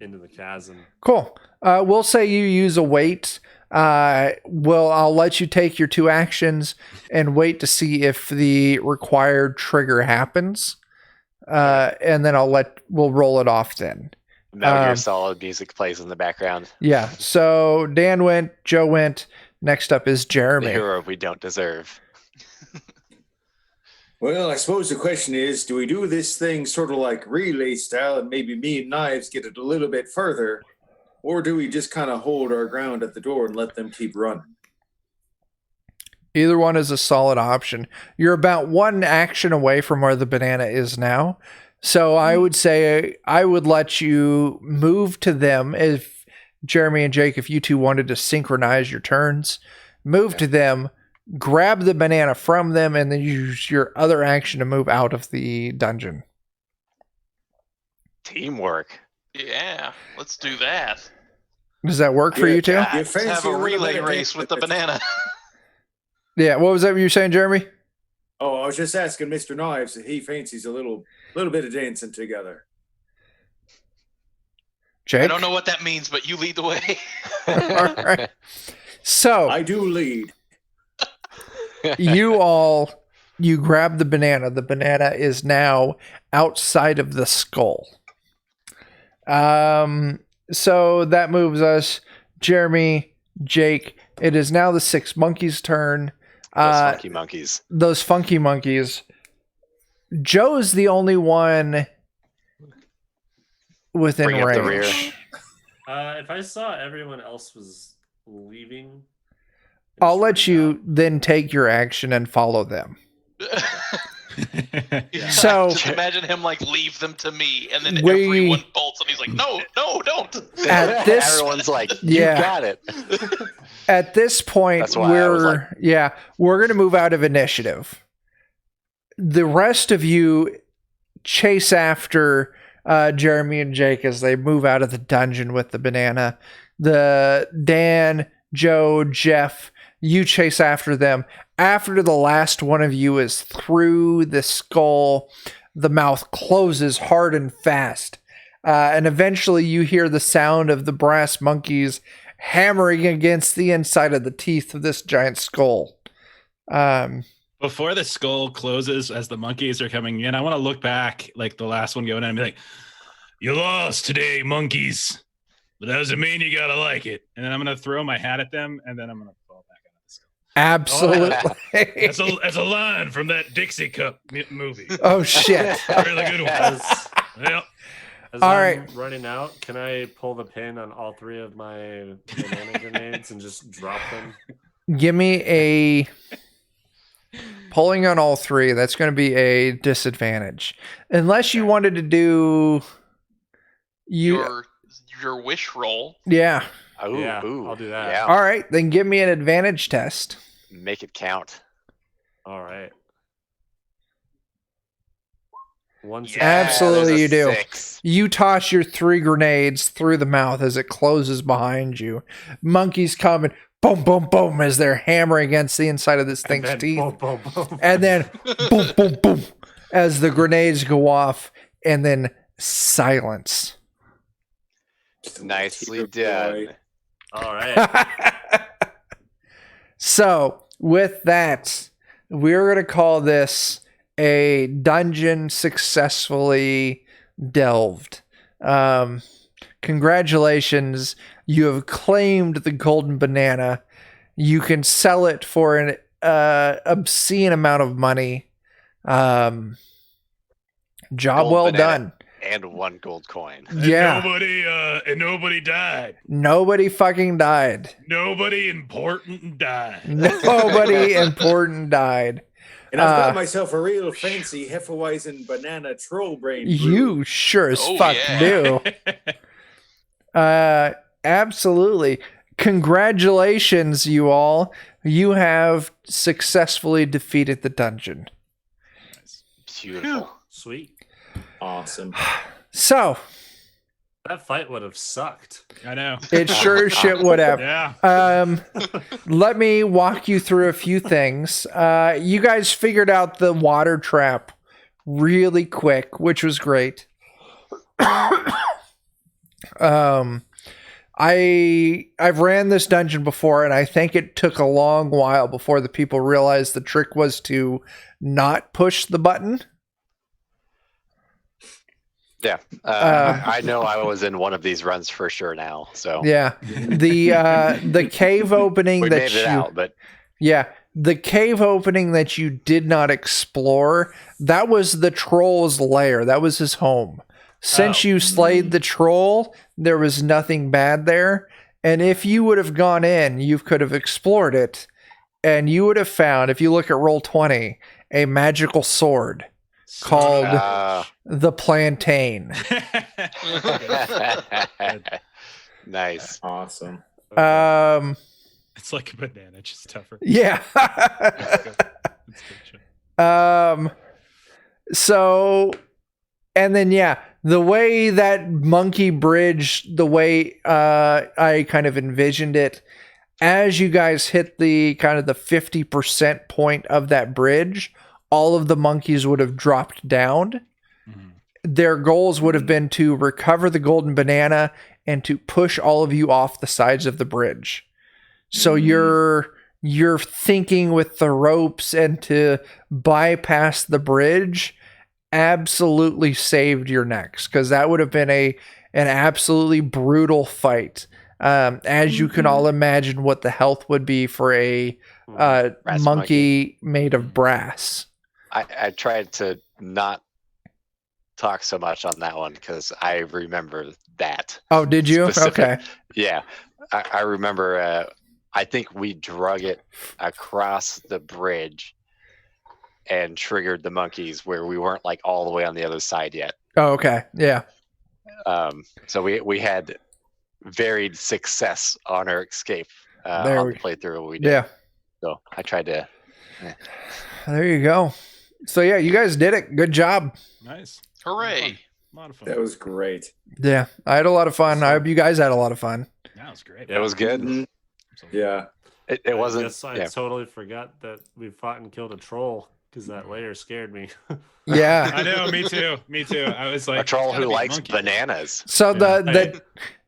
into the chasm. Cool. We'll say you use a wait. I'll let you take your 2 actions and wait to see if the required trigger happens. And then we'll roll it off then. Metal Gear Solid music plays in the background. Yeah. So Dan went, Joe went. Next up is The Jeremy. hero we don't deserve. Well, I suppose the question is, do we do this thing sort of like relay style and maybe me and Knives get it a little bit further? Or do we just kind of hold our ground at the door and let them keep running? Either one is a solid option. You're about 1 action away from where the banana is now. So I would say I would let you move to them. If Jeremy and Jake, if you two wanted to synchronize your turns, move to them, grab the banana from them, and then use your other action to move out of the dungeon. Teamwork. Yeah, let's do that. Does that work for Yeah, you two? yeah. Let's have a relay race with the banana. Yeah. What was that you were saying, Jeremy? Oh, I was just asking Mr. Knives if he fancies a little bit of dancing together. Jake? I don't know what that means, but you lead the way. All right. So I do lead. you grab the banana. The banana is now outside of the skull. So that moves us, Jeremy, Jake. It is now the 6 monkeys' turn. Those funky monkeys. Those funky monkeys. Joe's the only one within Bring up the range. rear. If I saw everyone else was leaving, I'll let you then take your action and follow them. So- just imagine him like leave them to me, and then We- everyone bolts, and he's like, "No, don't." At this- Everyone's like, you Yeah. got it. At this point, That's why I was we're going to move out of initiative. The rest of you chase after Jeremy and Jake as they move out of the dungeon with the banana. The Dan, Joe, Jeff, you chase after them. After the last one of you is through the skull, the mouth closes hard and fast. And eventually you hear the sound of the brass monkeys hammering against the inside of the teeth of this giant skull. Before the skull closes, as the monkeys are coming in, I want to look back, like the last one going in, and be like, You lost today, monkeys. But that doesn't mean you gotta like it. and then I'm going to throw my hat at them, and then I'm going to fall back out of the skull. Absolutely. That's a line from that Dixie Cup movie. Oh, shit. Really good one. as, Well, as All I'm right. running out, can I pull the pin on all 3 of my banana grenades and just drop them? Give me a pulling on all 3. That's going to be a disadvantage, unless you wanted to do Your wish roll. Yeah. Ooh, Yeah, ooh, I'll do that. Yeah, All right, then give me an advantage test. make it count. All right. Absolutely there's a you do. 6. You toss your 3 grenades through the mouth as it closes behind you. Monkeys come and boom, boom, boom as they're hammering against the inside of this thing's teeth. Boom, boom, boom. And then boom, boom, boom as the grenades go off, and then silence. Nicely Dear boy. done. All right. So, with that, we're going to call this a dungeon successfully delved. Congratulations. You have claimed the golden banana. You can sell it for an obscene amount of money. Job Gold well banana. done. And 1 gold coin. Yeah. Nobody died. Nobody fucking died. Nobody important died. Nobody important died. And I've got myself a real fancy Hefeweizen banana troll brain. brew. You sure as Oh, fuck yeah. do. Absolutely. Congratulations, you all. You have successfully defeated the dungeon. Beautiful. Sweet. Awesome. So That fight would have sucked. I know. it sure as shit would have. Yeah. Let me walk you through a few things. You guys figured out the water trap really quick, which was great. I've ran this dungeon before, and I think it took a long while before the people realized the trick was to not push the button. Yeah, I know I was in one of these runs for sure now. So Yeah, the cave opening we that made it out, but yeah, the cave opening that you did not explore, that was the troll's lair. That was his home. Since you slayed the troll, there was nothing bad there. And if you would have gone in, you could have explored it, and you would have found, if you look at Roll20, a magical sword called the Plantain. Nice. Awesome. It's like a banana, just tougher. Yeah. That's good. That's good shit. So, and then, yeah, the way that monkey bridge, the way I kind of envisioned it, as you guys hit the kind of the 50% point of that bridge, all of the monkeys would have dropped down. Mhm. Their goals would have been to recover the golden banana and to push all of you off the sides of the bridge. So you're thinking with the ropes, and to bypass the bridge absolutely saved your necks, because that would have been an absolutely brutal fight. As you can all imagine what the health would be for a Brass monkey made of brass. I tried to not talk so much on that one because I remember that. Oh, did you? Specific. Okay. Yeah, I remember. I think we drug it across the bridge and triggered the monkeys where we weren't like all the way on the other side yet. Oh, okay. Yeah. So we had varied success on our escape There on we- the playthrough we did. Yeah. So I tried to. There you go. So yeah, you guys did it. Good job. Nice. Hooray! A lot of fun. That was great. Yeah, I had a lot of fun. I hope you guys had a lot of fun. That was great. It was good. Mhm. Absolutely. Yeah. It wasn't. I guess I Yeah. totally forgot that we fought and killed a troll because that layer scared me. Yeah. I know. Me too. Me too. I was like, A troll "There's gotta who be a likes monkey." bananas. So Yeah.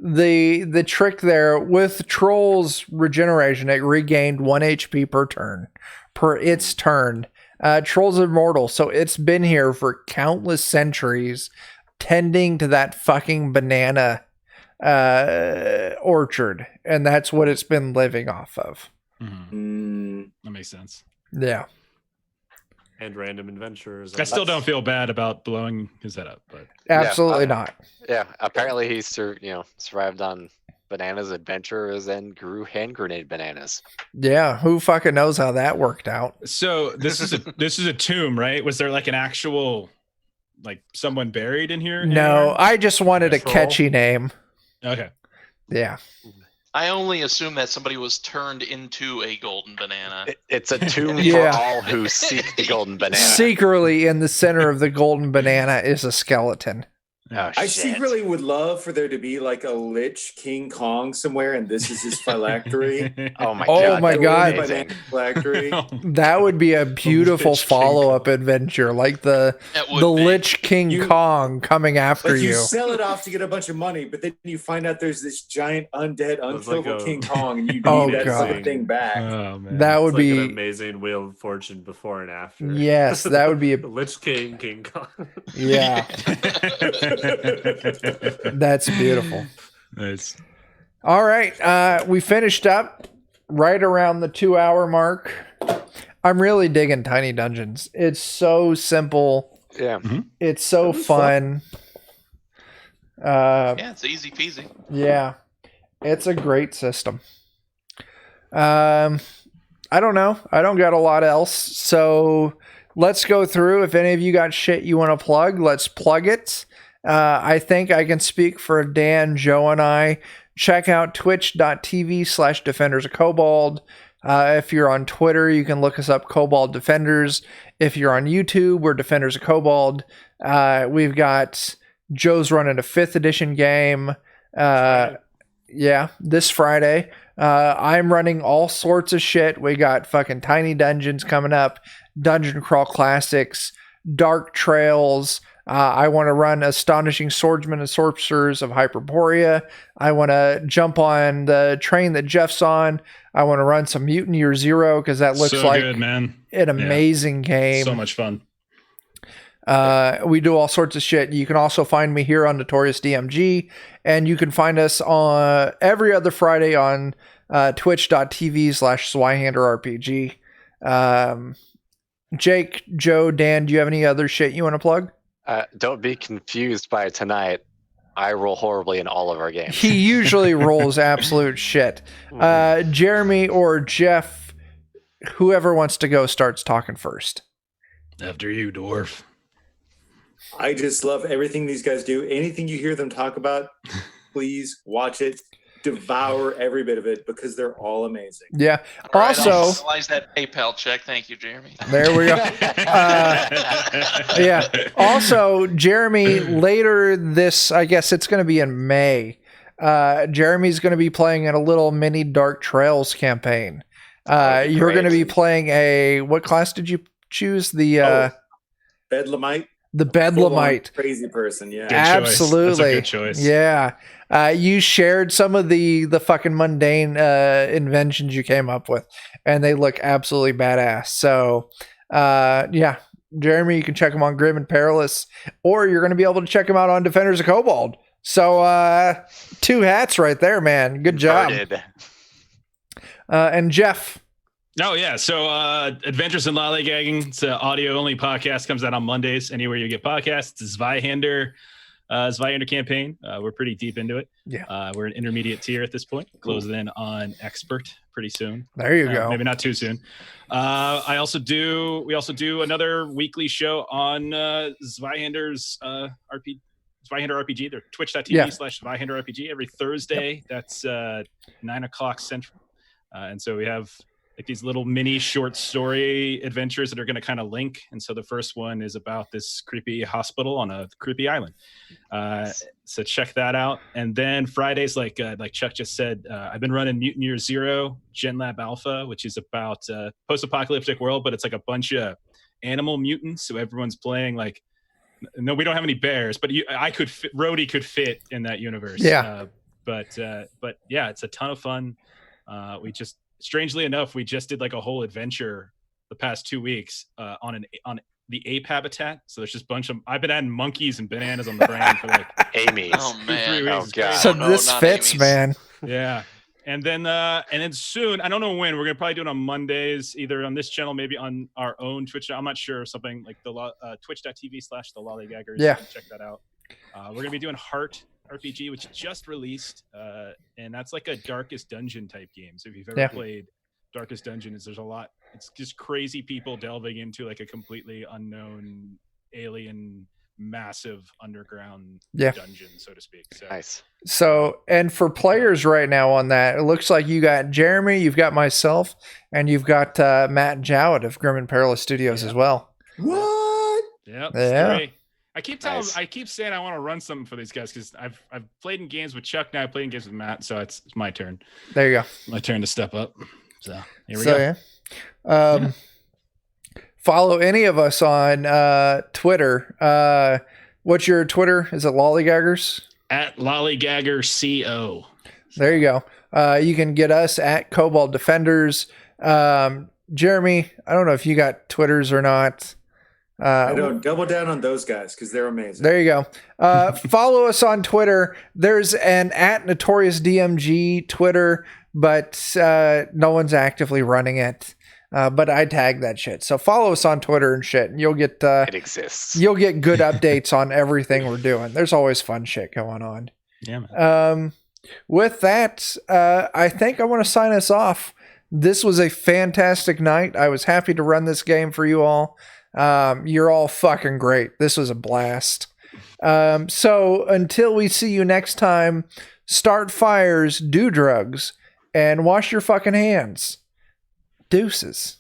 the trick there with Troll's regeneration, it regained 1 HP per turn, per its turn. Troll's immortal, so it's been here for countless centuries, tending to that fucking banana orchard, and that's what it's been living off of. Mhm. Mm, That makes sense. Yeah. And random adventurers. I still don't feel bad about blowing his head up, but Absolutely not. Yeah. Apparently he survived on bananas, adventurers, and grew hand grenade bananas. Yeah, who fucking knows how that worked out? so this is a tomb, right? Was there like an actual like someone buried in here? No, anywhere? I just wanted a Troll? catchy name. Okay. Yeah. I only assume that somebody was turned into a golden banana. It's a tomb Yeah. for all who seek the golden banana. Secretly in the center of the golden banana is a skeleton. Oh, I shit. secretly would love for there to be like a Lich King Kong somewhere, and this is his phylactery. Oh my Oh god. my that'd be God. amazing. Phylactery. That would be a beautiful Lich King follow-up adventure, like the That would the be. Lich King You- Kong coming after Like you you. sell it off to get a bunch of money, but then you find out there's this giant undead, It's like unkillable a- King Kong, and you need Oh, that God. fucking thing back. Oh man. That would It's like an be amazing Wheel of Fortune before and after. yes, that would be a The Lich King, King Kong. yeah. That's beautiful. Nice. All right, we finished up right around the 2-hour mark. I'm really digging Tiny Dungeons. It's so simple. Yeah. It's so It was fun. Yeah, it's easy peasy. Yeah, it's a great system. I don't know. I don't got a lot else. So let's go through. If any of you got shit you want to plug, let's plug it. I think I can speak for Dan, Joe, and I. Check out twitch.tv/Defenders of Kobold. If you're on Twitter, you can look us up Kobold Defenders. If you're on YouTube, we're Defenders of Kobold. We've got Joe's running a 5th edition game. Friday. Yeah, this Friday. I'm running all sorts of shit. We got fucking Tiny Dungeons coming up, Dungeon Crawl Classics, Dark Trails. I want to run Astonishing Swordsmen and Sorcerers of Hyperborea. I want to jump on the train that Jeff's on. I want to run some Mutant Year Zero because that looks So like good, man. an amazing game. So much fun. We do all sorts of shit. You can also find me here on Notorious DMG, and you can find us on every other Friday on twitch.tv/Zweihander RPG. Jake, Joe, Dan, do you have any other shit you want to plug? Don't be confused by tonight. I roll horribly in all of our games. He usually rolls absolute shit. Jeremy or Jeff, whoever wants to go starts talking first. After you, dwarf. I just love everything these guys do. Anything you hear them talk about, please watch it. Devour every bit of it because they're all amazing. Yeah. All right, I'll Also, slice that PayPal check. Thank you, Jeremy. there we go. Yeah. Also, Jeremy, later this, I guess it's going to be in May. Jeremy's going to be playing in a little mini Dark Trails campaign. You're going to be playing what class did you choose? The Bedlamite. the Full-on Bedlamite. Crazy person, yeah. Good choice. Absolutely. That's a good choice. Yeah. You shared some of the fucking mundane inventions you came up with, and they look absolutely badass. So, yeah, Jeremy, you can check them on Grim and Perilous, or you're going to be able to check them out on Defenders of Kobold. So, 2 hats right there, man. Good job. Started. And Jeff. Oh yeah, so Adventures in Lollygagging. It's an audio-only podcast. Comes out on Mondays anywhere you get podcasts. It's Zweihander campaign. We're pretty deep into it. Yeah. We're an intermediate tier at this point. Closing in on expert pretty soon. There you go. Maybe not too soon. We also do another weekly show on Zweihander's Zweihander RPG. They're twitch.tv/Zweihander RPG every Thursday. That's 9:00 Central. And so we have like these little mini short story adventures that are going to kind of link. And so the first one is about this creepy hospital on a creepy island. So check that out. And then Fridays, like Chuck just said, I've been running Mutant Year Zero Gen Lab Alpha, which is about post-apocalyptic world, but it's like a bunch of animal mutants. So everyone's playing like, no, we don't have any bears, but Rhodey could fit in that universe. Yeah. But yeah, it's a ton of fun. Strangely enough, we just did like a whole adventure the past 2 weeks on the ape habitat. So there's just a bunch of, I've been adding monkeys and bananas on the brain for like Amy's. Oh man. 3 Oh, weeks. God. So no, this not fits, Amy's. man. Yeah. And then soon, I don't know when, we're gonna probably do it on Mondays, either on this channel, maybe on our own Twitch. I'm not sure, something like the twitch.tv/the Lollygaggers. Yeah. Check that out. We're gonna be doing Heart RPG, which just released, and that's like a Darkest Dungeon type game. So if you've ever played Darkest Dungeon, there's a lot. It's just crazy people delving into like a completely unknown alien, massive underground dungeon, so to speak. So Nice. So, and for players right now on that, it looks like you got Jeremy, you've got myself, and you've got Matt Jowett of Grim and Perilous Studios as well. What? yeah. Yeah. I keep Nice. I keep saying I want to run something for these guys because I've played in games with Chuck, now I play in games with Matt, so it's my turn. There you go. My turn to step up. So here we So, go. yeah. Follow any of us on Twitter. What's your Twitter? Is it Lollygaggers? At Lollygagger CO. There you go. You can get us at Cobalt Defenders. Jeremy, I don't know if you got Twitters or not. I don't double down on those guys because they're amazing. There you go. Follow us on Twitter. There's an at Notorious DMG Twitter, but no one's actively running it. But I tag that shit. So follow us on Twitter and shit, and you'll get It exists. you'll get good updates on everything we're doing. There's always fun shit going on. Yeah, man. With that, I think I want to sign us off. This was a fantastic night. I was happy to run this game for you all. You're all fucking great. This was a blast. So until we see you next time, start fires, do drugs, and wash your fucking hands. Deuces.